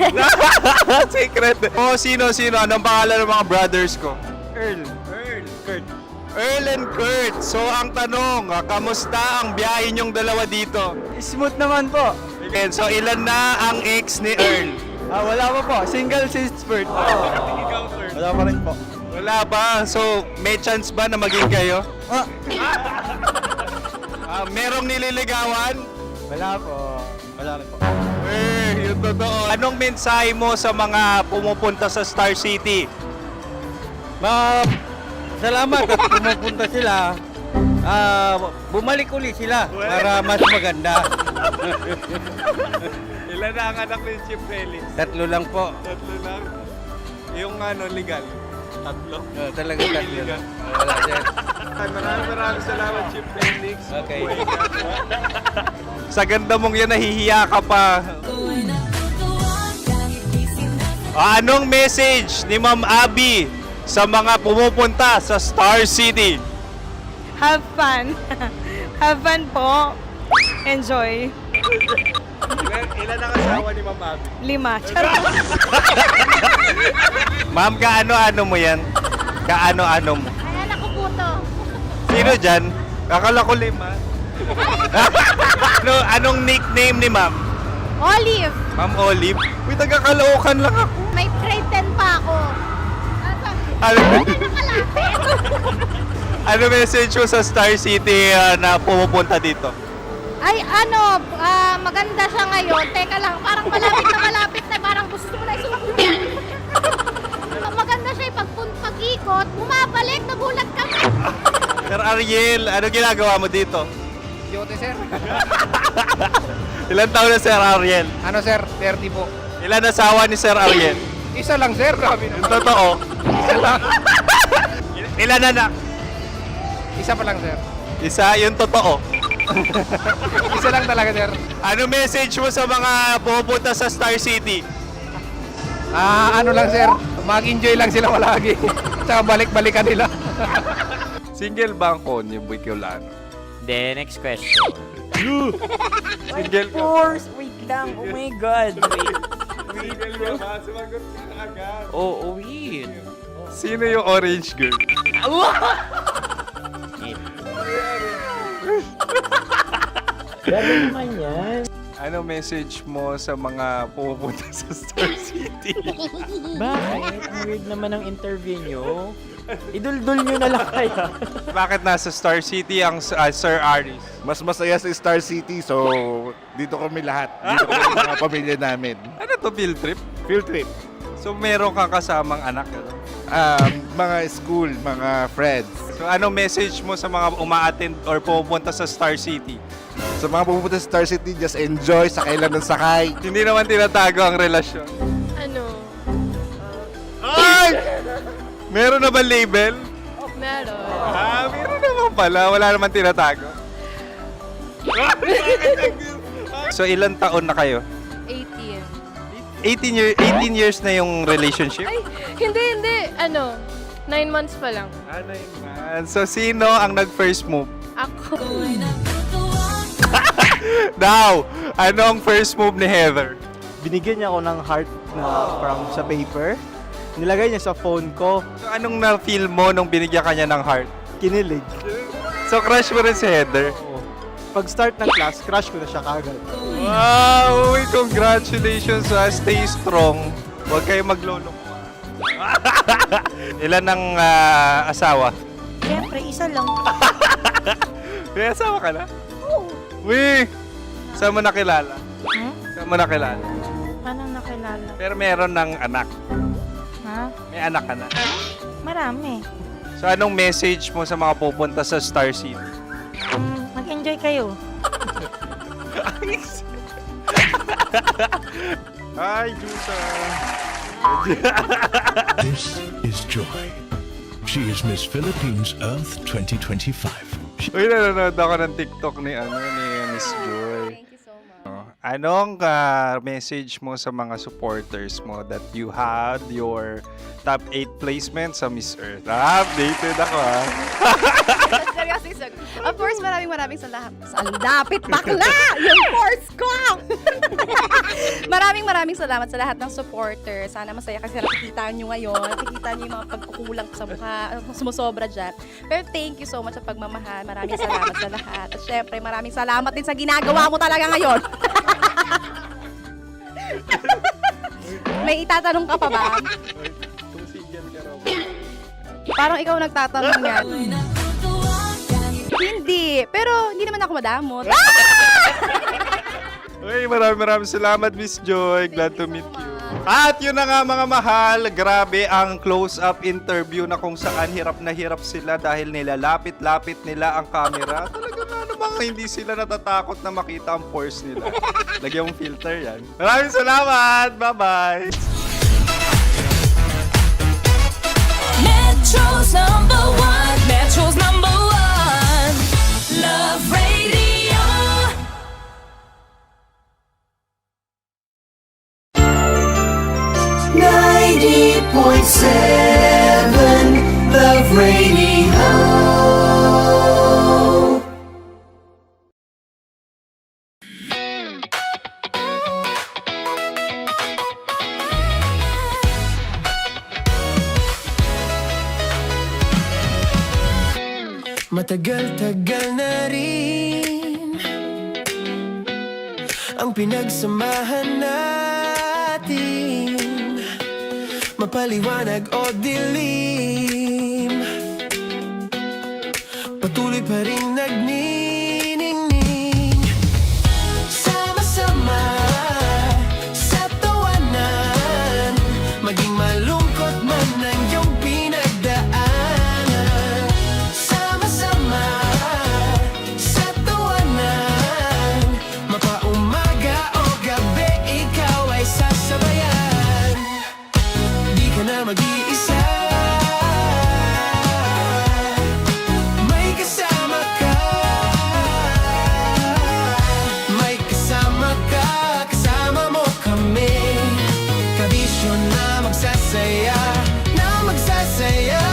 Secret. Oh, sino? Anong pangalan ng mga brothers ko? Earl. Kurt. Earl and Kurt. So, ang tanong, kamusta ang biyahe niyong dalawa dito? Smooth naman po. Okay, so, ilan na ang ex ni Earl? Wala pa po. Single since birth. Wala pa rin po. Wala ba? So, may chance ba na maging kayo? Merong nililigawan? Wala po. Wala rin po. Yung totoo. Anong mensahe mo sa mga pumupunta sa Star City? Salamat at pumupunta sila. Bumalik uli sila para mas maganda. Ilan na ang anak ni Chief Felix? 3 lang po. 3 lang. Yung legal? 3? Talaga 3 lang. Wala sir. Maraming salamat, Chief Felix. Okay. Sa ganda mong yan, nahihiya ka pa. Anong message ni Ma'am Abby sa mga pumupunta sa Star City? Have fun. Have fun po. Enjoy. Ilan ang asawa ni Ma'am Abby? 5. Ma'am, kaano-ano mo yan? Kaano-ano mo? Ayan ako po to. Sino dyan? Akala ko 5. Anong nickname ni Ma'am? Olive. Ma'am Olive? Uy, taga-Caloocan lang ako. May grade 10 pa ako. Ano message mo sa Star City na pumupunta dito? Ay, maganda siya ngayon. Teka lang, parang malapit na, parang gusto mo na isulat. Maganda siya pag-ikot, bumabalik, nagulat ka. Sir Ariel, ano ginagawa mo dito? Yote, sir. Ilan taon na Sir Ariel? Ano, sir? 30 po. Ilan asawa ni Sir Ariel? Isa lang, sir. Grabe Yung totoo. Isa lang. Ilan anak? Isa pa lang, sir. Isa, yung totoo. Isa lang talaga, sir. Ano message mo sa mga pumupunta sa Star City? Ano lang, sir. Mag-enjoy lang sila palagi. Tsaka balik-balikan nila. Single ba ang Konyo, Boy Kiolano? Then, next question. Single ka? Wait lang. Oh my God. Single ka ba? Sumagot ka na agad. Oh, wait. Sino yung orange girl? Grabe naman yan. Ano message mo sa mga pumupunta sa Star City? Bakit? Ang weird naman ang interview nyo. Idul-dul nyo na lang kaya. Bakit nasa Star City ang Sir Aris? Mas masaya sa Star City, so dito kami lahat. Dito kami mga pamilya namin. Ano to, field trip? Field trip. So meron kang kasamang anak? Ano? Mga school, mga friends. So ano message mo sa mga uma-attend or pumupunta sa Star City? Sa mga pupunta sa Star City, just enjoy, sakay lang ng sakay. Hindi naman tinatago ang relasyon. Ano? Ay! Meron na ba label? Meron. Meron naman pala. Wala naman tinatago. So ilan taon na kayo? 18. 18 years na yung relationship? Ay, hindi. 9 months pa lang. 9 months. So sino ang nag-first move? Ako. Now, anong first move ni Heather? Binigyan niya ako ng heart na from sa paper. Nilagay niya sa phone ko. So anong na-feel mo nung binigyan ka niya ng heart? Kinilig. So crush mo rin si Heather? Pag-start ng class, crush ko na siya kagad. Wow! Uy, congratulations! Stay strong. Huwag kayo maglolo. Ilan ang asawa? Siyempre, isa lang. May asawa ka na? Oo. Uy! Saan mo nakilala? Saan mo nakilala? Paano nakilala? Pero meron ng anak. Ha? May anak ka na. Marami. So anong message mo sa mga pupunta sa Star City? Mag-enjoy kayo. Hi, Jusa! This is Joy. She is Miss Philippines Earth 2025. Uy, nanonood ako ng TikTok ni Miss Joy. Thank you so much. Anong message mo sa mga supporters mo that you had your top 8 placement sa Miss Earth? Updated ako Seryously, of course, maraming salamat. Ang lapit bakla! Yung course ko! maraming salamat sa lahat ng supporters. Sana masaya kasi nakikita nyo ngayon. Nakikita nyo yung mga pagkukulang sa mukha, sumusobra dyan. Pero thank you so much sa pagmamahal. Maraming salamat sa lahat. At syempre, maraming salamat din sa ginagawa mo talaga ngayon. May itatanong ka pa ba? Parang ikaw nagtatanong yan. Hindi. Pero hindi naman ako madamot. Uy, maraming salamat, Miss Joy. Glad to meet you. At yun na nga mga mahal, grabe ang close-up interview na kung saan hirap na hirap sila dahil nilalapit-lapit nila ang camera. Talaga nga namang hindi sila natatakot na makita ang pores nila. Lagyan mong filter yan. Maraming salamat! Bye-bye! Metro's number one. Metro's number one. Love Radio. Love Radio. Matagal-tagal na rin ang pinagsamahan natin, mapaliwanag o dilim, patuloy pa rin nagniningning. Sama-sama sa tawanan, maging malungkot man ang iyong pinagdaanan. Sama-sama sa tawanan, mapaumaga o gabi, ikaw ay sasabayan. Di ka na mag-iisa, may kasama ka. May kasama ka, kasama mo kami. Kabisyo na magsasaya, na magsasaya.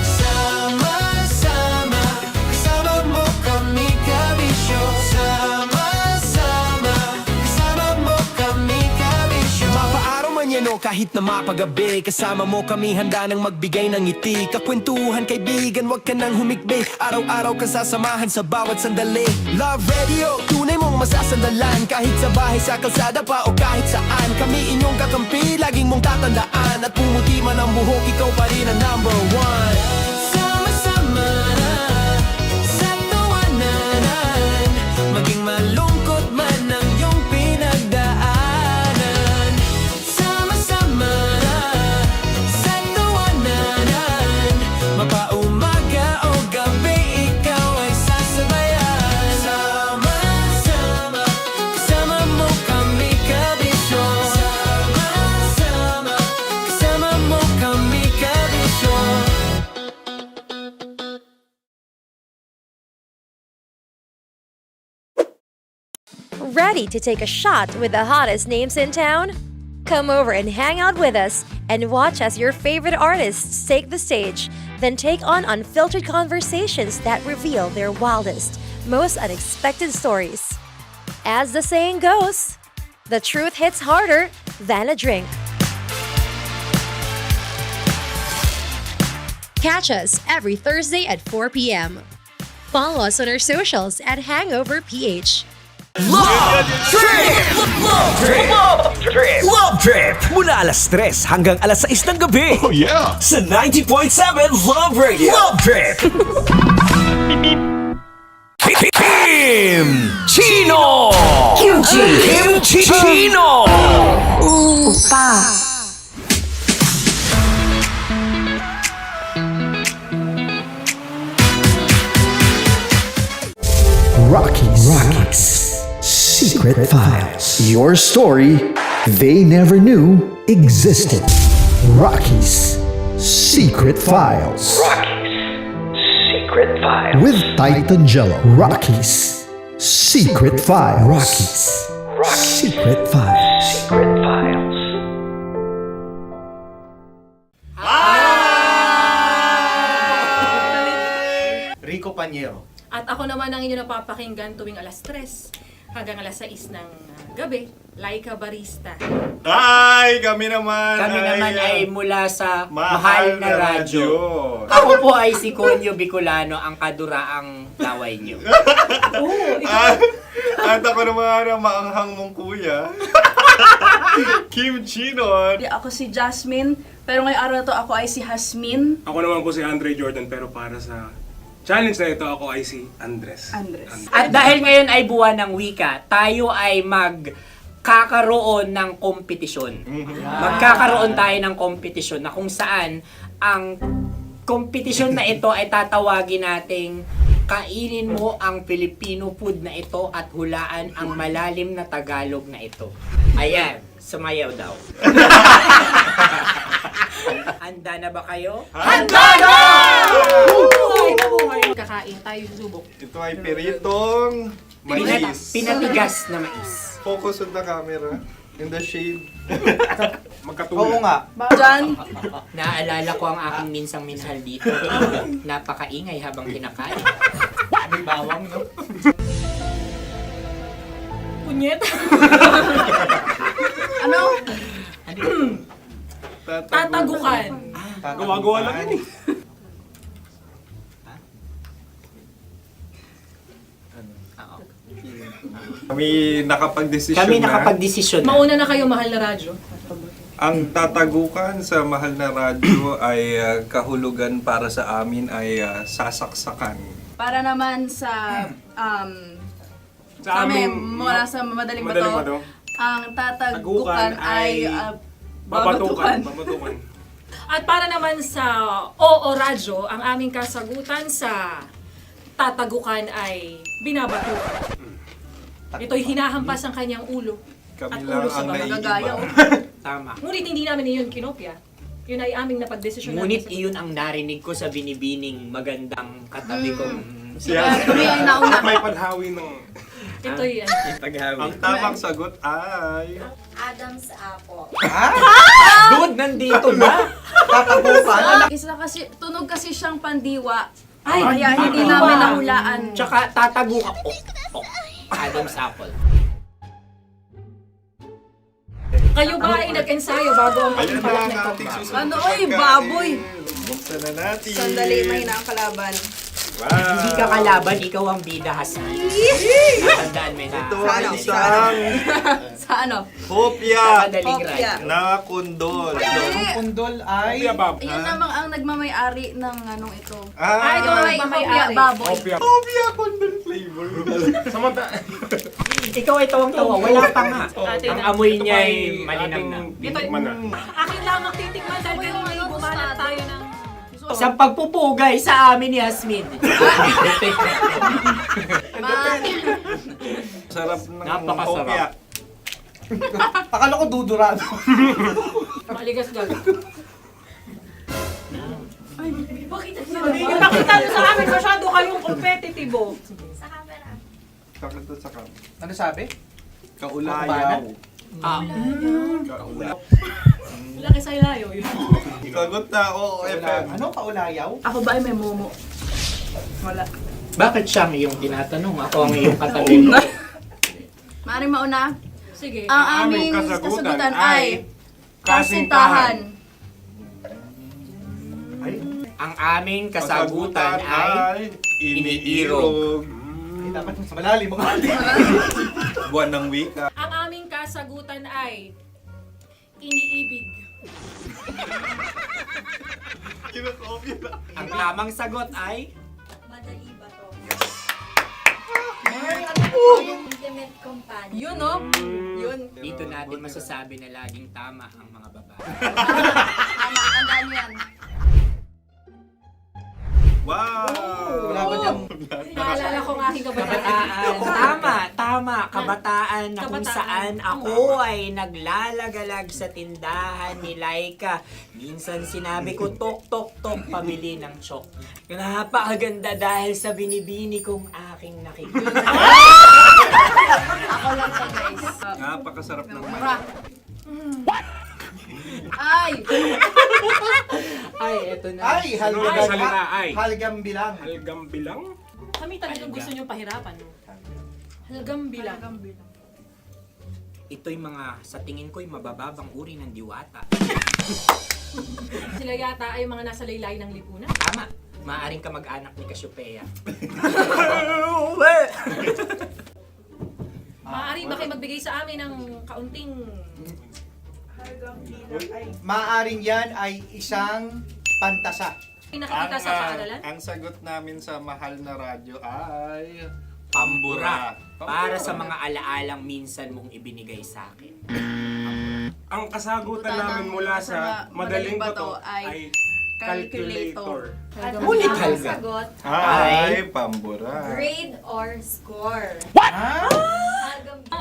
Sama-sama, kasama mo kami, kabisyo. Sama-sama, kasama mo kami, kabisyo. Mapaaraw man yan o kahit na mapagabi, kasama mo kami, handa nang magbigay ng ngiti. Kakwentuhan, kaibigan, wag ka nang humikbi. Araw-araw ka sasamahan sa bawat sandali. Love Radio, tunay mong masasandalan. Kahit sa bahay, sa kalsada pa o kahit saan, kami inyong kakampi, laging mong tatandaan. At pumuti man ang buhok, ikaw pa rin ang number one. Sama-sama sa tawanan, maging malungkot man ang iyong pinagdaanan. Sama-sama sa tawanan, mapaumaga o gabi, ikaw ay sasabayan. Sama-sama, kasama mo kami, kabisyo. Sama-sama, kasama mo kami, kabisyo. Ready to take a shot with the hottest names in town? Come over and hang out with us and watch as your favorite artists take the stage, then take on unfiltered conversations that reveal their wildest, most unexpected stories. As the saying goes, the truth hits harder than a drink. Catch us every Thursday at 4 p.m. Follow us on our socials at Hangover PH. Love Trip! Love Trip! Love Trip! Love Trip! Mula alas 3 hanggang alas 6 ng gabi. Oh yeah! Sa 90.7 Love Radio. Love Trip! Kim Chino! Kim Chino! Opa! Rockies. Secret Files. Your story they never knew existed. Rockies. Secret Files. Secret Files. With Titan Jello. Rockies Secret Files. Secret Files. Secret Files. Rico Panyero. At ako naman ang inyo napapakinggan tuwing alas 3 hanggang alas 6 ng gabi, Laika Barista. Ay, kami naman. Kami naman ay mula sa Mahal na Radyo. Ako po ay si Conyo Bicolano, ang kaduraang laway nyo. At ako naman ang maanghang mong kuya. Kim Chinon. Ako si Jasmine, pero ngayong araw na to ako ay si Hasmin. Ako naman po si Andre Jordan, pero para sa challenge na ito, ako ay si Andres. At dahil ngayon ay buwan ng wika, tayo ay magkakaroon ng kompetisyon. Magkakaroon tayo ng kompetisyon na kung saan ang kompetisyon na ito ay tatawagin nating kainin mo ang Filipino food na ito at hulaan ang malalim na Tagalog na ito. Ayan, sumayaw daw. Handa na ba kayo? Handa na! Kakain tayo susubok. Ito ay peritong mais. Pinatigas na mais. Focus on the camera. In the shade. Oo nga. Diyan. Naaalala ko ang aking minsang minahal dito. Napakaingay habang kinakain. May bawang, no? Punyet. Ano? Tatagukan. Gawa-gawa lang yun eh. Kami nakapag-desisyon Kami na. nakapag-desisyon na. Mauna na kayo, Mahal na Radyo. Ang tatagukan sa Mahal na Radyo ay kahulugan para sa amin ay sasaksakan. Para naman sa Sa amin, amin, mula sa madaling Madaling bato, Bato. ang tatagukan ay Babatukan. babatukan. At para naman sa Oo Radyo, ang aming kasagutan sa tatagukan ay binabatukan. Ito'y hinahampas ang kanyang ulo. Kami At lang ulo sa ang mga gagaya. Tama. Ngunit hindi namin iyon kinopya. Yun ay aming napagdesisyon Ngunit namin. iyon ang narinig ko sa binibining magandang katabi kong Kami ay nauna. May panhawi ng... Ito'y paghawi. Ang tamang sagot ay... Adam's apple. Dude, nandito ba? Tatagukan. Isa kasi, tunog kasi siyang pandiwa. Kaya hindi namin nahulaan. Tsaka tatago ka. Adam's apple. Kayo ba ay nag-ensayo bago ang Ayun pagpapalat na na ang ito? ating susunod Ano, na oy, pagkain. baboy. Buksan na natin. Sandali, may na ang kalaban. Wow. Hindi ka kalaban, ikaw ang bida, Hasmin. Tandaan mo na. Ito ay isang Sa ano? hopya Madaling Hopya. radyo. na kundol. Hindi. Pundol ay... Ayun namang ang nagmamay-ari ng anong ito. Ah, Ito may Mamay-ari. baboy. hopya kundol flavor. Ikaw ay tawang-tawa, wala pa nga. Atin Ang na. amoy niya ay malinang na. Ito'y akin lamang titikman dahil kayo ay bumanat tayo ng... Sa pagpupugay sa amin ni Hasmin. Sarap ng Napakasarap. hopya. Akala ko dudurado. Maligas gal. Yung nakita nyo sa amin, masyado kayong competitive. Sakit to sakit. Ano sabi? Kaulayaw. Laki sa ilayo. Yun. Sagot na, oo, FM. Ano? Kaulayaw? Ako ba ay may momo? Wala. Bakit siya ang iyong tinatanong? Ako ang iyong katabi. Maaaring mauna. Sige. Ang aming kasagutan ay kasintahan. Ang aming kasagutan ay iniirog. Dapat mas malalim mga Buwan ng wika. Ang aming kasagutan ay iniibig. Kinakopya lang. Ang tamang sagot ay Madali ba to? Intimate companion. Yun, no? Yun. dito natin masasabi na laging tama ang mga babae. Tama, tandaan mo yan. Wow! Wala ba dyan? Naalala ko ang aking kabataan. Tama, tama. Tama, kabataan na kung Kabataan. saan ako ay naglalagalag sa tindahan ni Laika. Minsan sinabi ko, tok, tok, tok, pamili ng chok. Napakaganda dahil sa binibini kong aking nakikita. Ako lang to, guys. Napakasarap ng Mura. Ay! Ay, eto na. Ay, salita, ay. Halgam bilang. Halgam bilang? Kami talagang gusto niyong pahirapan, no? Halagang bilang. Ito'y mga, sa tingin ko'y mabababang uri ng diwata. Sila yata ay mga nasa laylay ng lipunan. Tama, maaaring ka mag-anak ni Cassiopeia. Maaari ba kayo magbigay sa amin ng kaunting... Maaring yan ay isang pantasa. Nakikita sa paaralan? Ang sagot namin sa mahal na radyo ay... Pambura. Para sa mga alaalang minsan mong ibinigay sa akin. Ang kasagutan namin mula sa madaling bato ay calculator. Ulit halga. Sagot, Ay, pambura. grade or score.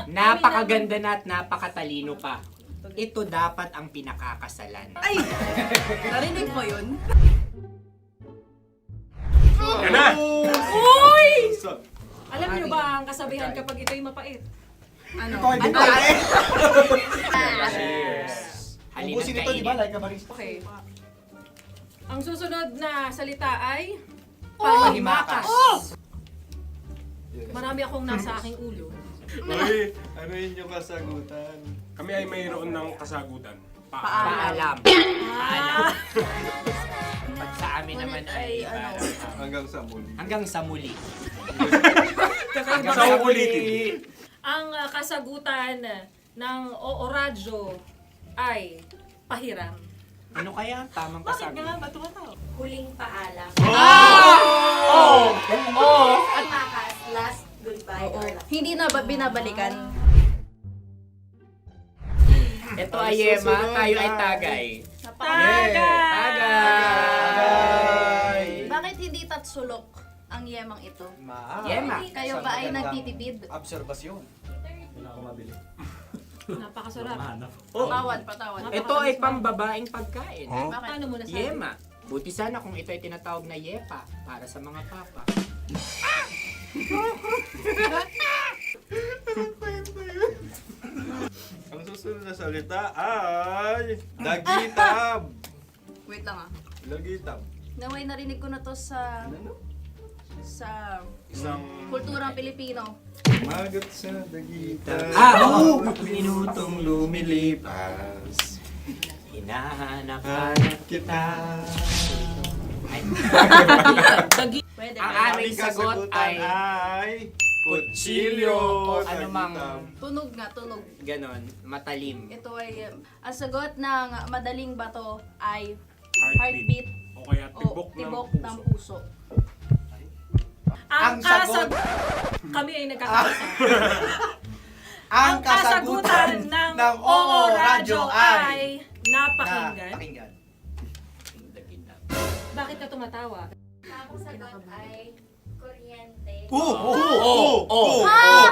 Napakaganda na at napakatalino pa. Ito dapat ang pinakakasalan. Ay! Narinig mo yun? Yan na! Uy! Alam niyo ba ang kasabihan kapag ito'y mapait? Ano? Cheers! Halina't Ubusin ito, di ba? kainin. Like a barista. Okay. Ang susunod na salita ay... Panghimakas. Marami akong nasa aking ulo. Uy, ano yun yung kasagutan? Kami ay mayroon ng kasagutan. Paalam. Paalam. Pag sa amin naman ay... Hanggang sa muli. Hanggang sa muli. Sa ulitin. Ang kasagutan ng Oo Radyo ay pahiram. Ano kaya ang tamang Bakit kasagutan? nga ba tumatawa? Huling paalam. Oh! Oh! At makas, last goodbye. or last. Hindi na ba binabalikan? Ito ay Yema, tayo ay Tagay. Tagay! Bakit hindi tatsulok ang yemang ito? Yema. Kayo ba ay nagtitipid? Obserbasyon. Napakasarap. Patawad. Ito ay pambabaeng pagkain. Bakit? Paano mo nasabi? Yema. Buti sana kung ito ay tinatawag na Yepa para sa mga papa. Ang susunod na salita ay... Dagitab! Wait lang ah. Dagitab. Naway narinig ko na to sa Isang... kulturang Pilipino. Magat sa dagitab. Oo! Minutong lumilipas. Hinahanap-hanap kita. Pwede. Ang aming sagot ay kutsilyo o anumang Tunog nga, tunog. ganon, matalim. Ito ay, ang sagot ng madaling bato ay Heartbeat. heartbeat O kaya o tibok ng puso. Ang sagot- Kami ay nagkakaisa. Ang kasagutan ng Oo Radyo ay napakinggan. Bakit ka tumatawa? Ang sagot ay kuryente.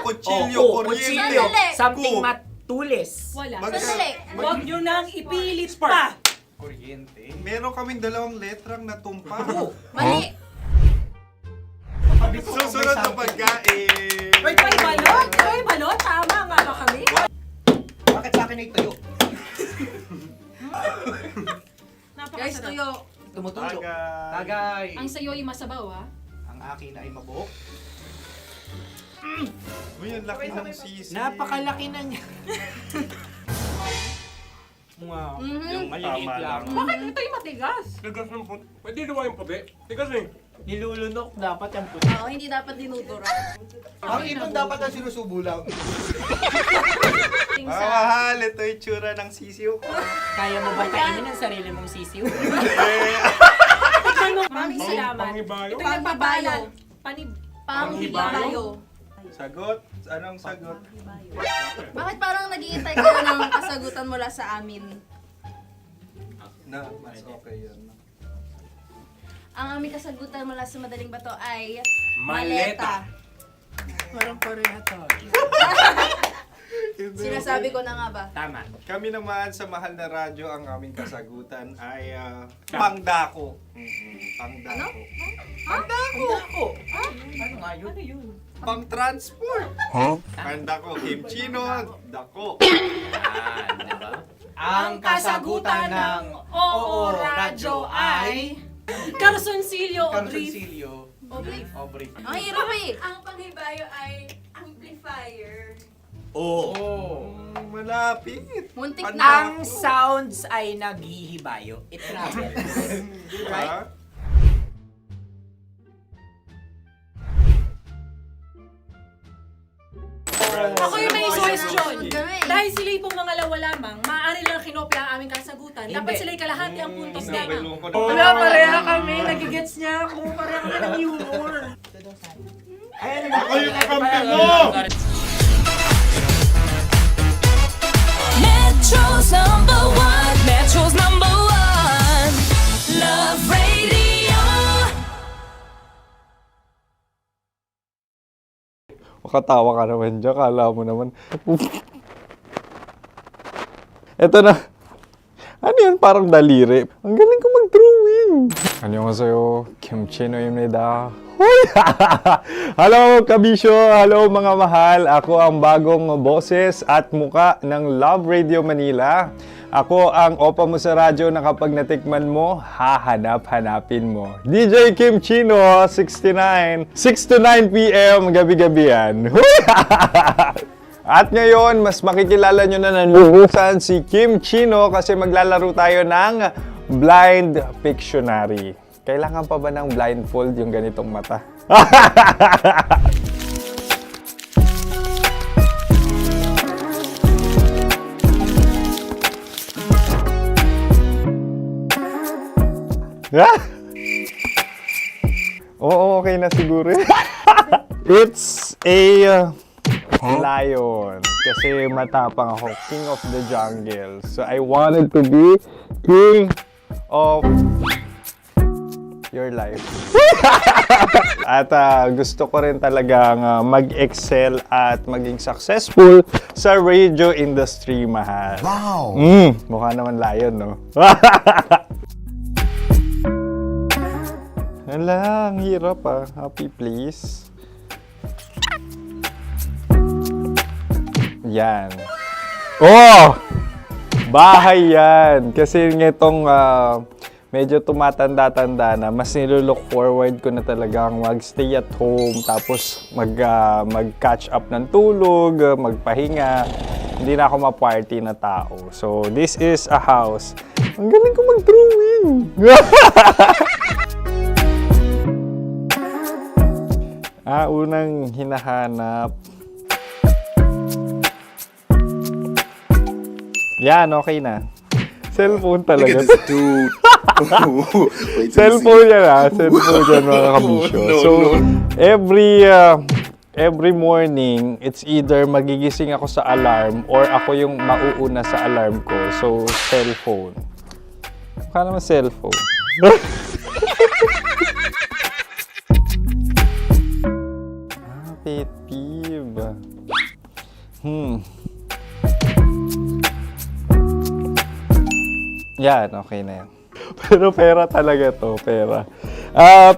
Kutsilyo, Kutsilyo, Sandali. something matulis. Wala. Sandali. Huwag nyo nang ipilit pa. Kuryente. Meron kaming dalawang letrang natumpa. Mali. Susunod na pagkain. May balot? May balot? Tama nga ba kami? Bakit sa akin ay tuyo? Guys, tuyo. Tumutulo. Tagay. Ang sayo ay masabaw, ha? Ang akin ay mabuhok. Uy, ang laki ng sisi. Napakalaki na niya. Wow, yung maliliit Tama lang. lang. Bakit ito'y matigas? Tigas ng puti. Pwede naman yung puti. Tigas eh. Nilulunok dapat yung puti. Oo, hindi dapat dinudura. Ang ibon dapat ang sinusubo lang. Mahal, ito yung tsura ng sisiw ko. Kaya mo ba kainin ang sarili mong sisiw? Maraming salamat. Pangibayo. Ito'y nagpapaalam. Panghibayo. Sagot? Anong sagot? Bakit parang nag-iintay kayo ng kasagutan mula sa amin? Na, mas okay yun. Ang aming kasagutan mula sa madaling bato ay Maleta. Parang pareha tayo. Sinasabi ko na nga ba? Tama. Kami naman sa Mahal na Radyo, ang aming kasagutan ay pangdako. Pangdako. Pangdako! Ano nga yun? Ano yun? Pang-transport. Pangdako, kimchino, dako. Diba? Ang kasagutan ng Oo Radyo ay... Carsoncillo Obrief. Obrief. Ang hirap eh. Ang panghibayo ay amplifier. Malapit. Muntik Ang na. sounds ay naghihibayo. It travels. Right? Ako yung may question. Kami. Dahil sila'y pong mga lawa lamang, maaari lang kinopya ang aming kasagutan. Dapat sila'y kalahati ang puntos lamang. Wala, pareha kami. Nagigets niya ako. Pareha kami ng humor. Ako yung kakampi mo! Metro's number one. Metro's number one. Love Radio. Makatawa ka naman dyan. Kala mo naman. Eto na. Ano yan? Parang daliri. Ang galing ko mag-drawing. Annyeonghaseyo. Kimchino입니다. Hello kabisyo, hello mga mahal. Ako ang bagong boses at muka ng Love Radio Manila. Ako ang opa mo sa radyo na kapag natikman mo, hahanap-hanapin mo. DJ Kim Chino, 69, 6 to 9 p.m. gabi-gabi yan. At ngayon, mas makikilala nyo na naluhusan si Kim Chino kasi maglalaro tayo ng Blind Pictionary. Kailangan pa ba ng blindfold yung ganitong mata? Oo, okay na siguro. It's a lion. Kasi matapang ako. King of the jungle. So I wanted to be king of your life. At gusto ko rin talagang mag-excel at maging successful sa radio industry, mahal. Wow! Mukha naman lion, no? Hala, ang hirap Happy, please. Yan. Oh! Bahay yan. Kasi nitong medyo tumatanda-tanda na, mas nilook forward ko na talagang mag-stay at home, tapos mag-catch up ng tulog, magpahinga. Hindi na ako ma-party na tao. So, this is a house. Ang galing ko mag-drawing! Unang hinahanap. Yan, okay na. Cellphone talaga. Cellphone yan Cellphone yan mga kabisyo. So, every morning, it's either magigising ako sa alarm or ako yung mauuna sa alarm ko. So, cellphone. Mukha naman cellphone. Pet peeve. Yan, okay na yan. Pero pera talaga to, pera.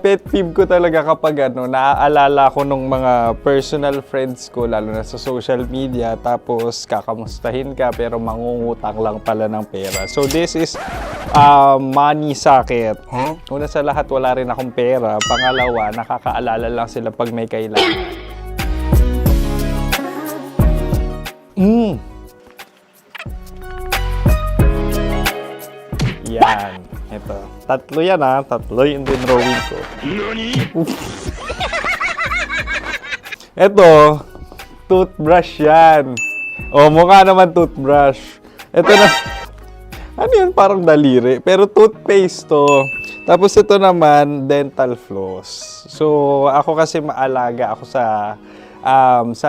Pet peeve ko talaga kapag naaalala ko nung mga personal friends ko, lalo na sa social media, tapos kakamustahin ka pero mangungutang lang pala ng pera. So this is money sakit. Una sa lahat, wala rin akong pera. Pangalawa, nakakaalala lang sila pag may kailangan. Yan. Ito. Tatlo yan Tatlo yung dinrawing ko. Ito. Toothbrush yan. O, mukha naman toothbrush. Ito na. Ano yan? Parang daliri. Pero toothpaste to. Tapos ito naman, dental floss. So, ako kasi maalaga ako sa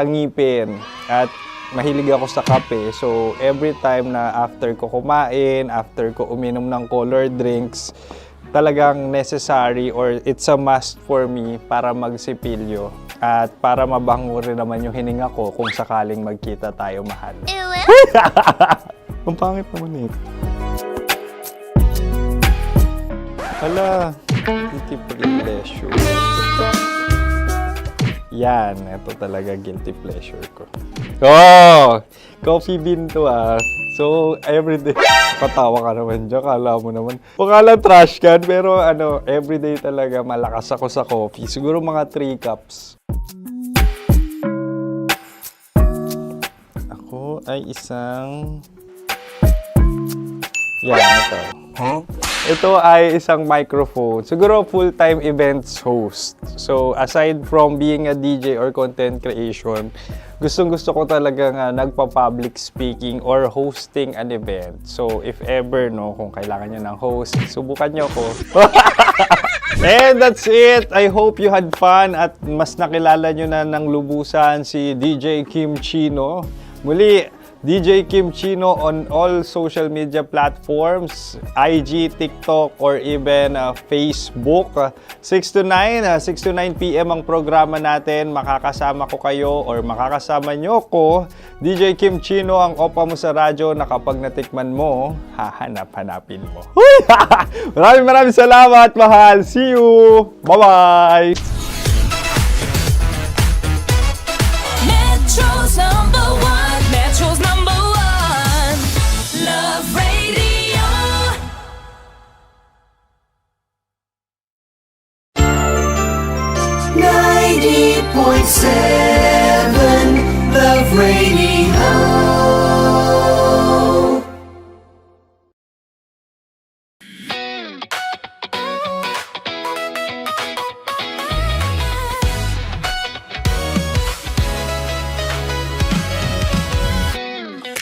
ngipin. At mahilig ako sa kape. So, every time na after ko kumain, after ko uminom ng colored drinks, talagang necessary or it's a must for me para magsipilyo. At para mabango rin naman yung hininga ko kung sakaling magkita tayo, mahal. Ang pangit naman ito. Hala, guilty pleasure. Yan, ito talaga guilty pleasure ko. Oh! Coffee bean to ah. So, everyday. Katawa ka naman dyan, kala mo naman. Baka lang trash can, pero everyday talaga malakas ako sa coffee. Siguro mga 3 cups. Ako ay isang... Yan, ito. Huh? Ito ay isang microphone. Siguro full-time events host. So, aside from being a DJ or content creation, gustong-gusto ko talaga nga nagpa-public speaking or hosting an event. So, if ever, kung kailangan nyo ng host, subukan nyo ko. And that's it. I hope you had fun at mas nakilala nyo na ng lubusan si DJ Kim Chino. Muli, DJ Kim Chino on all social media platforms, IG, TikTok, or even Facebook. 6 to 9 p.m. ang programa natin. Makakasama ko kayo or makakasama nyo ko. DJ Kim Chino, ang opa mo sa radyo na kapag natikman mo, hahanap-hanapin mo. Maraming salamat, mahal. See you! Bye-bye! Metro's number one. Metro's number one. Love Radio. Love Radio.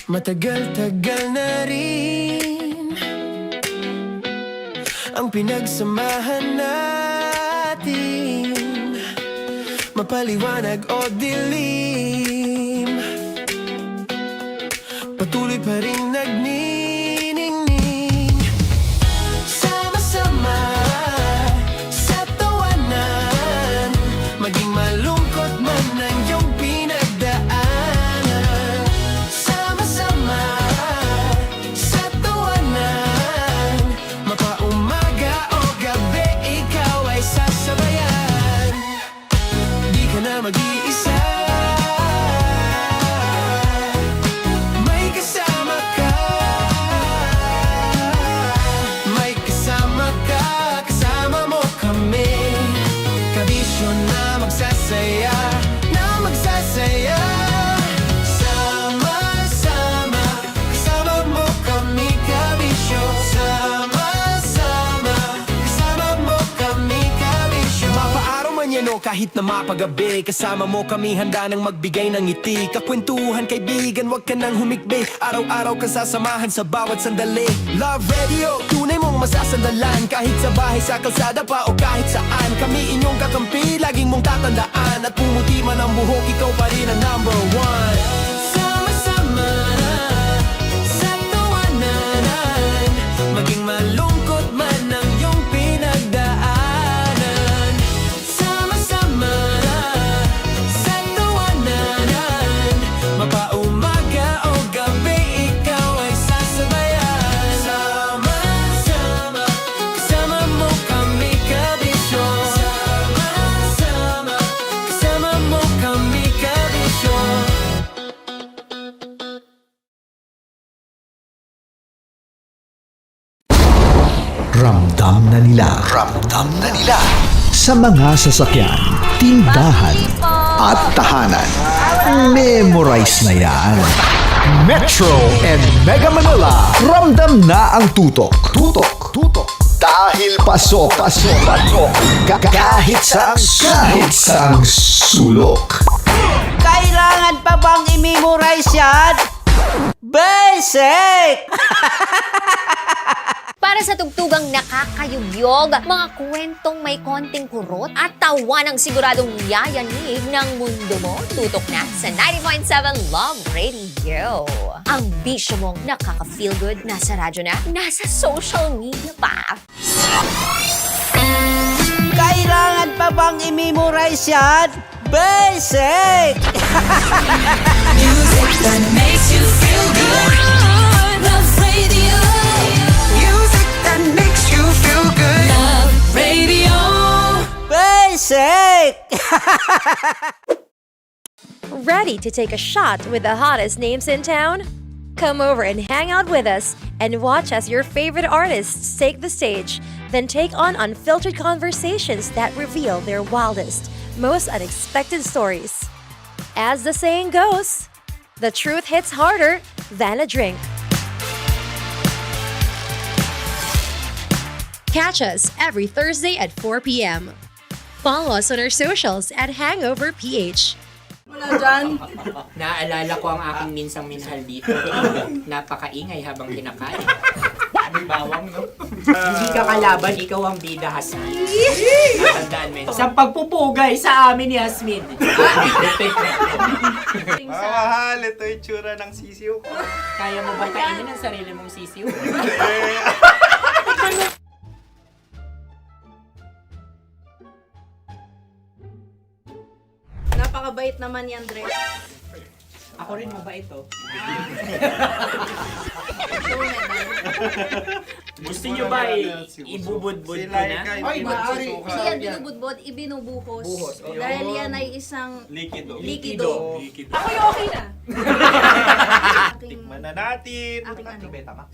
Matagal-tagal na rin ang pinagsamahan natin, mapaliwanag o dilim, patuloy pa rin nagniningning. Sama-sama sa tawanan, maging malungkot man ang iyong pinagdaanan. Sama-sama sa tawanan, mapaumaga o gabi, ikaw ay sasabayan. Di ka na mag-iisa, may kasama ka. May kasama ka, kasama mo kami. Kabisyo na magsasaya, na magsasaya. Sama-sama, kasama mo kami, kabisyo. Sama-sama, kasama mo kami, kabisyo. Mapaaraw man yan o kahit na mapagabi, kasama mo kami, handa nang magbigay ng ngiti. Kakwentuhan, kaibigan, wag ka nang humikbi. Araw-araw ka sasamahan sa bawat sandali. Love Radio, tunay mong masasandalan. Kahit sa bahay, sa kalsada pa o kahit saan, kami inyong kakampi, laging mong tatandaan. At pumuti man ang buhok, ikaw pa rin ang number one. Sama-sama sa tawanan, maging malungkot man ang iyong pinagdaanan. Sama-sama sa tawanan, mapaumaga o gabi, ikaw ay sasabayan. Sama-sama, kasama mo kami, kabisyo. Sama-sama, kasama mo kami, kabisyo. Ramdam na nila sa mga sasakyan, tindahan at tahanan. Memorize na yan. Metro and Mega Manila, ramdam na ang tutok. Dahil pasok. Kahit saang sulok. Kailangan pa bang i-memorize yan? Basic! Para sa tugtugang nakakayugyog, mga kwentong may konting kurot at tawa ng siguradong yayanig ng mundo mo, tutok na sa 90.7 Love Radio. Ang bisyo mong nakaka-feel good, nasa radyo na, nasa social media pa. Kailangan pa bang i-memorize yan? Basic! Music that makes you feel good. Love Radio. Music that makes you feel good. Love Radio. Basic! Ready to take a shot with the hottest names in town? Come over and hang out with us and watch as your favorite artists take the stage, then take on unfiltered conversations that reveal their wildest, most unexpected stories. As the saying goes, the truth hits harder than a drink. Catch us every Thursday at 4 p.m. Follow us on our socials at Hangover PH. Wala dyan. Naaalala ko ang aking minsang minahal dito. Napakaingay habang kinakain. May bawang, no? Hindi ka kalaban, ikaw ang bida, Hasmin. Natandaan mo yun. Sa pagpupugay sa amin ni Hasmin. Mahal, ito yung tsura ng sisiw ko. Kaya mo ba kainin ang sarili mong sisiw? Napakabait naman yan, Dre. Ako rin mabait, oh. Gusto nyo ba ibubudbud ko na? Ay, maaari. Hindi yan binubudbod, ibinubuhos. Buhos, oh. Dahil yan ay isang Likido. likido. Ako yung okay na. Tikman na natin. Aking ano. Betamax.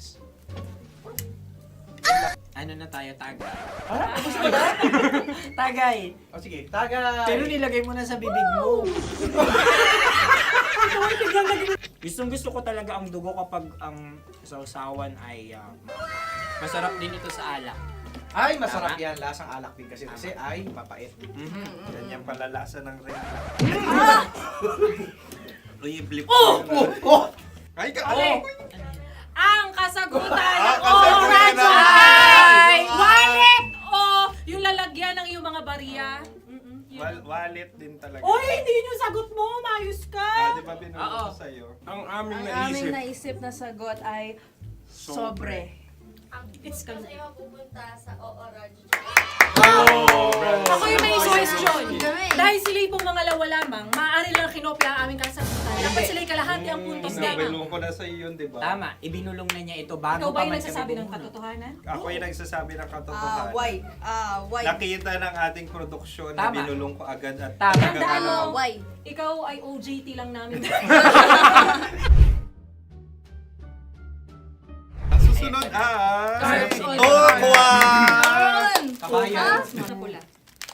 Ano na tayo, tagay? Gusto mo ba? Tagay! O sige, tagay. Pero nilagay mo na sa bibig mo. Gusto ko talaga ang dugo kapag ang sausawan ay masarap din ito sa alak. Ay, masarap yan. Lasang alak din kasi ay papait. Yan yung palalasa ng rin. Uy, blip. Ay, ka! Ang kasagutan ng kasagutan Radyo na- ay wallet o yung lalagyan ng iyong mga bariya. Wallet din talaga. Oy, hindi yun yung sagot mo. Mayos ka. Di ba binulong ko sa'yo? Ang aming Ang aming naisip na sagot ay sobre. It's kang... pupunta sa Oo Radyo. Ako yung may question. Dahil sila'y pong mga lawa lamang, maaari lang kinopya ang aming kasagutan. Dapat sila'y kalahati ang puntos Hindi, lamang. binulong ko na sa'yo yun, di ba? Tama, ibinulong na niya ito bago Ikaw ba pa yung man nagsasabi ng kami katotohanan? Ako yung nagsasabi ng katotohanan. Why? Nakita ng ating produksyon na Tama. binulong ko agad at Tama. talagang Tandaan mo, ano. Why? ikaw ay OJT lang namin. Ang susunod ay... Susunod. Tokwa! Kabayan. Na pula.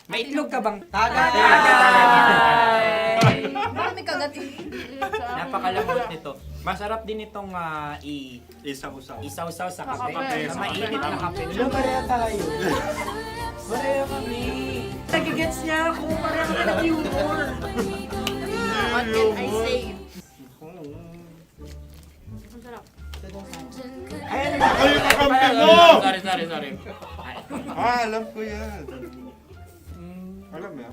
May itlog ka bang? Tagay! Marami kagat. Napakalambot nito. Masarap din itong Isaw-saw. isaw-saw sa kape. kape, Sa sa mainit kape. na kape. Wala, pareha tayo. Pareha kami. Nagigets niya ako. Pareha kami ng humor. What can I say? Ang sarap. Ay, Sorry. Alam ko yan. Alam mo yan?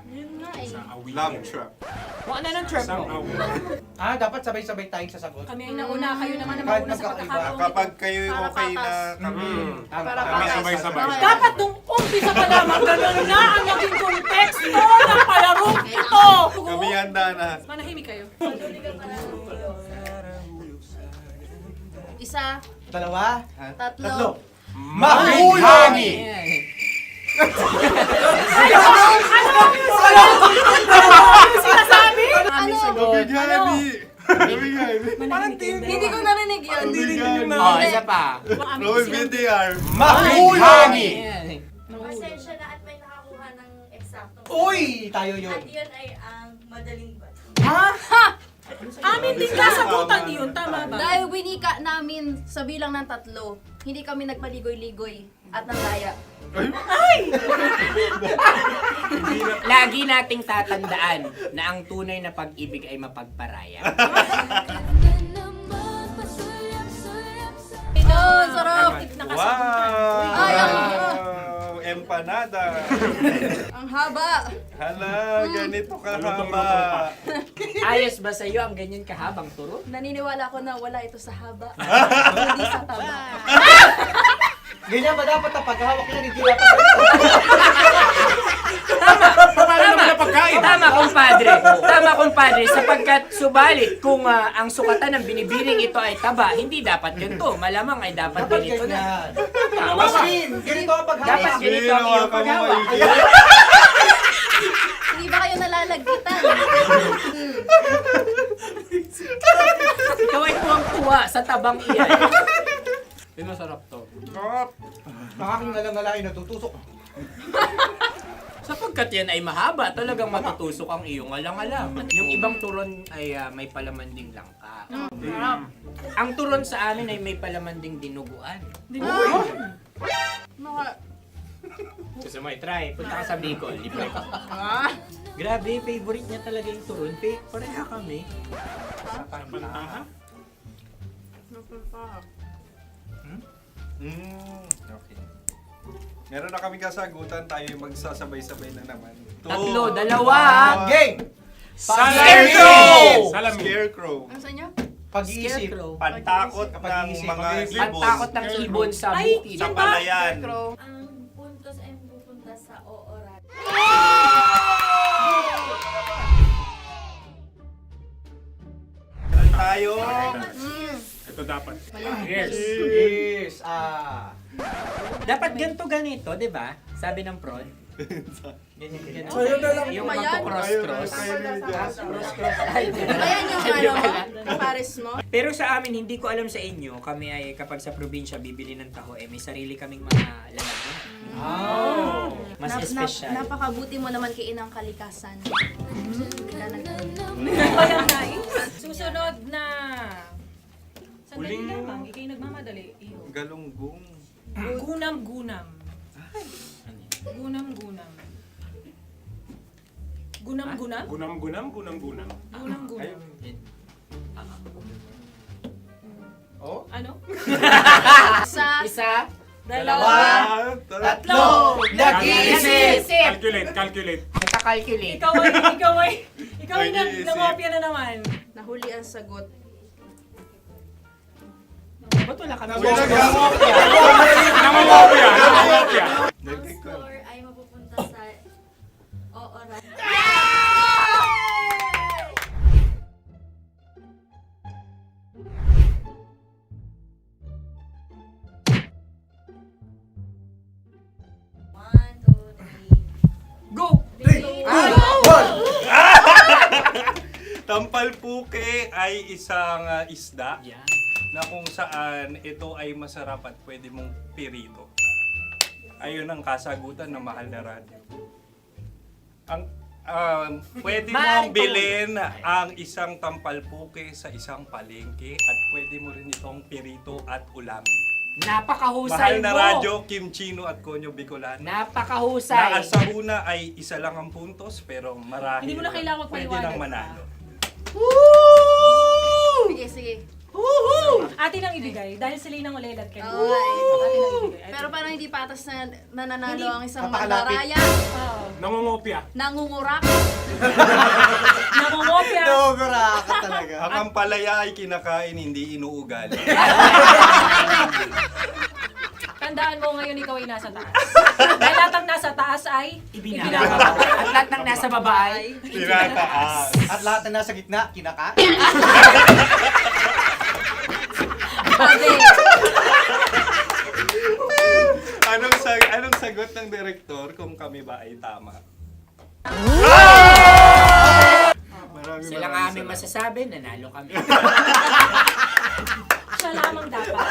Yun nga eh. Love trap. Kung ano ng trap mo? Dapat sabay-sabay tayong sasagot. Kami ay nauna, kayo naman ang Kahit mauna sa magkakaiba. pagkakataon. Kapag kayo okay na kami. Kami sabay-sabay. Dapat nung umpisa pa lamang, ganun na ang naging konteksto ng palarong ito. Kami handa na. Manahimik kayo. Isa, Dalawa. tatlo. Mahulog! Sinasabi? Hindi ko narinig yun. Oh, isa pa. Roll VTR. Mahulog! Pasensya na at may nakakuha ng eksakto. Uy! Tayo yun. At yun ay ang madaling ba? Amin din kasagutan yun, tama ba? Dahil winika namin sa bilang ng tatlo, hindi kami nagpaligoy-ligoy at nandaya. Lagi nating tatandaan na ang tunay na pag-ibig ay mapagparaya. Ito, sarap! Wow! Ay, Empanada. ang haba! Hala, ganito kahaba. Ayos ba sa'yo ang ganyan kahabang turo? Naniniwala ko na wala ito sa haba. Hindi sa taba. Ganyan ba dapat ang paghawak yan? Hindi dapat ganito. Tama! na pagkain. Tama, kumpadre. Tama, kumpadre. Sapagkat subalit kung ang sukatan ng binibining ito ay taba, hindi dapat ganito. Malamang ay dapat ganito na. Mas ganito ang paghawa. Dapat ganito ang iyong paghawa. Hindi ba kayo nalalagkitan? Ikaw ay tuwang-tuwa sa tabang iyan. Masarap to. Nakaking nalang natutusok. Sapagkat yan ay mahaba, talagang matutusok ang iyong alang-alang. Yung ibang turon ay may palaman ding langka. Ang turon sa amin ay may palaman ding dinuguan. Gusto mo i-try? Punta ka sa Bicol, libre ko. Grabe, favorite niya talaga yung turon. Pareha kami. Okay. Meron na kaming kasagutan, tayo yung magsasabay-sabay na naman. Tatlo, dalawa. Game! Scarecrow! Scarecrow. Ano sa inyo? Pag-iisip. Pantakot ng mga ibon. Pantakot ng ibon sa bukid. Sa palayan. Ang puntos ay pupunta sa oorat. Tayo. Ito dapat. Yes. Dapat ganito, di ba? Sabi ng prod. Ganyan. Yung Ayan. magpo-cross-cross. Cross-cross. Ay, Ayan yung pares mo. Pero sa amin, hindi ko alam sa inyo, kami ay kapag sa probinsya bibili ng taho, may sarili kaming mga lalagyan. Mas espesyal. Napakabuti mo naman kay Inang Kalikasan. Susunod na. Sandali lamang, ikay nagmamadali. Iyo. Galunggong. Gunam-gunam. Gunam-gunam. Gunam-gunam? Gunam-gunam. Gunam-gunam. Oh? Ano? Isa. Dalawa. Tatlo. Nag-iisip. Calculate. Nakakalculate. Ikaw ay nangopya na naman. Nahuli ang sagot. Ba't wala kami? Nangongopya. Ang score ay mapupunta sa oorat. Go! Tampalpuke ay isang isda na kung saan ito ay masarap at pwede mong pirito. Ayun ang kasagutan ng mahal na radyo. Pwede mong bilhin ang isang tampalpuke sa isang palengke at pwede mo rin itong pirito at ulamin. Napakahusay Mahal na mo! radyo, Kim Chino at Konyo Bicolano. Napakahusay! Na sa una ay isa lang ang puntos pero marahil Hindi mo na kailangan pwede magpaliwanag nang manalo. Sige. Atin ang ibigay dahil sila yung ulelat kayo. Oo nga eh. Atin ang ibigay. Pero parang hindi patas na nananalo ang isang Napakalapit. mandaraya. Nangongopya. Nangungurak. Nangungopya. Naguraka talaga. Ang ampalaya ay kinakain, hindi inuugali. Tandaan mo ngayon ikaw ay nasa taas. Dahil lahat ng nasa taas ay Ibinababa. At lahat ng nasa baba ay Tinataas. At lahat na nasa gitna, kinakain. Anong sagot ng direktor kung kami ba ay tama? sila nga aming masasabi, nanalo kami. siya lamang dapat.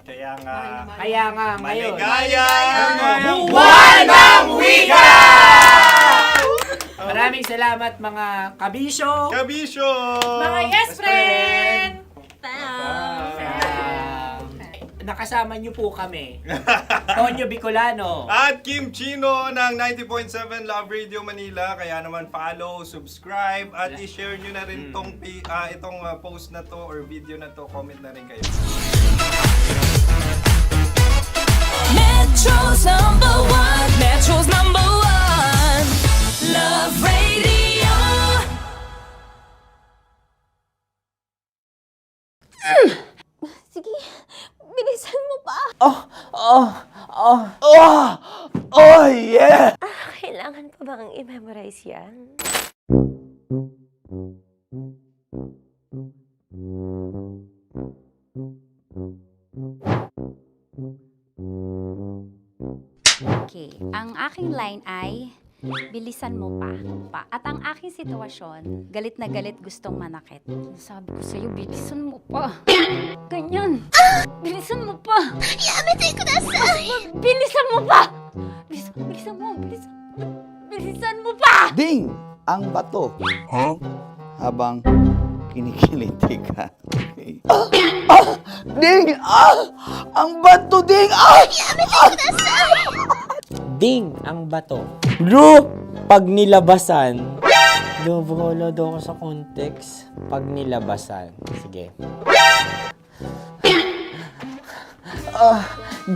Kaya nga, Ngayon. maligayang Buwan ng Wika! Maraming salamat mga kabisyo. Kabisyo! Mga yes friend! Nakasama niyo po kami. Konyo Bicolano. At Kim Chino ng 90.7 Love Radio Manila. Kaya naman follow, subscribe, at i-share nyo na rin itong post na to or video na to. Comment na rin kayo. Metro's number one, Love Radio. Sige, bilisan mo pa. Oh, yeah! Akin Kailangan pa bang i-memorize yan? Okay, ang aking line ay, bilisan mo pa. At ang aking sitwasyon, galit na galit gustong manakit. Sabi ko sa'yo, bilisan mo pa. Ganyan. Bilisan mo pa. Yamitay ko na bilisan mo pa. Bilisan mo pa. Ding! Ang bato. Habang kinikiliti ka. Ding! Ang bato, Ding! Ding ang bato. Bro! Pag nilabasan. Wala daw ako sa context. Pag nilabasan. Sige.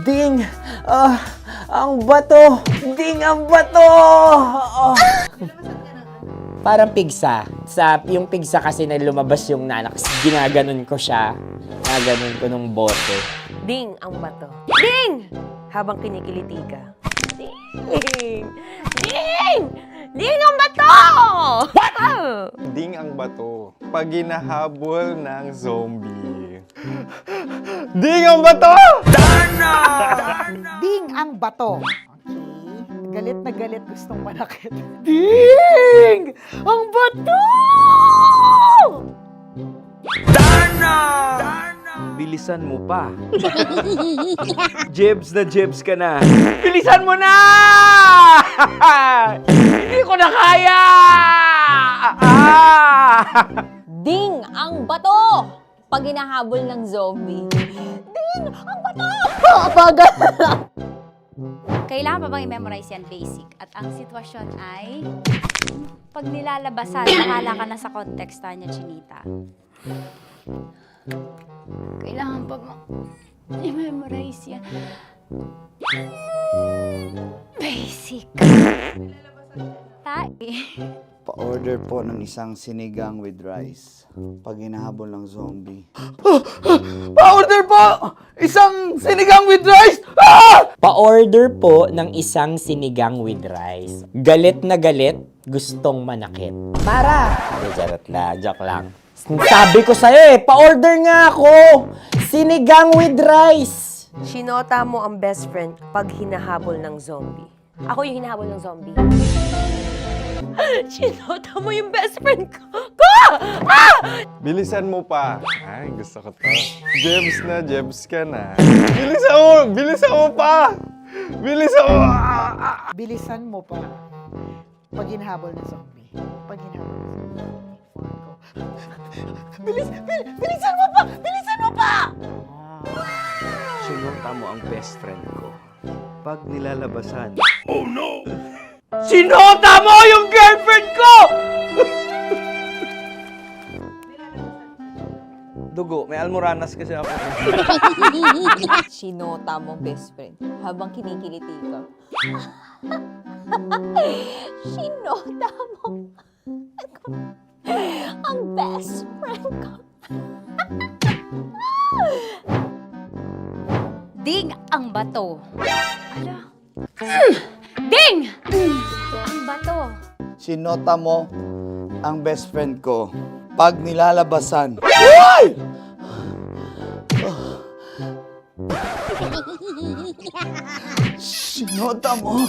Ding! Ang bato! Ding ang bato! Parang pigsa. Yung pigsa kasi na lumabas yung nanak. Ginaganon ko siya. Ginaganon ko nung bote. Ding ang bato. Ding! Habang kinikiliti ka. Ding! Ding! Ding ang bato! Ding ang bato. Pag hinahabol ng zombie. Ding ang bato! Ding ang bato. Okay. Galit na galit gustong manakit. Ding! Ang bato! Bilisan mo pa. Jebs ka na. Bilisan mo na! Hindi ko na kaya! Ding ang bato! Pag hinahabol ng zombie. Ding ang bato! Bagal! Kailangan pa bang i-memorize yan basic? At ang sitwasyon ay, pag nilalabasan, bahala ka na sa konteksta niya, Chinita. Kailangan pa bang i-memorize yan? Basic. Pa-order po ng isang sinigang with rice. Pag hinahabol ng zombie. Pa-order po! Isang sinigang with rice! Pa-order po ng isang sinigang with rice. Galit na galit, gustong manakit. Para! Joke lang. Sabi ko sa'yo pa-order nga ako! Sinigang with rice! Sinota mo ang best friend pag hinahabol ng zombie. Ako yung hinahabol ng zombie. Sinota mo yung best friend ko! Bilisan mo pa. Ay, gusto ko to. Jebs ka na. Bilisan mo pa! Bilisan mo pa. Pag hinahabol ng zombie. Pag hinahabol ng zombie. Bilisan mo pa! Bilisan mo pa! Sinunta mo ang best friend ko. Pag nilalabasan. Oh no! Sinota mo yung girlfriend ko! Dugo, may almoranas kasi ako. Sinota mo best friend habang kinikiliti ka. Sinota mo ang best friend ko. Ding ang bato. Ala. Ding! Ang bato. Sinota mo ang best friend ko. Pag nilalabasan. Uy! Sinota mo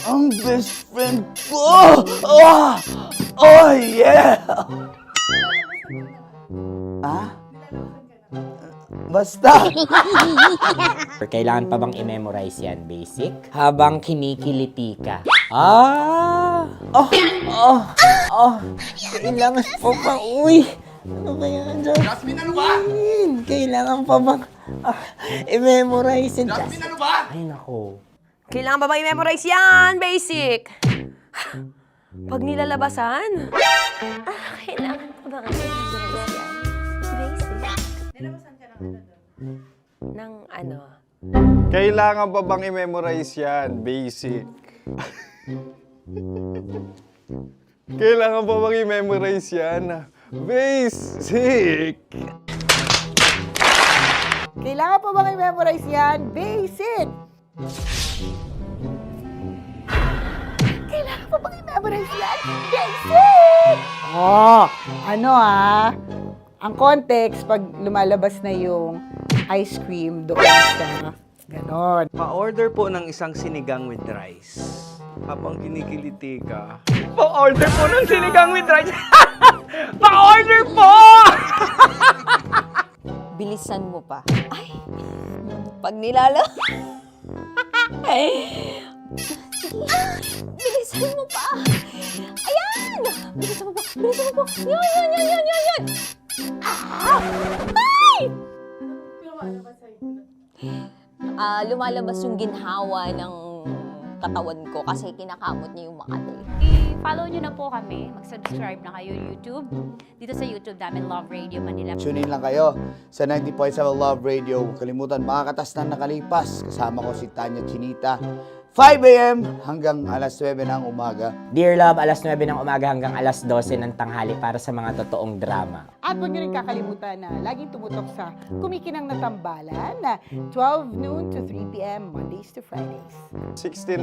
ang best friend ko. Oh yeah! Basta! Kailangan pa bang i-memorize yan, basic? Habang kinikiliti ka. Kailangan pa bang, ano ba yan, Jasmine, ano ba? Kailangan pa bang i-memorize yan, Jasmine, ano ba? Ay, nako. Kailangan ba i-memorize yan? Basic. Pag nilalabasan? Kailangan pa ba i-memorize yan? Basic. Nilalabasan ka ng ano? Kailangan pa bang i-memorize yan? Basic. Kailangan pa bang i-memorize yan? Basic. Kailangan pa bang i-memorize yan? Basic! Memorize yan. Basic! Oh, ano ang context pag lumalabas na yung ice cream doon sa ganon. Pa-order po ng isang sinigang with rice. Habang kinikiliti ka. Pa-order po ng sinigang with rice. Pa-order po! Bilisan mo pa. Ay! Pag nilala... Bilisan mo pa! Ayan! Bilisan mo pa! Bilisan mo pa! Yan! Ah! Ay! Lumalabas yung ginhawa ng katawan ko kasi kinakamot niya yung Makati. I-follow nyo na po kami. Mag-subscribe na kayo YouTube. Dito sa YouTube namin, Love Radio Manila. Tune in lang kayo sa 90.7 Love Radio. Huwag kalimutan, makakatas na nakalipas. Kasama ko si Tanya Chinita. 5 a.m. hanggang alas 9 ng umaga. Dear Love, alas 9 ng umaga hanggang alas 12 ng tanghali para sa mga totoong drama. At huwag nyo rin kakalimutan na laging tumutok sa Kumikinang na Tambalan na 12 noon to 3 p.m. Mondays to Fridays. 69,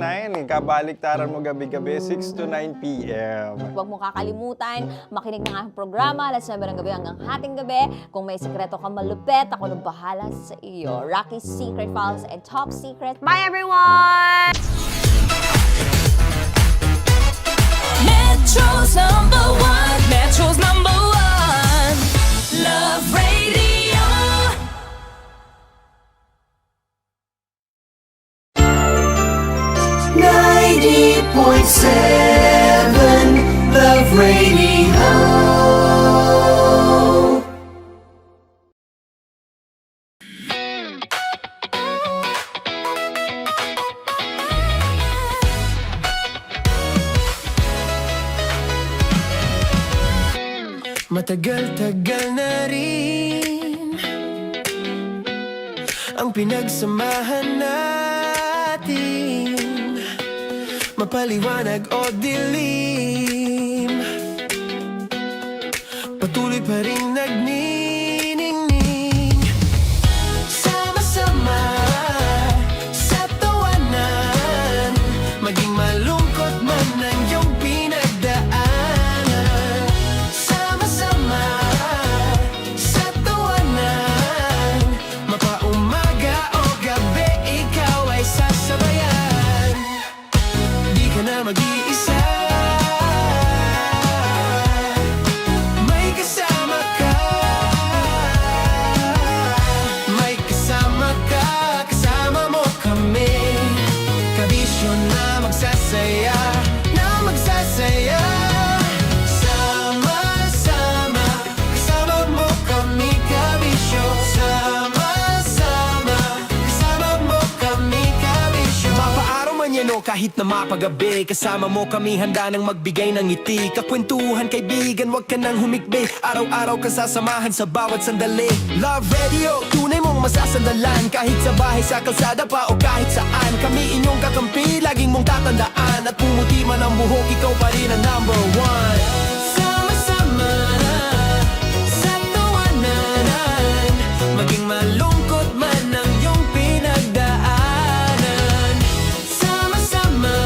kabaliktaran mo gabi-gabi, 6 to 9 p.m. Huwag mo kakalimutan, makinig ng aking programa, alas 9 ng gabi hanggang hating gabi. Kung may sekreto ka malupet, ako nang bahala sa iyo. Rocky's Secret Files and Top Secret. Bye everyone! Metro's number one. Metro's number one. Love Radio. Love Radio. Matagal-tagal na rin ang pinagsamahan natin, mapaliwanag o dilim, patuloy pa rin nagniningning. Sama-sama sa tawanan, maging malungkot man ang iyong pinagdaanan. Sama-sama sa tawanan, mapaumaga o gabi, ikaw ay sasabayan. Di ka na mag-iisa, may kasama ka. May kasama ka, kasama mo kami. Kabisyo na magsasaya, na magsasaya. Sama-sama, kasama mo kami, kabisyo. Sama-sama, kasama mo kami, kabisyo. Mapaaraw man yan o kahit na mapagabi, kasama mo kami, handa nang magbigay ng ngiti. Kakwentuhan, kaibigan, wag ka nang humikbi. Araw-araw ka sasamahan sa bawat sandali. Love Radio, tunay mong masasandalan. Kahit sa bahay, sa kalsada pa o kahit saan, kami inyong kakampi, laging mong tatandaan. At pumuti man ang buhok, ikaw pa rin ang number one. Sama-sama sa tawanan, maging malungkot man ang iyong pinagdaanan. Sama-sama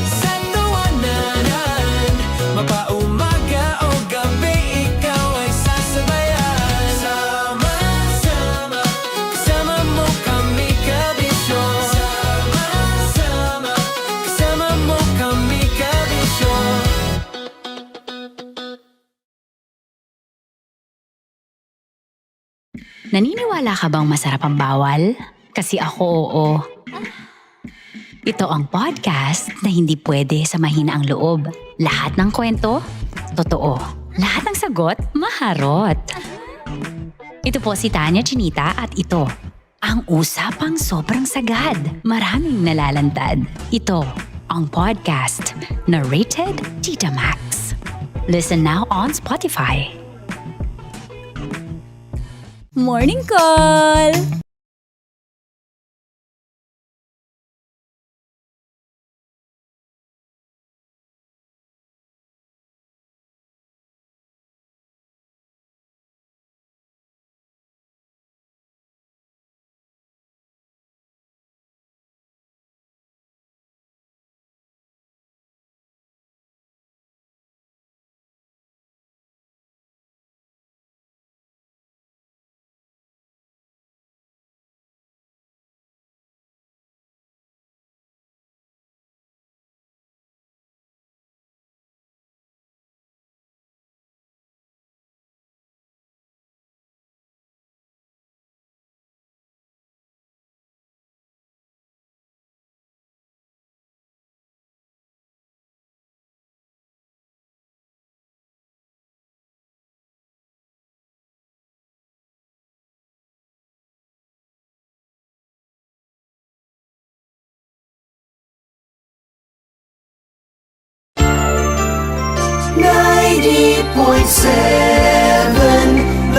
sa tawanan, mapaumaga o gabi, ikaw ay sasabayan. Sama-sama, kasama mo kami, kabisyo. Sama-sama, kasama mo kami, kabisyo. Naniniwala ka bang masarap ang bawal? Kasi ako oo. Ito ang podcast na hindi pwede samahin ang loob. Lahat ng kwento, totoo. Lahat ng sagot, maharot. Ito po si Tanya Chinita at ito, ang usapang sobrang sagad. Maraming nalalantad. Ito, ang podcast na rated Tita Max. Listen now on Spotify. Morning Call!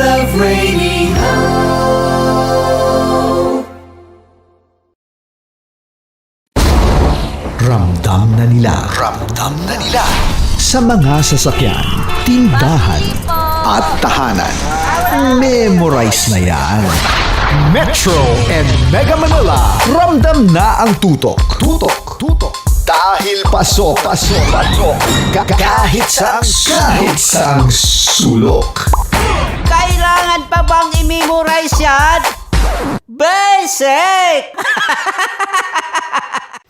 Love Radio. Ramdam na nila sa mga sasakyan, tindahan at tahanan. Memorize na yan. Metro and Mega Manila, ramdam na ang tutok. Dahil pasok. Kahit saang sulok. Kailangan pa bang i-memorize yan? Basic!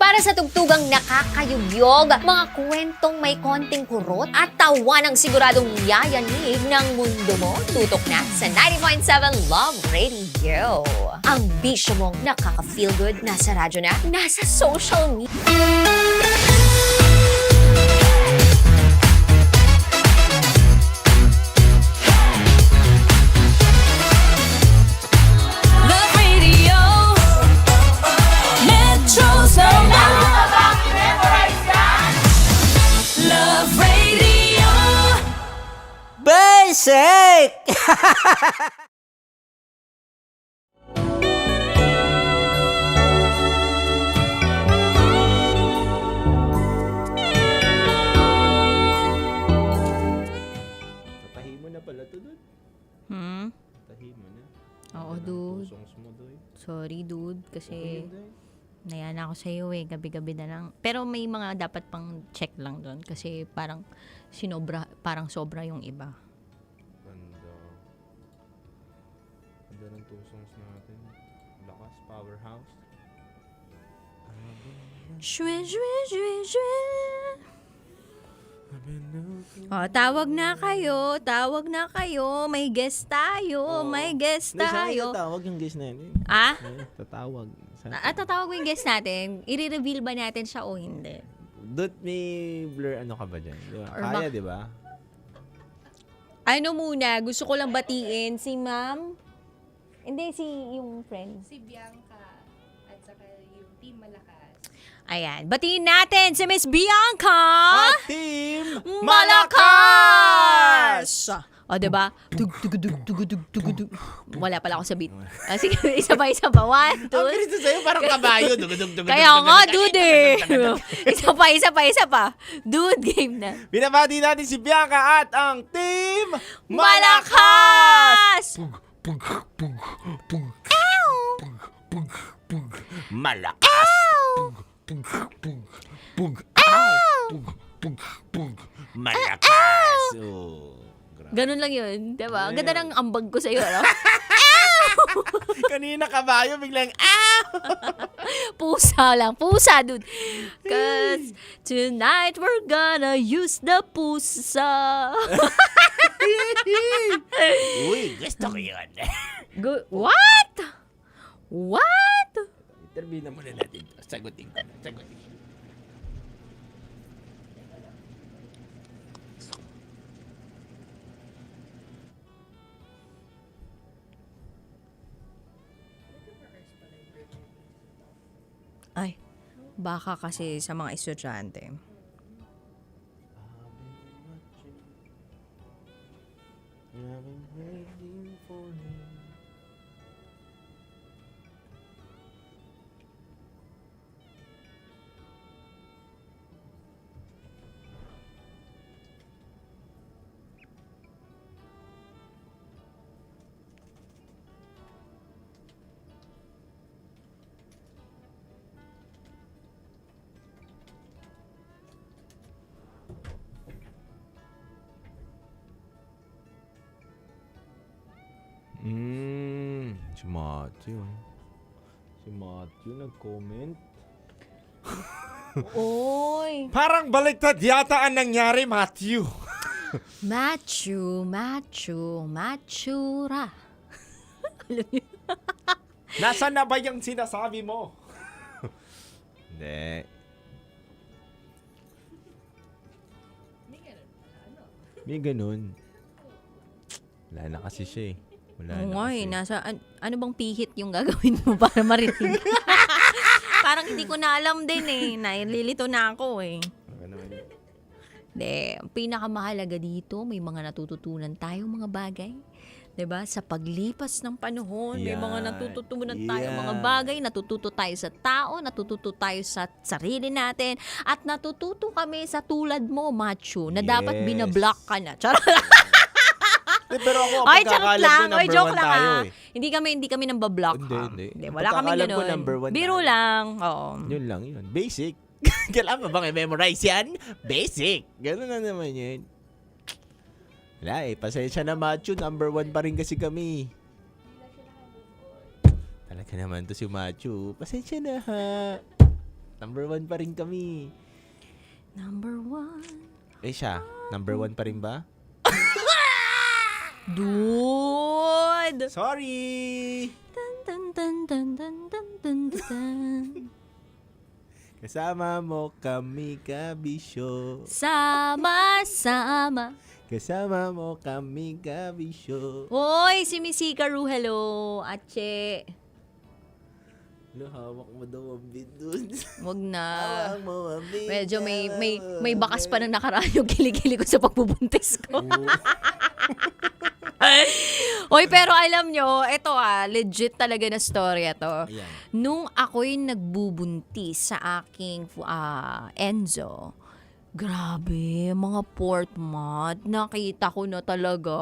Para sa tugtugang nakakayugyog, mga kwentong may konting kurot at tawa ng siguradong yayanig ng mundo mo, tutok na sa 90.7 Love Radio. Ang bisyo mong nakaka-feel good, nasa radyo na, nasa social media. Love Radio. Metro's number. Love Radio. Basic! Tahi mo na pala to, dude. Tahi mo na. Oo, dude. Songs mo, dude. Sorry, dude. Kasi naya na ako sa'yo eh. Gabi-gabi na lang. Pero may mga dapat pang check lang doon. Kasi parang sobra yung iba. Ganda ng two songs natin. Lakas, Powerhouse. Shwe, shwe, shwe, shwe. Tawag na kayo. May guest tayo. Tatawag yung guest natin. Ah? Tatawag. Tatawag yung guest natin. I-reveal ba natin siya o hindi? Dude, may blur ano ka ba dyan? Di ba? Or Kaya, di ba? Ano muna, gusto ko lang batiin si ma'am. Hindi, yung friend. Si Bianca at saka yung Team Malakas. Ayan, batiin natin si Miss Bianca! At Team Malakas! O, diba? Tug. Wala pala ako sa beat. Sige, isa pa. 1, 2. Ang ganito sa'yo, parang kabayo. Kaya nga, dude eh. Isa pa. Dude, game na. Binabati natin si Bianca at ang Team Malakas! Malakas! Malakas! Ganun lang yun, diba? Ang ganda ng ambag ko sa'yo, ano? Kanina kabayo, biglang Pusa, dude. Cause tonight we're gonna use the pusa. Uy, gusto ko yun. What? Interview na muna natin. Sagutin ko. Ay, baka kasi sa mga estudyante. Si Matthew nag-comment. Oy! Parang baliktad yata ang nangyari, Matthew. Matura. Alam niyo? Nasaan na ba yung sinasabi mo? Hindi. May ganun. Wala na kasi siya eh. Oo nga eh. Ano bang pihit yung gagawin mo para marinig? Parang hindi ko na alam din eh. Nalilito na ako eh. Ang pinakamahalaga dito, may mga natututunan tayong mga bagay. 'Di ba? Sa paglipas ng panahon, may mga Yan. natututunan tayong Yan. mga bagay, natututo tayo sa tao, natututo tayo sa sarili natin, at natututo kami sa tulad mo, macho, na dapat Yes. binablock ka na. Charot. Pero ako, Ay, pagkakalam charot ko, lang. Oy, number joke 1 lang tayo ah. eh. Hindi kami nambablock. Hindi. Wala kaming Pagkakalam ko, ganun. number 1 Biro tayo. lang. Oo. Yun lang yun. Basic. Kailangan ba bang i-memorize yan? Basic. Ganun na naman yun. Wala eh. Pasensya na, Macho. Number 1 pa rin kasi kami. Talaga naman to si Macho. Pasensya na ha. Number 1 pa rin kami. Number 1. Eh siya, number 1 pa rin ba? Dude! Sorry! Dun, dun, dun, dun, dun, dun, dun. Kasama mo kami, kabisyo. Sama-sama. Kasama mo kami, kabisyo. Hoy, si Miss Hikaru, hello. Ache. Hawak mo daw ang bit dun. Wag na. Hawak mo ang bit. Medyo may bakas pa ng nakaraan yung kilikili ko sa pagbubuntis ko. Hoy, pero alam nyo, ito legit talaga na storya to. Ayan. Nung ako'y nagbubuntis sa aking Enzo, grabe, mga port mat, nakita ko na talaga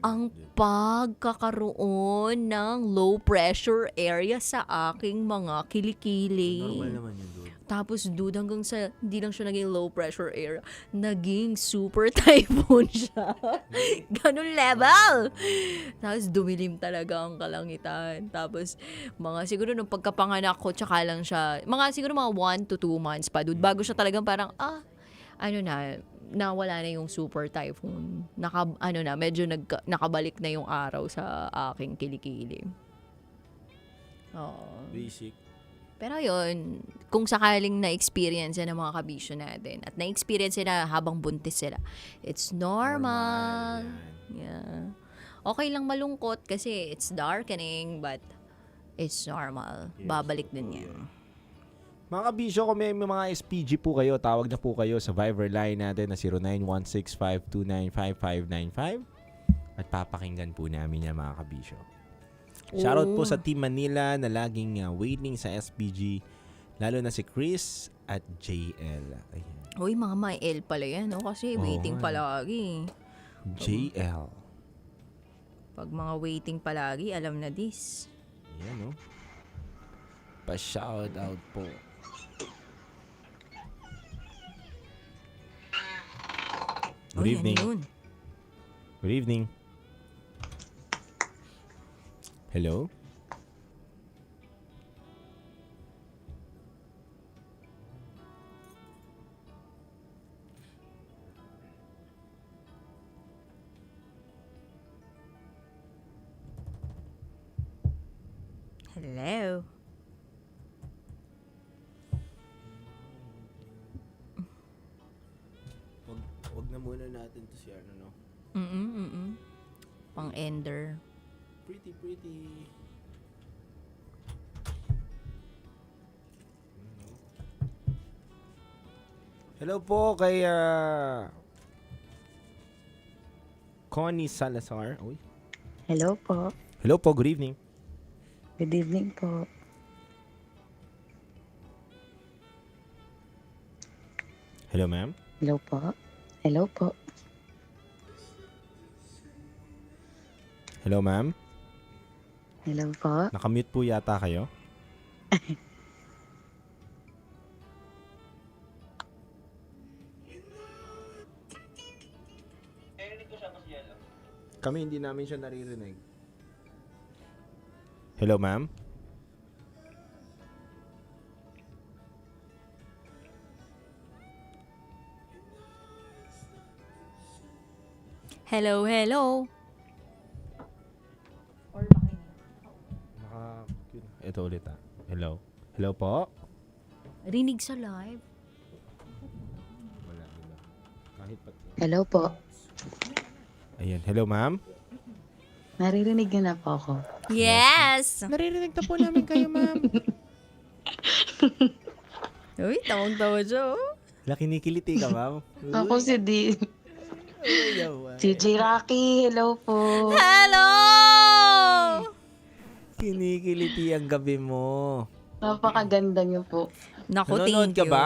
ang pagkakaroon ng low pressure area sa aking mga kilikili. Normal naman yun, dude. Tapos dude, hanggang sa hindi lang siya naging low pressure area, naging super typhoon siya. Ganun level. Tapos dumilim talaga ang kalangitan. Tapos siguro nung pagkapanganak ko, tsaka lang siya, siguro mga 1 to 2 months pa, dude, bago siya talagang parang, nawala na yung super typhoon. Medyo nakabalik na yung araw sa aking kilikili. Oo. Basic. Pero yun, kung sakaling na-experience yan ng mga kabisyo natin at na-experience sila habang buntis sila, it's normal. Yeah. Okay lang malungkot kasi it's darkening, but it's normal. Babalik din yan. Mga kabisyo, kung may mga SPG po kayo, tawag na po kayo sa Viber line natin na 0916-529-5595 at papakinggan po namin yan, mga kabisyo. Shoutout po sa Team Manila na laging waiting sa SPG, lalo na si Chris at JL. Ayan. Uy, mga may L pala yan, no? Kasi waiting palagi. JL. Pag mga waiting palagi, alam na this. Ayan, no? Pa-shoutout po. Good evening. Good evening. Hello? Hello? Wag na muna natin to si ano, no? Pang-ender. Pretty. Hello po kay Connie Salazar. Uy. Hello po. Hello po, good evening. Good evening po. Hello, ma'am. Hello po. Hello po. Hello, ma'am. Hello po. Nakamute po yata kayo. Kami hindi namin siya naririnig. Hello, ma'am. Hello. Ito ulit Hello. Hello po. Rinig sa live. Wala. Kahit pa. Hello po. Ayan. Hello, ma'am. Naririnig niyo na po ako. Yes! Naririnig na po namin kayo, ma'am. Uy, tawang-tawa siya, oh. Kinikiliti ka, ma'am? Ako si Di. DJ Rocky, hello po. Hello! Kinikiliti ang gabi mo. Napakaganda niyo po. Naku, Nanonood thank ka you. ba?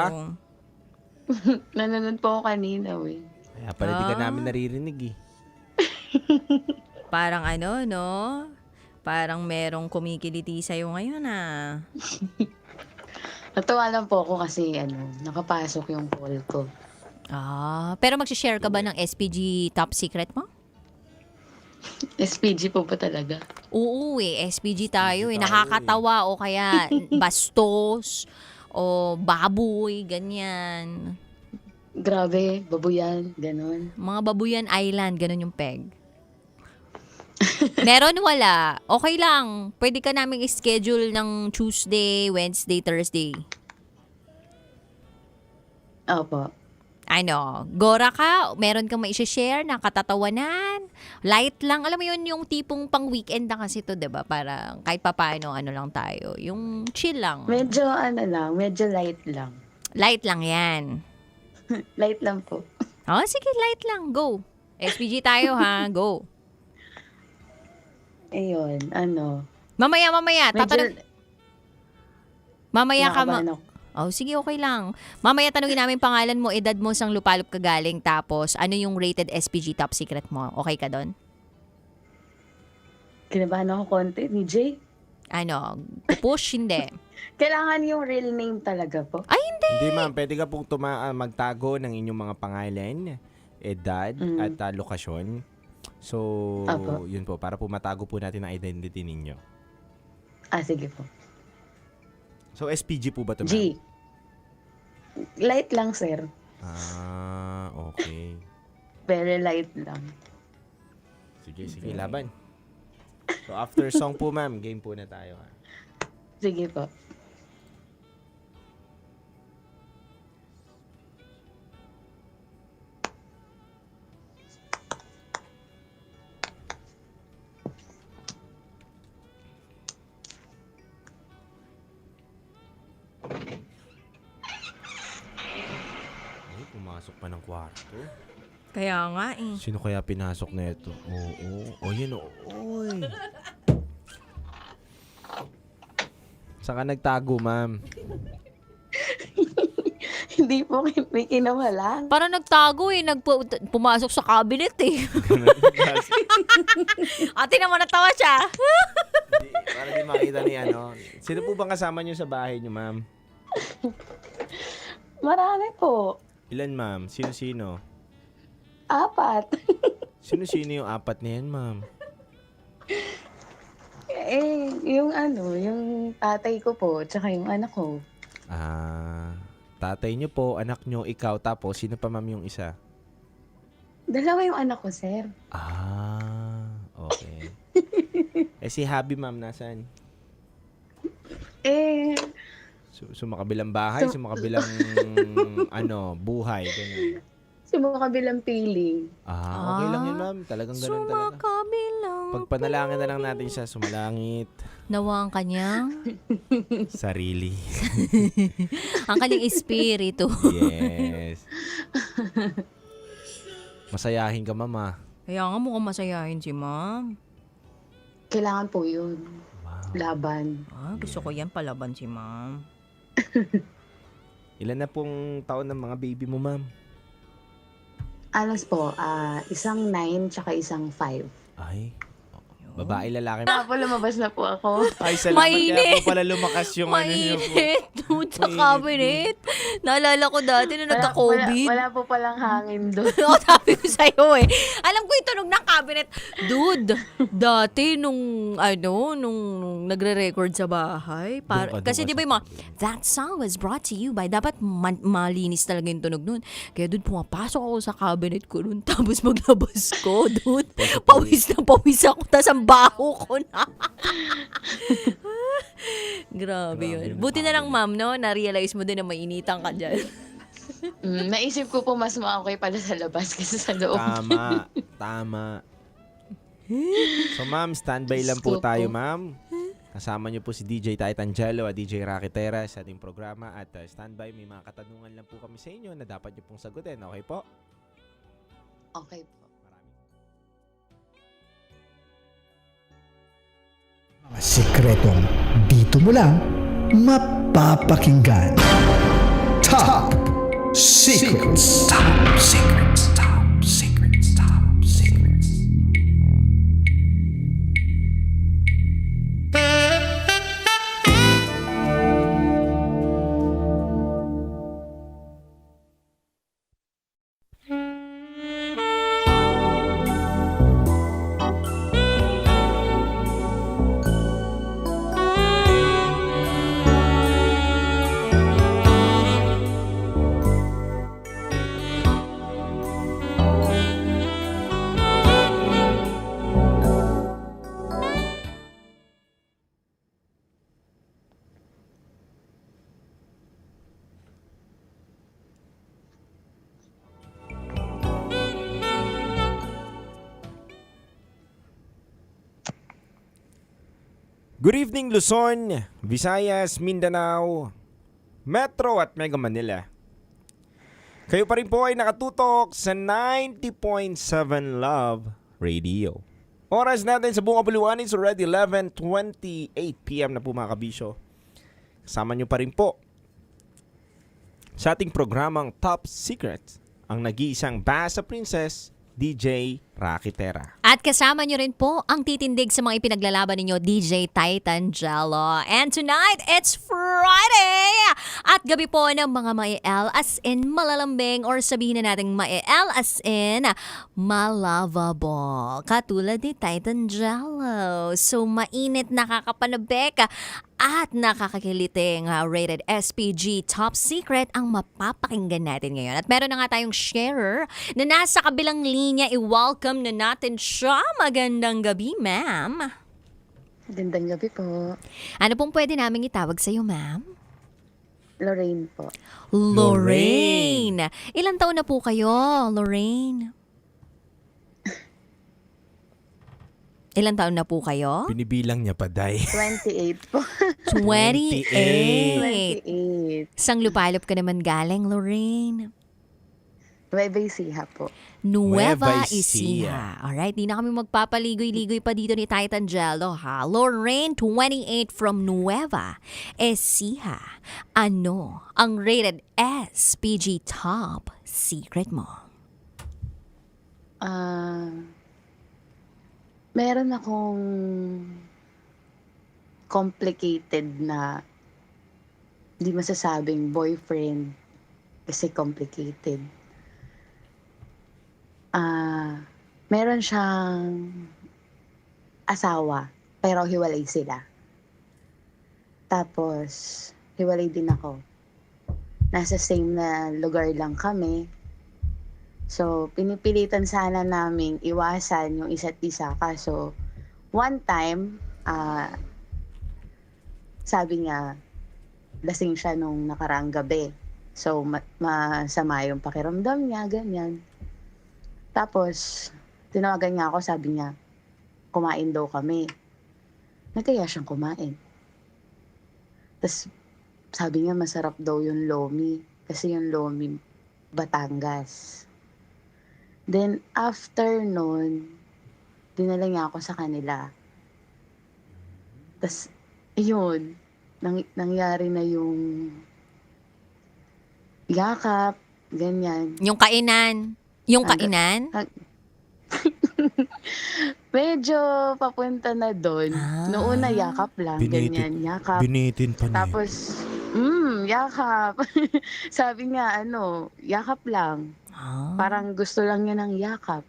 Nanonood po ako kanina, eh. Kaya pala di ka namin naririnig eh. Parang ano, no? Parang merong kumikiliti sa'yo ngayon, ah. Natuwa lang po ako kasi, nakapasok yung call ko. Pero mag-share ka ba ng SPG top secret mo? SPG po ba talaga? Oo SPG tayo Nakakatawa o kaya bastos o baboy, ganyan. Grabe, babuyan, ganon. Mga Babuyan Island, ganon yung peg. Meron wala. Okay lang. Pwede ka naming schedule ng Tuesday, Wednesday, Thursday. Opo. Gora ka, meron kang mai-share na katatawanan. Light lang. Alam mo yun, yung tipong pang weekend na kasi to, 'di ba? Para kahit papaano lang tayo. Yung chill lang. Medyo medyo light lang. Light lang 'yan. Light lang po. Sige, light lang. Go. SPG tayo ha. Go. Ayun, Mamaya. Medyo- Tatanong. Mamaya ka Kinakabahan ako. sige, okay lang. Mamaya tanungin namin pangalan mo, edad mo, sang lupalop ka galing, tapos ano yung rated SPG top secret mo. Okay ka doon? Kinabahan ako konti ni Jay. Push, hindi. Kailangan yung real name talaga po. Ay, hindi. Hindi ma'am, pwede ka pong magtago ng inyong mga pangalan, edad, at lokasyon. So, Apo. yun po, para po matago po natin ang identity ninyo. Sige po. So, SPG po ba ito, ma'am? G. Light lang, sir. Okay. Very light lang. Sige, laban. So, after song po, ma'am, game po na tayo. Ha? Sige po. Ay, pumasok pa ng kwarto. Kaya nga Sino kaya pinasok na ito? Oo. Yun. Oy. Saan ka nagtago, ma'am? Hindi po, may kinawala. Parang nagtago pumasok sa cabinet Ate naman natawa siya. Para di makita ni Sino po bang kasama niyo sa bahay niyo, ma'am? Marami po. Ilan, ma'am? Sino-sino? 4. Sino-sino yung 4 na yan, ma'am? Yung tatay ko po, tsaka yung anak ko. Tatay niyo po, anak niyo, ikaw, tapos sino pa, ma'am, yung isa? 2 yung anak ko, sir. Okay. Si Habi, ma'am, nasaan? So makabilang bahay, so makabilang buhay, ganun. Sumakabilang piling. Okay lang yun, ma'am. Talagang ganun talaga. Sumakabilang. Pagpanalangin na lang natin siya, sumalangit. Nawa ang kanyang Sarili. ang kanyang espiritu. Yes. Masayahin ka, mama. Kaya nga mukhang masayahin si ma'am. Kailangan po yun. Laban. Gusto ko yan, palaban si ma'am. Ilan na pong taon ng mga baby mo, ma'am? Alas po, isang 9 tsaka isang 5. Ay. Babae, lalaki. Lumabas na po ako. Ay, salamat. Mainit. Kaya po pala lumakas yung niyo po. Mainit. Doon sa cabinet. Naalala ko dati na nagka-COVID. Wala po palang hangin doon. Sabi ko sa'yo Alam ko yung tunog ng cabinet. Dude, dati nung nagre-record sa bahay. Kasi di ba yung mga, that song was brought to you by, dapat malinis talaga yung tunog nun. Kaya dude, pumapasok ako sa cabinet ko nun. Tapos maglabas ko, dude. Pawis na pawis ako. Tas ang baho ko na. Grabe yun. Buti na lang, ma'am, na-realize mo din na mainitan ka dyan. Naisip ko po mas okay pala sa labas kasi sa loob. Tama. So, ma'am, standby lang po tayo, ma'am. Kasama niyo po si DJ Titangelo at DJ Rakitera sa ating programa at standby. May mga katanungan lang po kami sa inyo na dapat niyo pong sagutin. Okay po? Okay po. Mga sikretong dito mo lang mapapakinggan. Top Secrets. Top Secrets. Top Secrets. Top Secrets. Good evening Luzon, Visayas, Mindanao, Metro at Mega Manila. Kayo pa rin po ay nakatutok sa 90.7 Love Radio. Oras natin sa buong kabuluhan is already 11:28 PM na po mga kabisyo. Kasama nyo pa rin po sa ating programang Top Secret ang nag-iisang Basa Princess, DJ Rakitera. At kasama nyo rin po ang titindig sa mga ipinaglalaban ninyo, DJ Titangelo. And tonight, it's Friday! At gabi po ng mga ma-el as in malalambing or sabihin na natin ma-el as in malovable. Katulad ni Titangelo. So, mainit, nakakapanabek at nakakakiliting rated SPG Top Secret ang mapapakinggan natin ngayon. At meron na nga tayong sharer na nasa kabilang linya. I-welcome na natin siya. Magandang gabi, ma'am. Magandang gabi po. Ano pong pwede namin itawag sa'yo, ma'am? Lorraine po. Lorraine! Ilang taon na po kayo, Lorraine? Ilang taon na po kayo? Binibilang niya pa, Day. 28 po. 28. Sang lupalop ka naman galing, Lorraine? Nueva Ecija po. Nueva Ecija. Alright, di na kami magpapaligoy-ligoy pa dito ni Titangelo, ha? Lorraine, 28 from Nueva Ecija. Ano ang rated SPG Top Secret mo? Meron akong complicated na hindi masasabing boyfriend kasi complicated. Meron siyang asawa pero hiwalay sila. Tapos hiwalay din ako. Nasa same na lugar lang kami. So, pinipilitan sana naming iwasan yung isa't isa. Kaso, one time, sabi niya, lasing siya nung nakaraang gabi. So, masama yung pakiramdam niya, ganyan. Tapos, tinawagan niya ako, sabi niya, kumain daw kami. Nagkaya siyang kumain. Tapos, sabi niya, masarap daw yung lomi. Kasi yung lomi, Batangas. Then, after nun, dinala niya ako sa kanila. Tapos, yun, nangyari na yung yakap, ganyan. Yung kainan? Yung kainan? Medyo papunta na doon. Noon na yakap lang, ganyan, yakap. Binitin pa niya. Tapos, yakap. Sabi niya, yakap lang. Parang gusto lang niya ng yakap.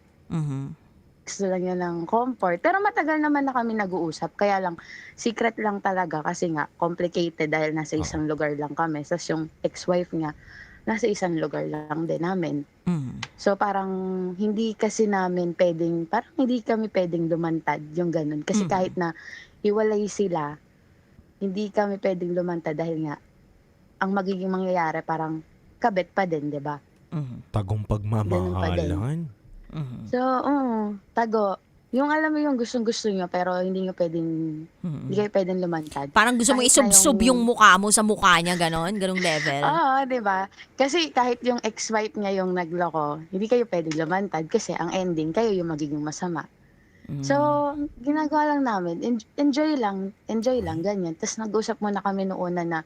Gusto lang niya ng comfort. Pero matagal naman na kami nag-uusap. Kaya lang, secret lang talaga kasi nga, complicated dahil nasa isang lugar lang kami. Tapos yung ex-wife niya, nasa isang lugar lang din namin. So parang hindi kasi namin pwedeng, parang hindi kami pwedeng lumantad yung ganun. Kasi kahit na hiwalay sila, hindi kami pwedeng lumantad dahil nga, ang magiging mangyayari parang kabit pa din, di ba? Tagong pagmamahalan. So, tago. Yung alam mo yung gustong-gusto nyo, pero hindi kayo pwedeng lumantad. Parang gusto mo Kahit na isubsob yung mukha mo sa mukha niya, ganong level. Oo, di ba? Kasi kahit yung ex-wife niya yung nagloko, hindi kayo pwedeng lumantad kasi ang ending, kayo yung magiging masama. So, ginagawa lang namin, enjoy lang, ganyan. Tapos nag-usap muna kami noona na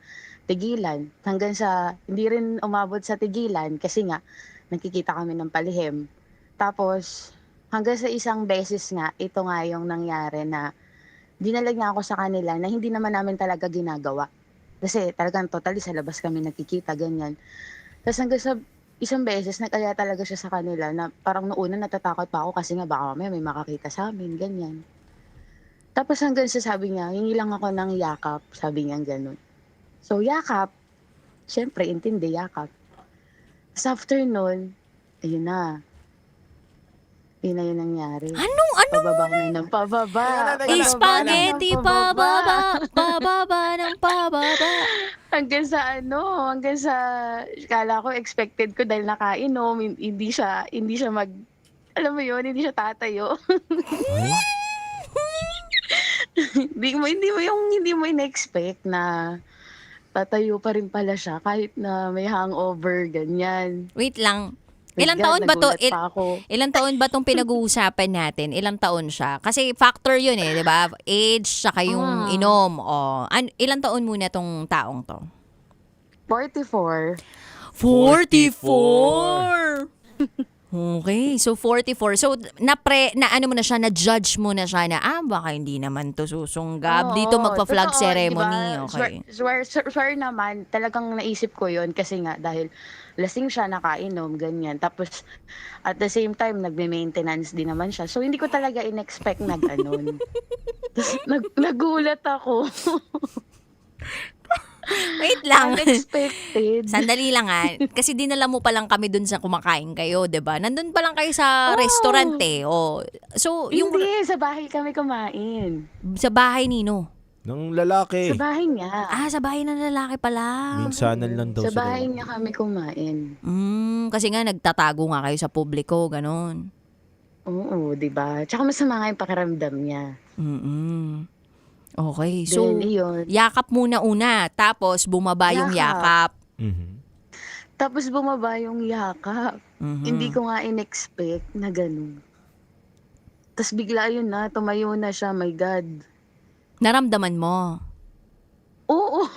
tigilan, hanggang sa, hindi rin umabot sa tigilan kasi nga, nakikita kami ng palihim. Tapos, hanggang sa isang beses nga, ito nga yung nangyari na dinalag na ako sa kanila na hindi naman namin talaga ginagawa. Kasi talagang totally sa labas kami nakikita, ganyan. Tapos hanggang sa isang beses, nag-aya talaga siya sa kanila na parang noona natatakot pa ako kasi nga baka mamaya may makakita sa amin, ganyan. Tapos hanggang sa sabi niya, hingi lang ako ng yakap, sabi niya ganun. So yakap, syempre intindi yakap. Tapos after nun, ayun na. Yun na yung nangyari. Ano? Pababa na ng pababa. Spaghetti pababa, pababa ng pababa. Hanggang sa kala ko, expected ko dahil nakainom, hindi siya alam mo yun, hindi siya tatayo. hindi mo in-expect na tatayo pa rin pala siya kahit na may hangover, ganyan. Wait lang. My Ilang God, taon ba to? nagulat pa ako. Ilang taon ba tong pinag-uusapan natin? Ilang taon siya? Kasi factor yun di ba? Age, saka yung inom. Ilang taon muna tong taong to? 44. 44! Okay, so 44. So, na-judge mo na siya na, baka hindi naman to susunggab. Oo, Dito magpa-flag totoo, ceremony. diba? Okay. Swear naman, talagang naisip ko yun kasi nga dahil lasing siya, nakainom, ganyan. Tapos, at the same time, nagme-maintenance din naman siya. So, hindi ko talaga in-expect na ganun. Tapos, nagulat ako. Wait lang. Unexpected. Sandali lang Kasi dinala mo pa lang kami dun sa kumakain kayo, 'di ba? Nandun pa lang kayo sa restaurant So, Hindi, sa bahay kami kumain. Sa bahay nino? Ng lalaki. Sa bahay niya. Sa bahay ng lalaki pala. Minsanan lang daw Sa bahay niya kami kumain. Kasi nga nagtatago nga kayo sa publiko, ganon. Oo, 'di ba? Tsaka masama nga yung pakiramdam niya. Okay, so Then, yun. yakap muna una, tapos bumaba yung yakap. Tapos bumaba yung yakap. Hindi ko nga in-expect na ganun. Tapos bigla yun na, tumayo na siya, my God. Naramdaman mo? Oo.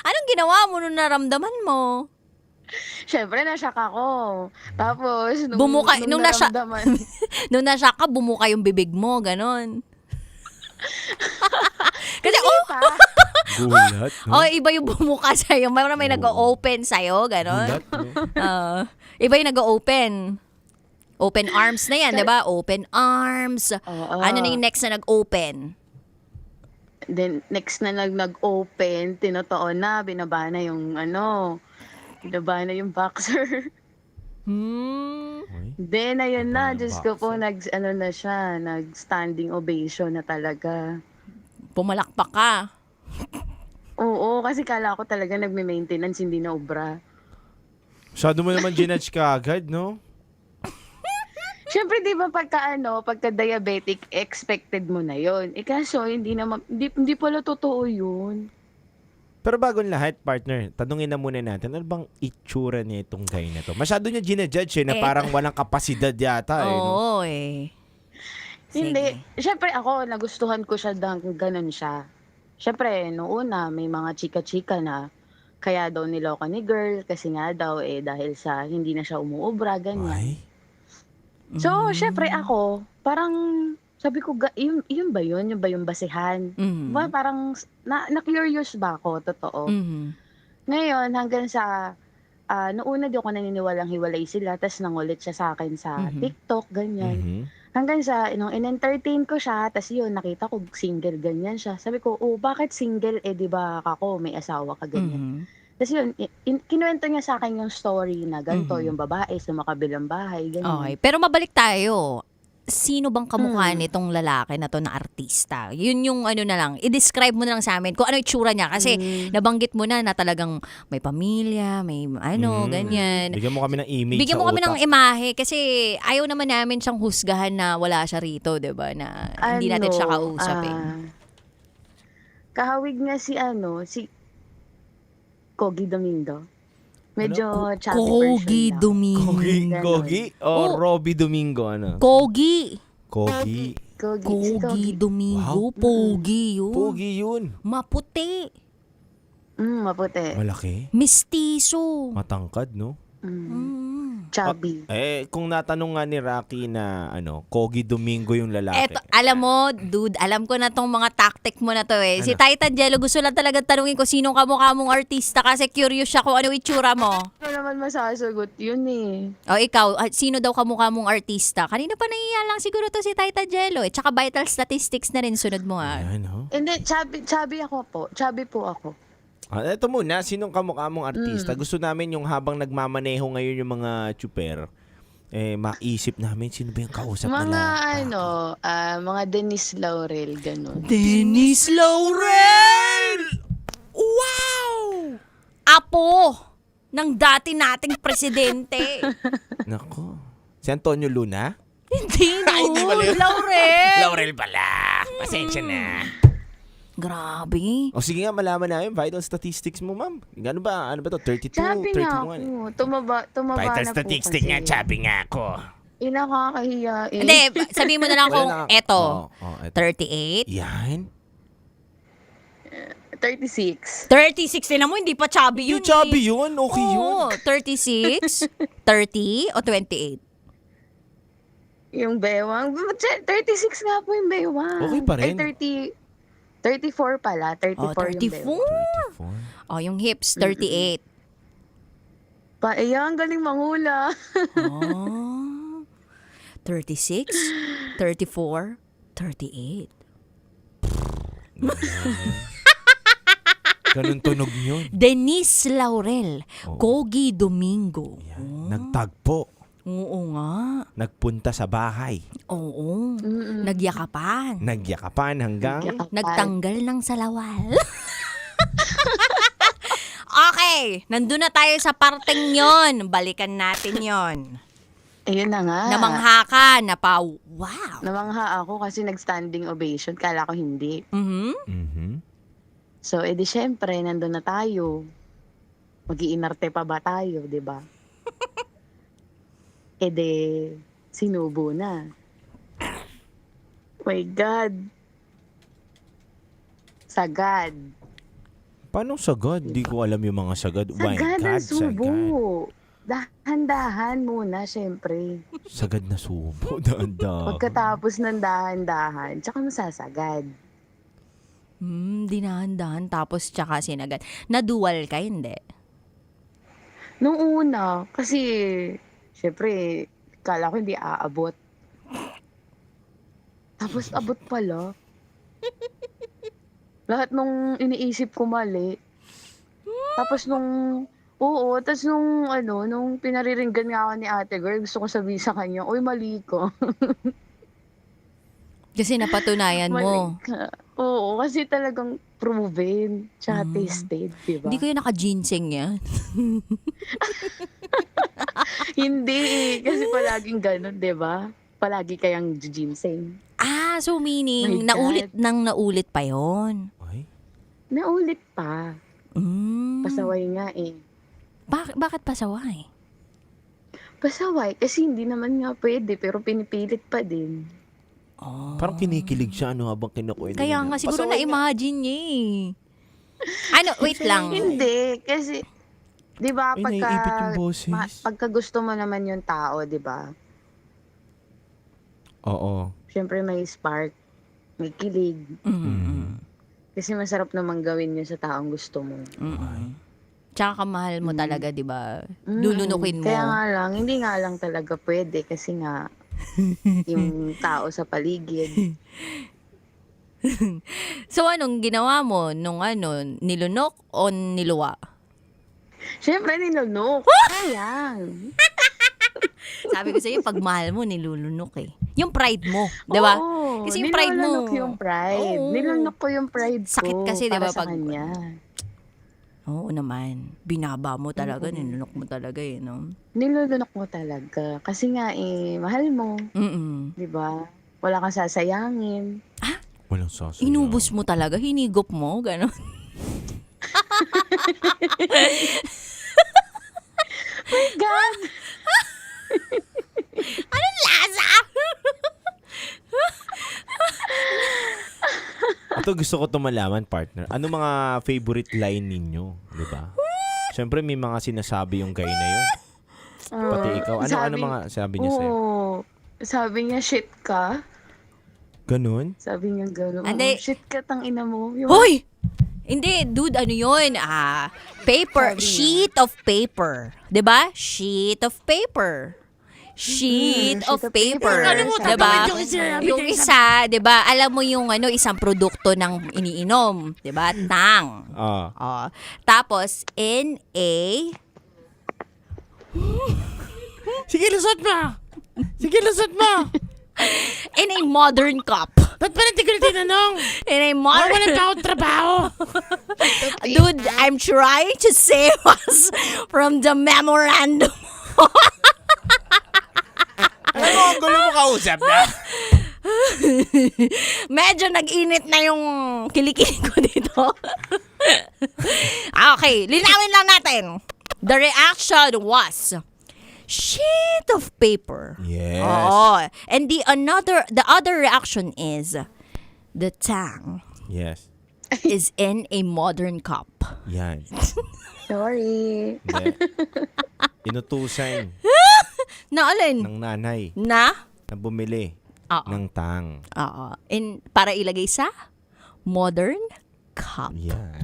Anong ginawa mo nung naramdaman mo? Siyempre, nasyak ako. Tapos, Nung naramdaman. nung nasyak ka, bumuka yung bibig mo, ganon. Kasi, Gulat, no? iba yung bumuka sa'yo. May nag-open sa'yo, ganon. Gulat, no? Iba yung nag-open. Open arms na yan, di ba? Open arms. Ano na yung next na nag-open? Then, next na nag-open, tinotoo na, binaba na yung binaba na yung boxer. Then, ayun na, Diyos ko po, nag-standing ovation na talaga. Pumalakpak ka. Oo, kasi kala ko talaga nagme-maintenance, hindi na obra. Masyado mo naman ginudge ka agad, no? Siyempre, di ba pagka diabetic, expected mo na yon. Kaso, hindi pala totoo yun. Pero bago lahat, partner, tanungin na muna natin, ano bang itsura niya itong guy na to? Masyado niya ginajudge na parang walang kapasidad yata. Oo, Hindi. Siyempre ako, nagustuhan ko siya dahil ganun siya. Siyempre, noong una, may mga chika-chika na kaya daw niloko ni girl kasi nga daw dahil sa hindi na siya umuobra, ganyan. So, siyempre ako, parang sabi ko, yun ba yun? Yun ba yung basihan? Diba, parang na-curious ba ako, totoo? Ngayon, hanggang sa, noong una di ako naniniwalang hiwalay sila, tas nangulit siya sa akin sa TikTok, ganyan. Hanggang sa, in-entertain ko siya, tas yun, nakita ko single, ganyan siya. Sabi ko, bakit single? Di ba ako, may asawa ka, ganyan. Tas yun, kinuwento niya sa akin yung story na ganito, yung babae sa makabilang bahay, ganyan. Okay, pero mabalik tayo. sino bang kamukha nitong lalaki na to na artista? Yun yung ano na lang, i-describe mo na lang sa amin kung ano yung itsura niya. Kasi nabanggit mo na talagang may pamilya, may ganyan. Bigyan mo kami ng image Bigyan sa mo kami utak. ng imahe kasi ayaw naman namin siyang husgahan na wala siya rito, 'di ba? Na hindi natin siya kausap eh. Kahawig nga si Kogi Domingo. Medyo chubby Kogi version lang. Domingo. Kogi o Robbie Domingo, ano? Kogi. Kogi. Kogi Domingo. Pogi yun. Pogi yun. Maputi. Maputi. Malaki. Mistiso. Matangkad, no? Chubby. Kung natanong nga ni Rocky na Kogi Domingo yung lalaki. Eto, alam mo, dude, alam ko na tong mga tactic mo na to eh. Si Titan Jello, gusto lang talaga tanungin ko sinong kamukha mong artista kasi curious siya kung ano itsura mo. Ano naman masasagot yun eh. O ikaw, sino daw kamukha mong artista? Kanina pa nahiya lang siguro to si Titan Jello eh. Tsaka vital statistics na rin sunod mo ha. Hindi, chubby ako po. Chubby po ako. Ito muna, sinong kamukha mong artista? Gusto namin yung habang nagmamaneho ngayon yung mga chuper, maisip namin sino ba yung kausap nila. Mga Denise Laurel, ganun. Denise Laurel! Wow! Apo ng dati nating presidente. Nako. Si Antonio Luna? Hindi pala yun. Laurel! Laurel pala. Pasensya na. Grabe. O sige nga, malaman namin vital statistics mo, ma'am. Ano ba to? 32, Chubby nga 31? ako. Tumaba Vital na po statistics kasi. nga, chubby nga ako. Nakakahiya eh. Hindi, sabihin mo na lang kung eto. 38? Yan. 36. 36 din mo, hindi pa chubby yun. Hindi chubby yun, okay Oo, 36, 30 o 28? Yung bewang. 36 nga po yung bewang. Okay pa rin. 34 pala. 34 yung bewang. Oh, yung hips, 38. Ang galing manghula. 36, 34, 38. Ganun tunog yun. Denise Laurel, Kogi Domingo. Nagtagpo. Oo nga. Nagpunta sa bahay. Oo. Nagyakapan. Nagyakapan hanggang... Nagtanggal ng salawal. Okay, nandun na tayo sa parteng yon. Balikan natin yon. Ayun na nga. Namangha ka, wow. Namangha ako kasi nag-standing ovation. Kala ko hindi. So, edi syempre, nandun na tayo. Mag-iinarte pa ba tayo, di ba? Sinubo na. My God. Sagad. Paano sagad? Di ko alam yung mga sagad. Sagad My ang God, subo. sagad. Dahan-dahan muna, syempre. Sagad na subo. Dahan-dahan. Pagkatapos ng dahan-dahan, tsaka masasagad. Dinahan-dahan, tapos tsaka sinagad. Nadual ka, hindi? Nung una, kasi, syempre, kala ko hindi aabot. Tapos abot pala. Lahat nung iniisip ko mali. Tapos nung pinariringgan nga ako ni ate girl, gusto ko sabihin sa kanya, uy, mali ko. Kasi napatunayan mo. Oo, kasi talagang proven, tsaka tasted, diba? Hindi kayo naka-ginseng yan. Hindi eh, kasi palaging ganun, diba? Palagi kayang ginseng. So meaning, My God. naulit pa yon. Naulit pa. Pasaway nga eh. Bakit pasaway? Pasaway, kasi hindi naman nga pwede, pero pinipilit pa din. Parang kinikilig siya habang kinukwento. Kaya nga, siguro na-imagine niya eh. Wait lang. Hindi, kasi, di ba, naiipit yung boses. pagka gusto mo naman yung tao, di ba? Oo. Siyempre may spark, may kilig. Kasi masarap naman gawin yun sa taong gusto mo. Tsaka kamahal mo talaga, di ba? Lulunukin mo. Kaya nga lang, hindi nga lang talaga pwede kasi nga, yung tao sa paligid. So, anong ginawa mo? Nilunok o niluwa? Siyempre, nilunok. Sayang. Sabi ko sa'yo, pag mahal mo, nilulunok eh. Yung pride mo, di ba? Oo, Kasi yung pride mo. nilulunok yung pride. Oo. Nilunok ko yung pride ko. Sakit kasi, di ba? Para sa kanya. Oo naman. Binaba mo talaga, nilunok mo talaga eh, no? Nilulunok mo talaga. Kasi nga mahal mo. Di ba? Wala kang sasayangin. Walang sasayang. Inubos mo talaga, hinigop mo, gano'n. My God! Anong lasa? Ito gusto ko malaman, partner. Ano mga favorite line ninyo? Di ba? Siyempre may mga sinasabi yung guy na yun. Pati ikaw. Ano mga sabi niya sa'yo? Sabi niya, shit ka. Ganun? Sabi niya gano'n. Ande. Shit ka, tang ina mo. Hoy! Hindi, dude, ano yun? Paper, sheet of paper. 'Di ba? Sheet of paper. Sheet of paper. Diba? Yung isa, 'di ba? Alam mo yung isang produkto ng iniinom, 'di ba? Tang. Tapos in a Sige, lusot mo! Sige, lusot mo! in a modern cup. Ba't pa natin ko na tinanong? In a modern... Walang tao trabaho. Dude, I'm trying to save us from the memorandum. Ano ang gulo mo kausap na? Medyo nag-init na yung kilikili ko dito. Okay, linawin lang natin. The reaction was sheet of paper. Yes. Oo. And the other reaction is the tang Yes. is in a modern cup. Yan. Sorry. Hindi. Inutusan Na alin? ng nanay Na? na bumili ng tang. Oo. Para ilagay sa modern cup. Yan.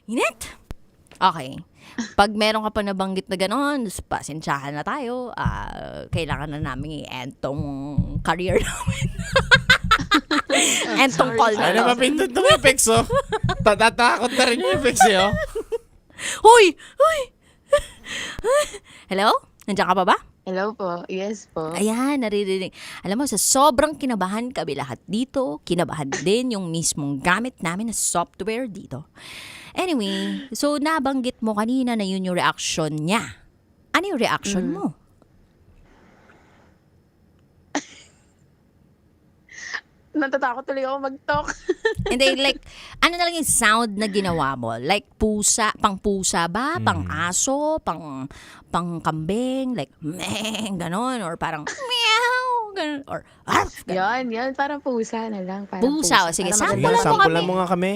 Init! Okay. Pag meron ka pa nabanggit na gano'n, pasensyahan na tayo. Kailangan na namin i-end tong career namin. End tong call na Ano to. mapindot ng effects, oh? Tatatakot na rin yung effects, eh, oh? Hoy! Hoy! Hello? Nandiyan ka pa ba? Hello po. Yes po. Ayan, naririnig. Alam mo, sa sobrang kinabahan kami lahat dito, kinabahan din yung mismong gamit namin na software dito. Anyway, so nabanggit mo kanina na yun yung reaction niya. Ano yung reaction mo? Natatakot tuloy ako mag-talk. Hindi, like, ano na lang yung sound na ginawa mo? Like, pang pusa ba? Pang aso? Pang kambing? Like, meh, ganon? Or parang, meow? Ganon? Or, arf? Ganon. Yan. Parang pusa na lang. Parang Pusa. O, sige, Parang sample maganda. mo Sampulan kami. mo nga kami.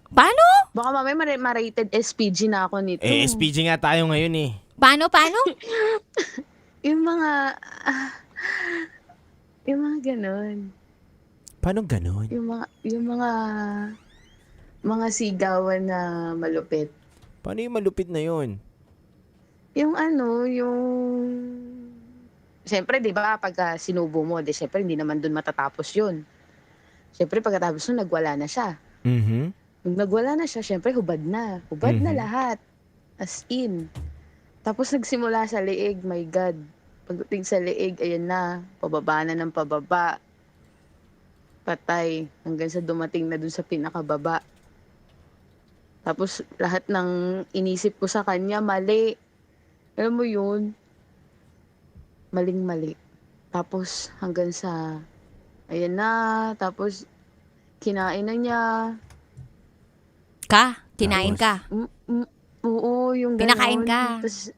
Paano? Baka mamaya ma-rated SPG na ako nito. SPG nga tayo ngayon eh. Paano? Yung mga ganon. Paano ganon? Yung mga sigawan na malupit. Paano yung malupit na yun? Siyempre, di ba, pag sinubo mo, siyempre, hindi naman dun matatapos yun. Siyempre, pagkatapos nun, nagwala na siya. Nung nagwala na siya, siyempre, hubad na. Hubad na lahat. As in. Tapos, nagsimula sa leeg, my God. Pagdating sa leeg, ayan na. Pababa na ng pababa. Patay. Hanggang sa dumating na dun sa pinakababa. Tapos, lahat ng inisip ko sa kanya, mali. Alam mo yun? Maling-mali. Tapos, hanggang sa, ayan na. Tapos, kinain na niya. Kinain ka? Oo, yung ganon. Pinakain ka? Tapos,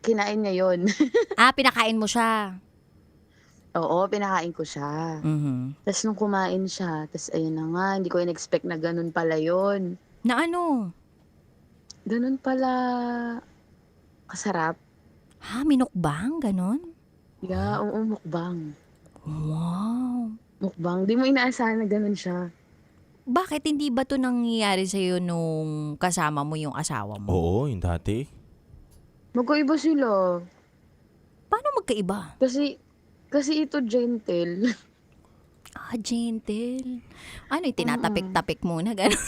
kinain niya yun. Pinakain mo siya? Oo, pinakain ko siya. Tapos, nung kumain siya, tapos, ayun na nga, hindi ko in-expect na ganun pala yun. Na ano? Ganun pala kasarap. Minukbang? Ganon? Yeah, oo, mukbang. Wow. Mukbang. Di mo inaasahan na ganun siya. Bakit hindi ba ito nangyayari sa'yo nung kasama mo yung asawa mo? Oo, yung dati. Magkaiba sila. Paano magkaiba? Kasi ito gentle. Gentle. Ano, tinatapik-tapik muna, gano'n?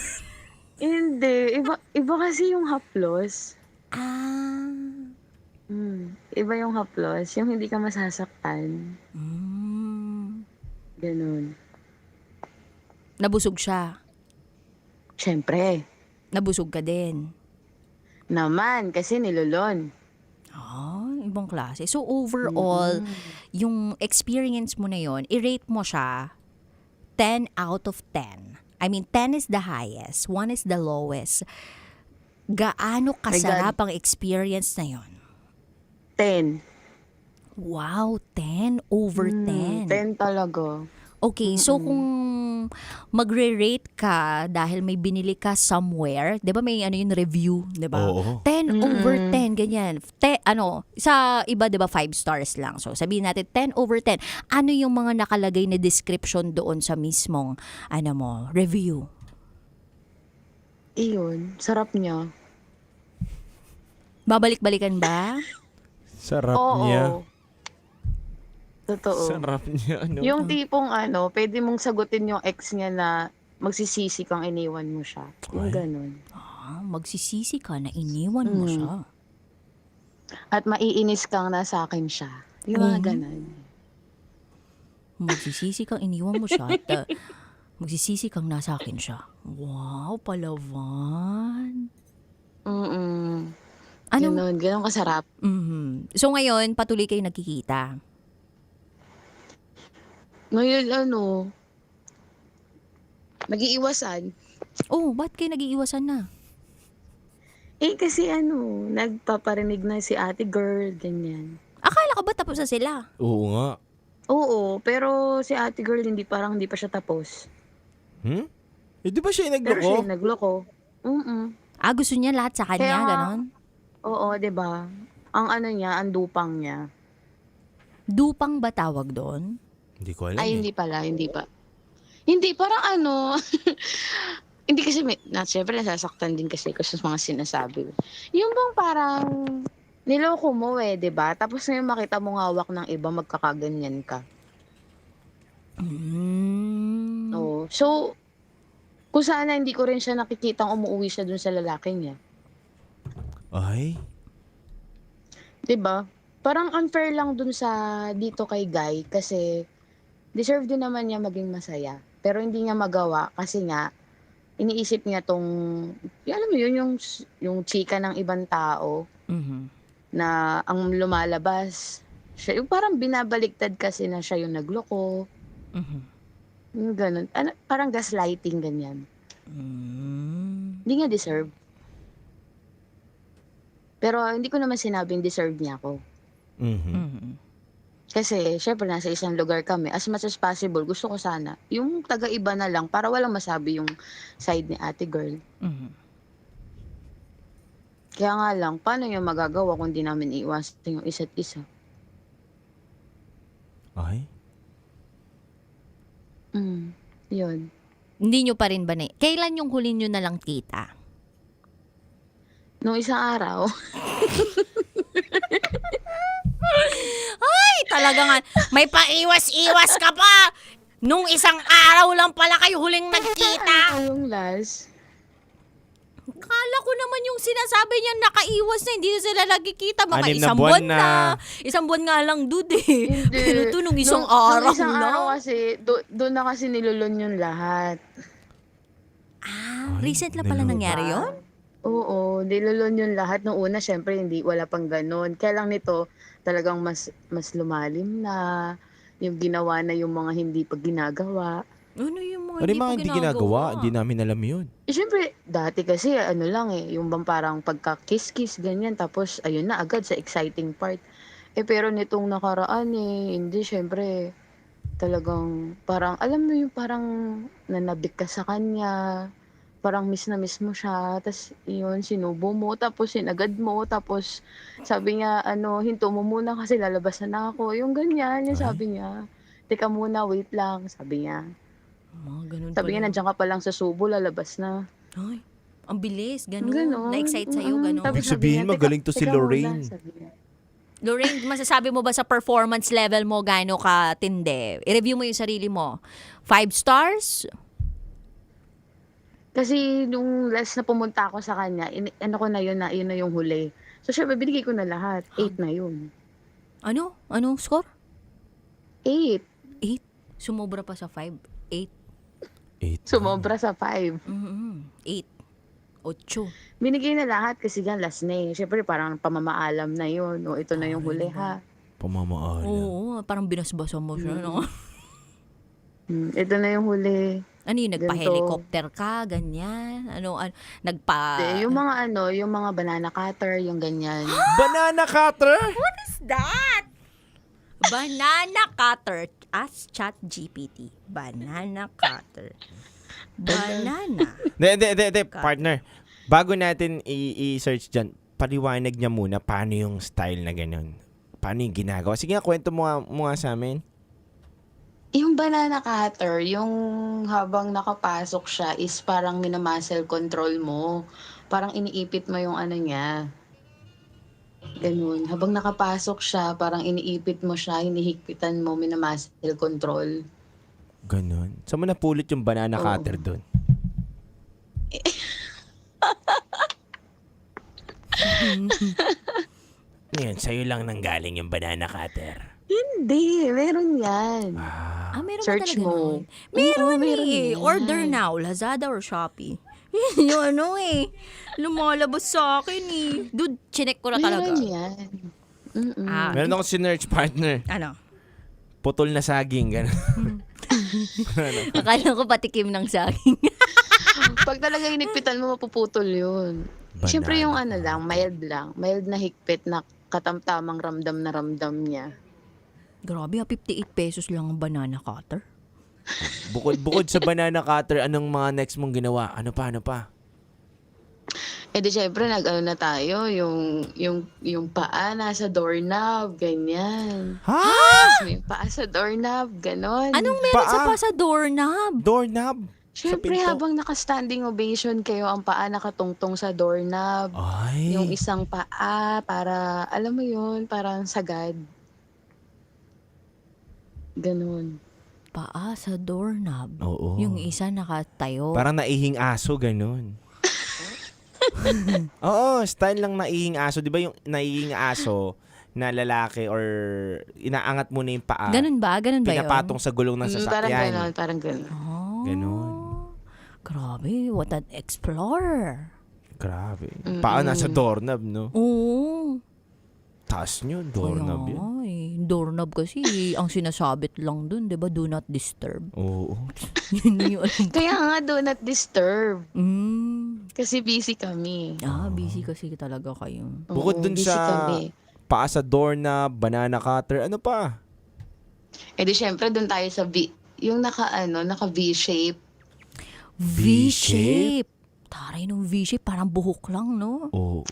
Hindi. Iba kasi yung haplos. Ah. Iba yung haplos. Yung hindi ka masasaktan. Ganun. Nabusog siya. Siyempre. Nabusog ka din. Naman, kasi nilulon. Ibang klase. So overall, yung experience mo na yon, i-rate mo siya 10 out of 10. I mean, 10 is the highest, 1 is the lowest. Gaano kasarap ang experience na yon? 10. Wow, 10 over 10. 10 talaga. Okay, so kung magre-rate ka dahil may binili ka somewhere, 'di ba may ano yung review, 'di ba? Oo. 10 over 10 ganyan. Sa iba 'di ba 5 stars lang. So sabihin natin 10 over 10. Ano yung mga nakalagay na description doon sa mismong review? Iyon, sarap niya. Babalik-balikan ba? Sarap Oo. niya. Totoo. Sarap niya. Yung tipong pwede mong sagutin yung ex niya na magsisisi kang iniwan mo siya. Yung ganun. Magsisisi ka na iniwan mo siya. At maiinis kang nasa akin siya. Yung mga ganun. Magsisisi kang iniwan mo siya at magsisisi kang nasa akin siya. Wow, palawan. Ganun kasarap. So ngayon, patuloy kayo nagkikita. Ngayon, nag-iiwasan. Oh, ba't kayo nag-iiwasan na? Kasi nagpaparinig na si ate girl, ganyan. Akala ko ba tapos na sila? Oo nga. Oo, pero si ate girl hindi pa siya tapos. Di ba siya yung Pero siya nagloko? yung nagloko. Gusto niya lahat sa kanya, ganon? Oo, 'di ba? Ang ang dupang niya. Dupang ba tawag doon? Hindi ko alam. Ay, hindi pala, hindi pa. Hindi, parang hindi kasi syempre nasasaktan din kasi sa mga sinasabi. Yung bang parang niloko mo 'di ba? Tapos ngayon makita mo hawak ng iba, magkakaganyan ka. Oo. So, kung sana hindi ko rin siya nakikitang umuwi siya dun sa lalaki niya. Ay? 'Di ba? Parang unfair lang dun sa dito kay Guy kasi deserve din naman niya maging masaya. Pero hindi niya magawa kasi nga iniisip niya alam mo yun, yung chika ng ibang tao na ang lumalabas. Siya, yung parang binabaliktad kasi na siya yung nagloko. Yung ganun. Parang gaslighting, ganyan. Hindi niya deserve. Pero hindi ko naman sinabing deserve niya ako. Kasi, syempre, nasa isang lugar kami. As much as possible, gusto ko sana, yung taga-iba na lang, para walang masabi yung side ni ate girl. Kaya nga lang, paano yung magagawa kung di namin iiwasan yung isa't isa? Ay? Yun. Hindi nyo pa rin ba kailan yung huli nyo na lang kita? Nung isang araw. Ay, talaga nga. May paiwas-iwas ka pa. Nung isang araw lang pala kayo huling nagkita. Yung last. Kala ko naman yung sinasabi niya nakaiwas na, hindi na sila nagkikita. Baka 6 na isang buwan buwan na. Isang buwan nga lang, dude eh. Pero ito nung isang araw nung isang na. araw kasi, doon na kasi nilulon yung lahat. Recent lang pala nangyari yun? Oo, nilulon yung lahat. Nung una, syempre, wala pang ganun. Kaya lang nito, talagang mas lumalim na. Yung ginawa na yung mga hindi pa ginagawa. Ano yung mga Ano yung mga hindi ginagawa? Hindi namin alam yun. Siyempre, dati kasi yung bang parang pagka-kiss-kiss, ganyan. Tapos, ayun na, agad sa exciting part. Pero nitong nakaraan hindi, siyempre, talagang parang, alam mo yung parang nanabik ka sa kanya. Parang miss na miss mo siya. Tapos, yun, sinubo mo. Tapos, sinagad mo. Tapos, sabi niya, hinto mo muna kasi lalabas na ako. Yung ganyan, yung sabi niya. Teka muna, wait lang, sabi niya. Sabi niya, nandiyan ka pa lang sa subo, lalabas na. Ay, ang bilis, ganun. Na-excite sa'yo, ganun. Ibig sabihin, magaling to si Lorraine. Lorraine, masasabi mo ba sa performance level mo gaano ka tinde? I-review mo yung sarili mo. 5 stars? Kasi nung last na pumunta ako sa kanya, ano ko na yun na yung huli. So syempre, binigay ko na lahat. 8 na yun. Ano? Anong score? 8. 8? Sumobra pa sa 5? 8? Sumobra sa 5. 8. 8. Binigay na lahat kasi gan last na eh. Syempre, parang pamamaalam na yun. O, ito na yung huli ha. Pamamaalam. Oo, parang binasbasa mo siya, no? Ito na yung huli. Ano yun, nagpa-helicopter ka, ganyan? Yung mga banana cutter, yung ganyan. Banana cutter? What is that? Banana cutter. Ask ChatGPT. Banana cutter. Banana. Hindi, partner. Bago natin i-search dyan, paliwanag niya muna paano yung style na ganun. Paano yung ginagawa. Sige nga, kwento mo nga sa amin. Yung banana cutter, yung habang nakapasok siya is parang minamuscle control mo. Parang iniipit mo yung ano niya. Ganun. Habang nakapasok siya, parang iniipit mo siya, hinihigpitan mo, minamuscle control. Ganun. Saan mo napulot yung banana cutter doon? Ngayon, sa'yo lang nanggaling yung banana cutter. Hindi, meron yan. Meron Search ba talaga mo. nun? Meron Meron eh. yan. Order now. Lazada or Shopee. Yung lumalabas sa akin eh. Dude, chinek ko na talaga. Meron yan. Meron akong sinerch, partner. Ano? Putol na saging, gano'n. Akala ko patikim ng saging. Pag talaga hinigpitan mo, mapuputol yun. Siyempre yung mild lang. Mild na higpit na katamtamang ramdam na ramdam niya. Grabe, 58 pesos lang ang banana cutter. Bukod sa banana cutter, anong mga next mong ginawa? Ano pa? Eh di syempre nag-ano na tayo, yung paa nasa doorknob, ganyan. Ha? May paa sa doorknob, ganon. Anong meron sa pa sa doorknob? Doorknob? Syempre habang naka-standing ovation kayo, ang paa nakatungtong sa doorknob. Ay. Yung isang paa para, alam mo yun, parang sagad. Ganon. Paa sa doorknob. Oo. Yung isa nakatayo. Parang naihing aso, ganun. Oo, style lang naihing aso. Di ba yung naihing aso na lalaki or inaangat mo na yung paa? Ganun ba? Ganun ba yun? Pinapatong sa gulong ng sasakyan. Parang ganon. Ganun. Grabe, what an explorer. Grabe. Paa nasa doorknob, no? Oo. Taas nyo, doorknob yun. Ay, doorknob kasi ang sinasabit lang dun, 'di ba? Do not disturb. Oo. Yun yung Kaya nga, do not disturb. Kasi busy kami. Busy kasi talaga kayo. Bukod dun busy sa kami. paa sa doorknob, banana cutter, ano pa? Eh di syempre, dun tayo sa yung naka V-shape. V-shape. Taray nung V-shape, parang buhok lang, no? Oo.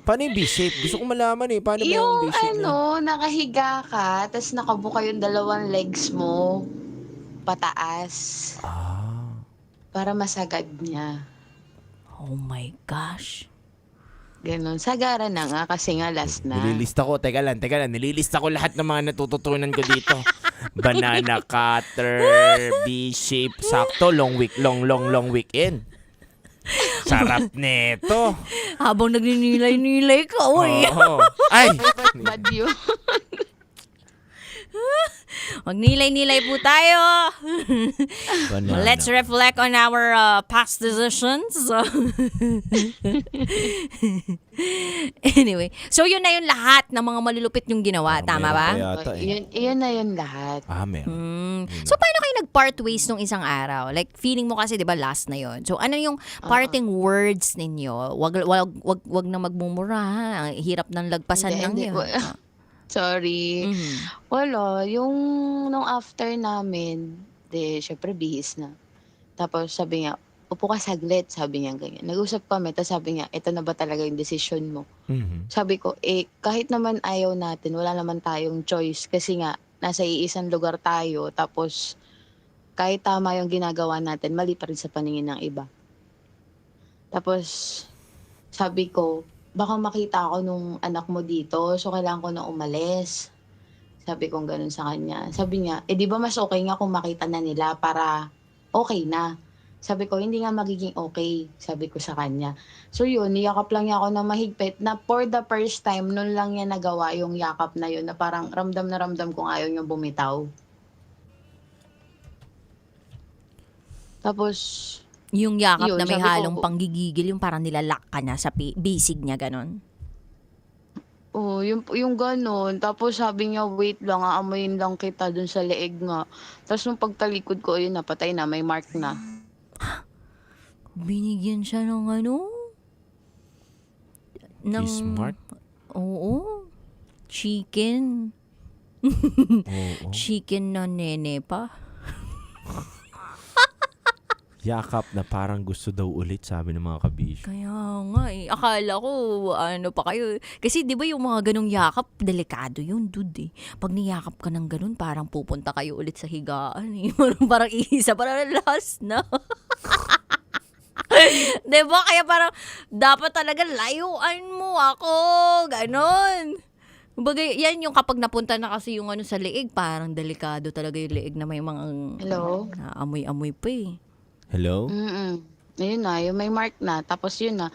Paano yung V-shape? Gusto ko malaman eh. Paano ba yung Yung V-shape na? nakahiga ka, tas nakabuka yung dalawang legs mo, pataas. Para masagad niya. Oh my gosh. Ganon. Sagara na nga kasi nga last na. Nililista ko. Teka lang. Nililista ko lahat ng mga natututunan ko dito. Banana cutter, V-shape, sakto, long weekend. Sarap neto. Habang nagninilay-nilay ka, uy. Oo. Ay! Bad yun. Magnilay-nilay po tayo. Banana. Let's reflect on our past decisions. Anyway, so yun na yung lahat ng mga malulupit yung ginawa, tama ba? Yun na yun lahat. Meron. So paano kayo nag-part ways nung isang araw? Like feeling mo kasi 'di ba last na yun. So ano yung parting words ninyo? Wag na magmumura ha. Ang hirap ng lagpasan lang yun. Sorry. Wala. Yung nung after namin, syempre bihis na. Tapos sabi niya, upo ka saglit, sabi niya ganyan. Nag-usap kami, tapos sabi niya, ito na ba talaga yung decision mo? Sabi ko, kahit naman ayaw natin, wala naman tayong choice. Kasi nga, nasa iisang lugar tayo, tapos kahit tama yung ginagawa natin, mali pa rin sa paningin ng iba. Tapos, sabi ko, baka makita ako nung anak mo dito, so kailangan ko na umalis. Sabi kong ganun sa kanya. Sabi niya, di ba mas okay nga kung makita na nila para okay na. Sabi ko, hindi nga magiging okay, sabi ko sa kanya. So yun, niyakap lang niya ako na mahigpit na for the first time, nun lang niya nagawa yung yakap na yun na parang ramdam na ramdam kung ayaw niya bumitaw. Tapos, Yung yakap yun, na may sabi ko, halong panggigigil, yung parang nilalak ka na sa bisig niya, ganon. oh, yung ganon. Tapos sabi niya, wait lang, aamuyin lang kita dun sa leeg nga. Tapos nung pagtalikod ko, yun, napatay na, may mark na. Binigyan siya ng ano? Ng, Smart? Oo. Chicken. Oo. Chicken na nene pa. Yakap na parang gusto daw ulit, sabi ng mga kabisyo. Kaya nga eh. Akala ko, ano pa kayo. Kasi di ba yung mga ganong yakap, delikado yun, dude eh. Pag niyakap ka ng ganon, parang pupunta kayo ulit sa higaan eh. Parang isa, parang last na. Di ba? Kaya parang, dapat talaga layuan mo ako. Ganon. Bagay, yan yung kapag napunta na kasi yung ano sa leeg, parang delikado talaga yung leeg na may mga Hello? amoy-amoy pa eh. Hello? Ayun na, yung may mark na. Tapos yun na,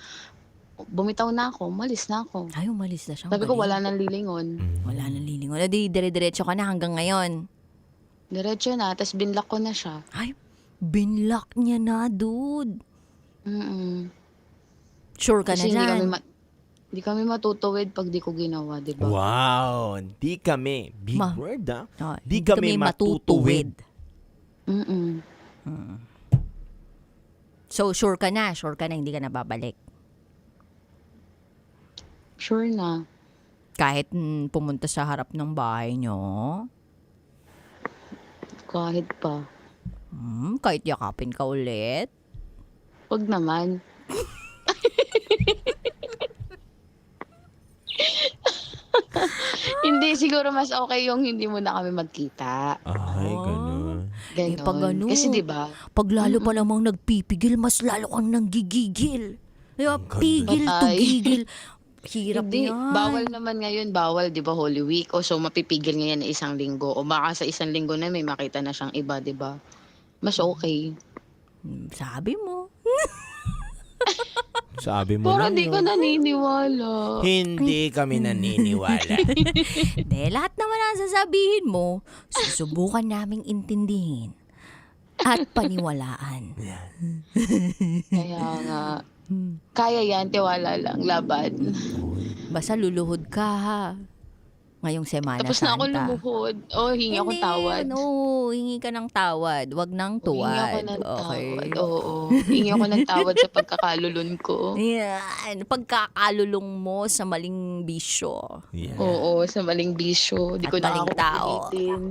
bumitaw na ako, umalis na ako. Ay, umalis na siya. Sabi ko, galing. wala nang lilingon. Wala nang lilingon. Di, dire-diretso ka na hanggang ngayon. Diretso na, tapos binlock ko na siya. Ay, binlock niya na, dude. Sure ka Kasi na dyan? Hindi kami matutuwid pag di ko ginawa, di ba? Wow! Di kami. Big word ah. Di hindi kami kami matutuwid. So, sure ka na, hindi ka na babalik. Sure na. Kahit pumunta sa harap ng bahay nyo? Kahit pa. Kahit yakapin ka ulit? Wag naman. Hindi, siguro mas okay yung hindi mo na kami magkita. Ay, ganun. Ganon. Pag ano, Kasi diba? Pag lalo pa namang nagpipigil, mas lalo kang nanggigigil. Diba? Pigil to Ay. gigil. Hirap Hindi, yan. bawal naman ngayon, bawal, di ba, Holy Week. O so, mapipigil ngayon na isang linggo. O baka sa isang linggo na may makita na siyang iba, di ba? Mas okay. Sabi mo. Sabi mo Pero lang di ko yun. naniniwala. Hindi kami naniniwala. Hindi, lahat naman ang sasabihin mo, susubukan naming intindihin at paniwalaan. Kaya nga, kaya yan, tiwala lang, laban. Basta luluhod ka ha. Ngayong Semana Tapos na ako Santa. lumuhod. O, hingi ako tawad. No, hingi ka ng tawad. Wag nang Hingi ako tuwad. ng Okay. tawad. Oo. Hingi ako ng tawad sa pagkakalulun ko. Yan. Pagkakalulong mo sa maling bisyo. Oo, sa maling bisyo. Di At ko na maling ako tao. uulitin.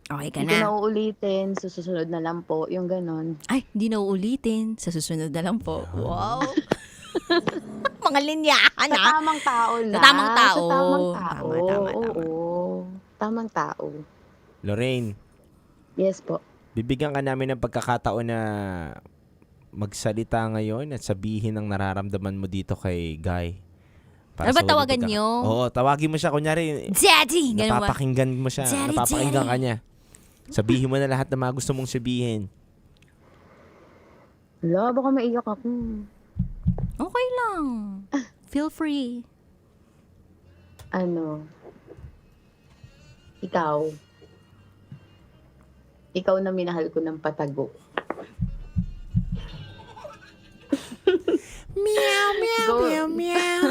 Okay ka Di ko na. na uulitin. Sa susunod na lang po. Yung ganon. Ay, di na uulitin. Sa susunod na lang po. Wow. Mga linyahan Sa ha. tamang tao na. Sa tamang tao. Sa tamang tao. Tama. Oo. Tamang tao. Lorraine, Yes po. bibigyan ka namin ng pagkakataon na magsalita ngayon at sabihin ang nararamdaman mo dito kay Guy. Ano ba tawagan niyo? Oo, tawagin mo siya. Kunyari, Daddy! Ganun ba? napapakinggan mo siya. Daddy, Napapakinggan Daddy. ka niya. Sabihin mo na lahat ng mga gusto mong sabihin. Wala, baka maiyak ako. Okay lang. Feel free. Ano? Ikaw. Ikaw na minahal ko ng patago. Meow, meow, Go. meow, meow.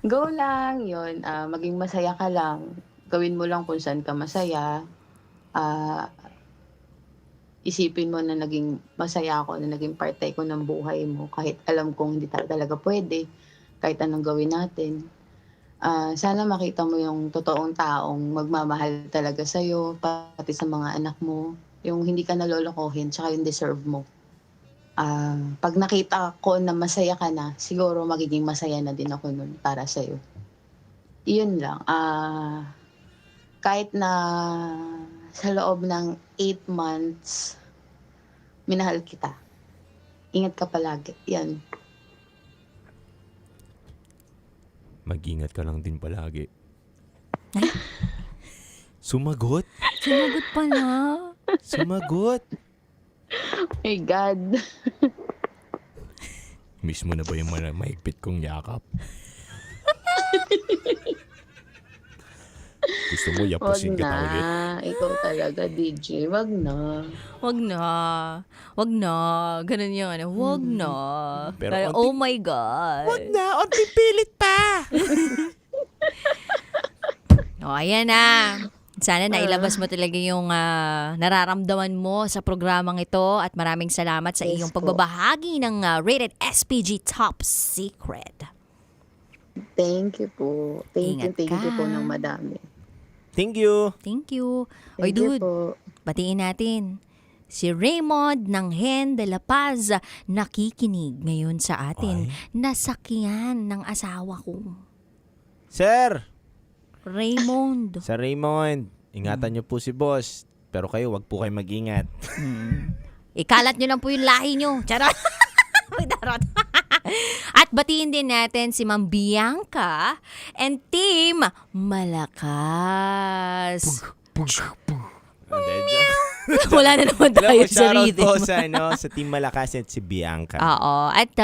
Go lang, yun. Maging masaya ka lang. Gawin mo lang kung saan ka masaya. Isipin mo na naging masaya ako, na naging parte ko ng buhay mo. Kahit alam kong hindi talaga pwede. Kahit anong gawin natin. Sana makita mo yung totoong taong magmamahal talaga sa'yo, pati sa mga anak mo. Yung hindi ka nalolokohin, tsaka yung deserve mo. Pag nakita ko na masaya ka na, siguro magiging masaya na din ako nun para sa'yo. Iyon lang. Kahit na sa loob ng 8 months, minahal kita. Ingat ka palagi. Yan. Mag-ingat ka lang din palagi. Sumagot? Sumagot pala. Sumagot. My God. Miss mo na ba yung mahigpit kong yakap? Gusto mo Wag yapusin kita ulit? na. Ikaw talaga, DJ. Wag na. Wag na. Wag na. Ganun yun. Wag na. Pero Parang, oh my God. Wag na, onting pilit pa. Ayan na. Sana nailabas mo talaga yung nararamdaman mo sa programang ito at maraming salamat sa iyong pagbabahagi ng Rated SPG Top Secret. Thank you po. Thank Ingat you ka. po ng madami. Thank you. Thank you. Oy, Thank you dude, po. batiin natin. Si Raymond ng Hen de la Paz nakikinig ngayon sa atin. Nasakyan ng asawa ko. Sir! Raymond. Sir Raymond, ingatan niyo po si boss. Pero kayo, wag po kayo mag-ingat. Ikalat nyo lang po yung lahi nyo. Charot. Uy, darot. At batiin din natin si Ma'am Bianca and Team Malakas. Wala na naman tayo sa rhythm. po sa, sa Team Malakas at si Bianca. Oo. At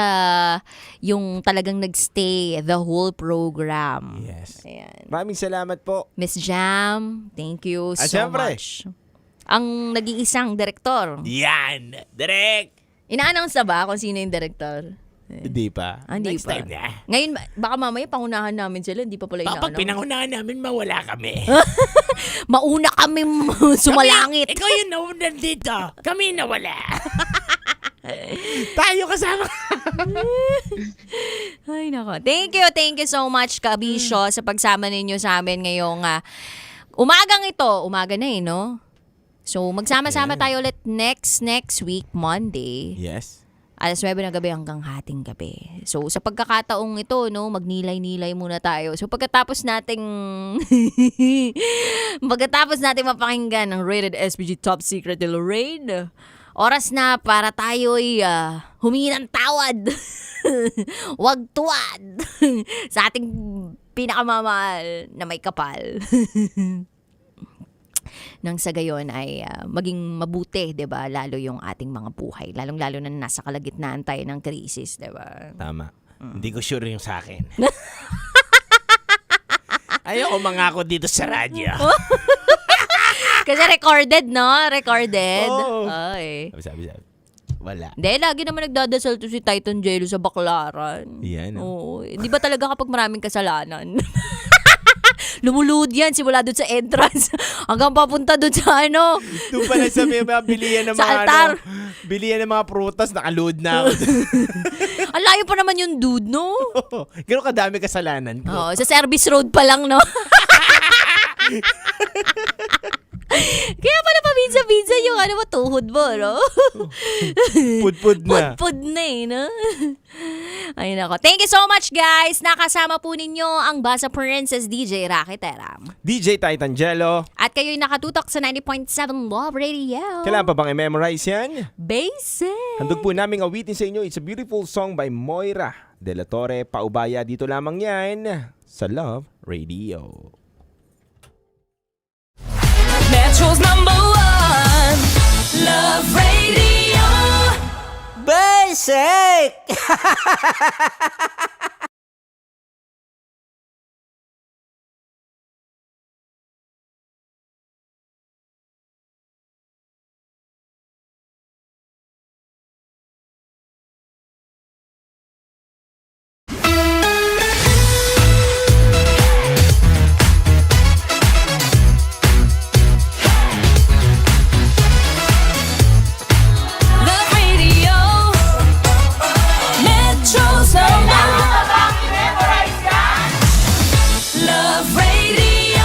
yung talagang nagstay the whole program. Yes. Ayan. Maraming salamat po. Miss Jam, thank you so syempre, much. Ang nag-iisang direktor. Yan! Direct! Ina-announce na ba kung sino yung direktor? Hindi pa. Hindi Next pa. time na. Ngayon, baka mamaya pangunahan namin sila. Hindi pa pala Pag ina-announce. pinangunahan namin, mawala kami. Mauna kami sumalangit. Ikaw yung nauna dito. Kami nawala. Tayo kasama. Ay, nako. Thank you so much, Kabisyo, sa pagsama ninyo sa amin ngayong umagang ito. Umaga na no? So, magsama-sama tayo ulit next week, Monday. Yes. Alas 9 ng gabi hanggang hating gabi. So, sa pagkakataong ito, magnilay-nilay muna tayo. So, pagkatapos nating mapakinggan ng Rated SPG Top Secret de Lorraine, oras na para tayo'y humingi ng tawad. Wag tuwad sa ating pinakamamahal na may kapal. Nang sa gayon ay maging mabuti, 'di ba? Lalo yung ating mga buhay, lalong-lalo na nasa kalagitnaan tayo ng krisis, 'di ba? Tama. Hindi ko sure yung sa akin. Ayoko mangako dito sa radyo. Kasi recorded, no? Recorded. Oo. Ay. Sabi. Wala. Hindi, lagi naman nagdadasal to si Titan Jello sa Baklaran. Yan. Oo. Di ba talaga kapag maraming kasalanan? Lumulud yan, simula doon sa entrance. Hanggang papunta doon sa Doon pala sa mga bilihan ng sa mga altar. Bilihan ng mga prutas, nakaload na ako. Ang layo pa naman yung dude, no? Gano'n kadami kasalanan ko. Oo, sa service road pa lang, no? Kaya pala paminsan-minsan yung tuhod mo, no? Pudpud na. Pudpud na no? Ay nako. Thank you so much, guys. Nakasama po ninyo ang Basa Princess DJ Rakitera. DJ Titan Jello. At kayo'y nakatutok sa 90.7 Love Radio. Kailan pa bang i-memorize yan? Basic. Handog po naming awitin sa inyo. It's a beautiful song by Moira De La Torre. Paubaya dito lamang yan sa Love Radio. Metro's #1 Love Radio. Basic! Love Radio. Metro's Love Radio.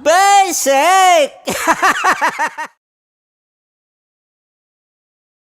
Basic!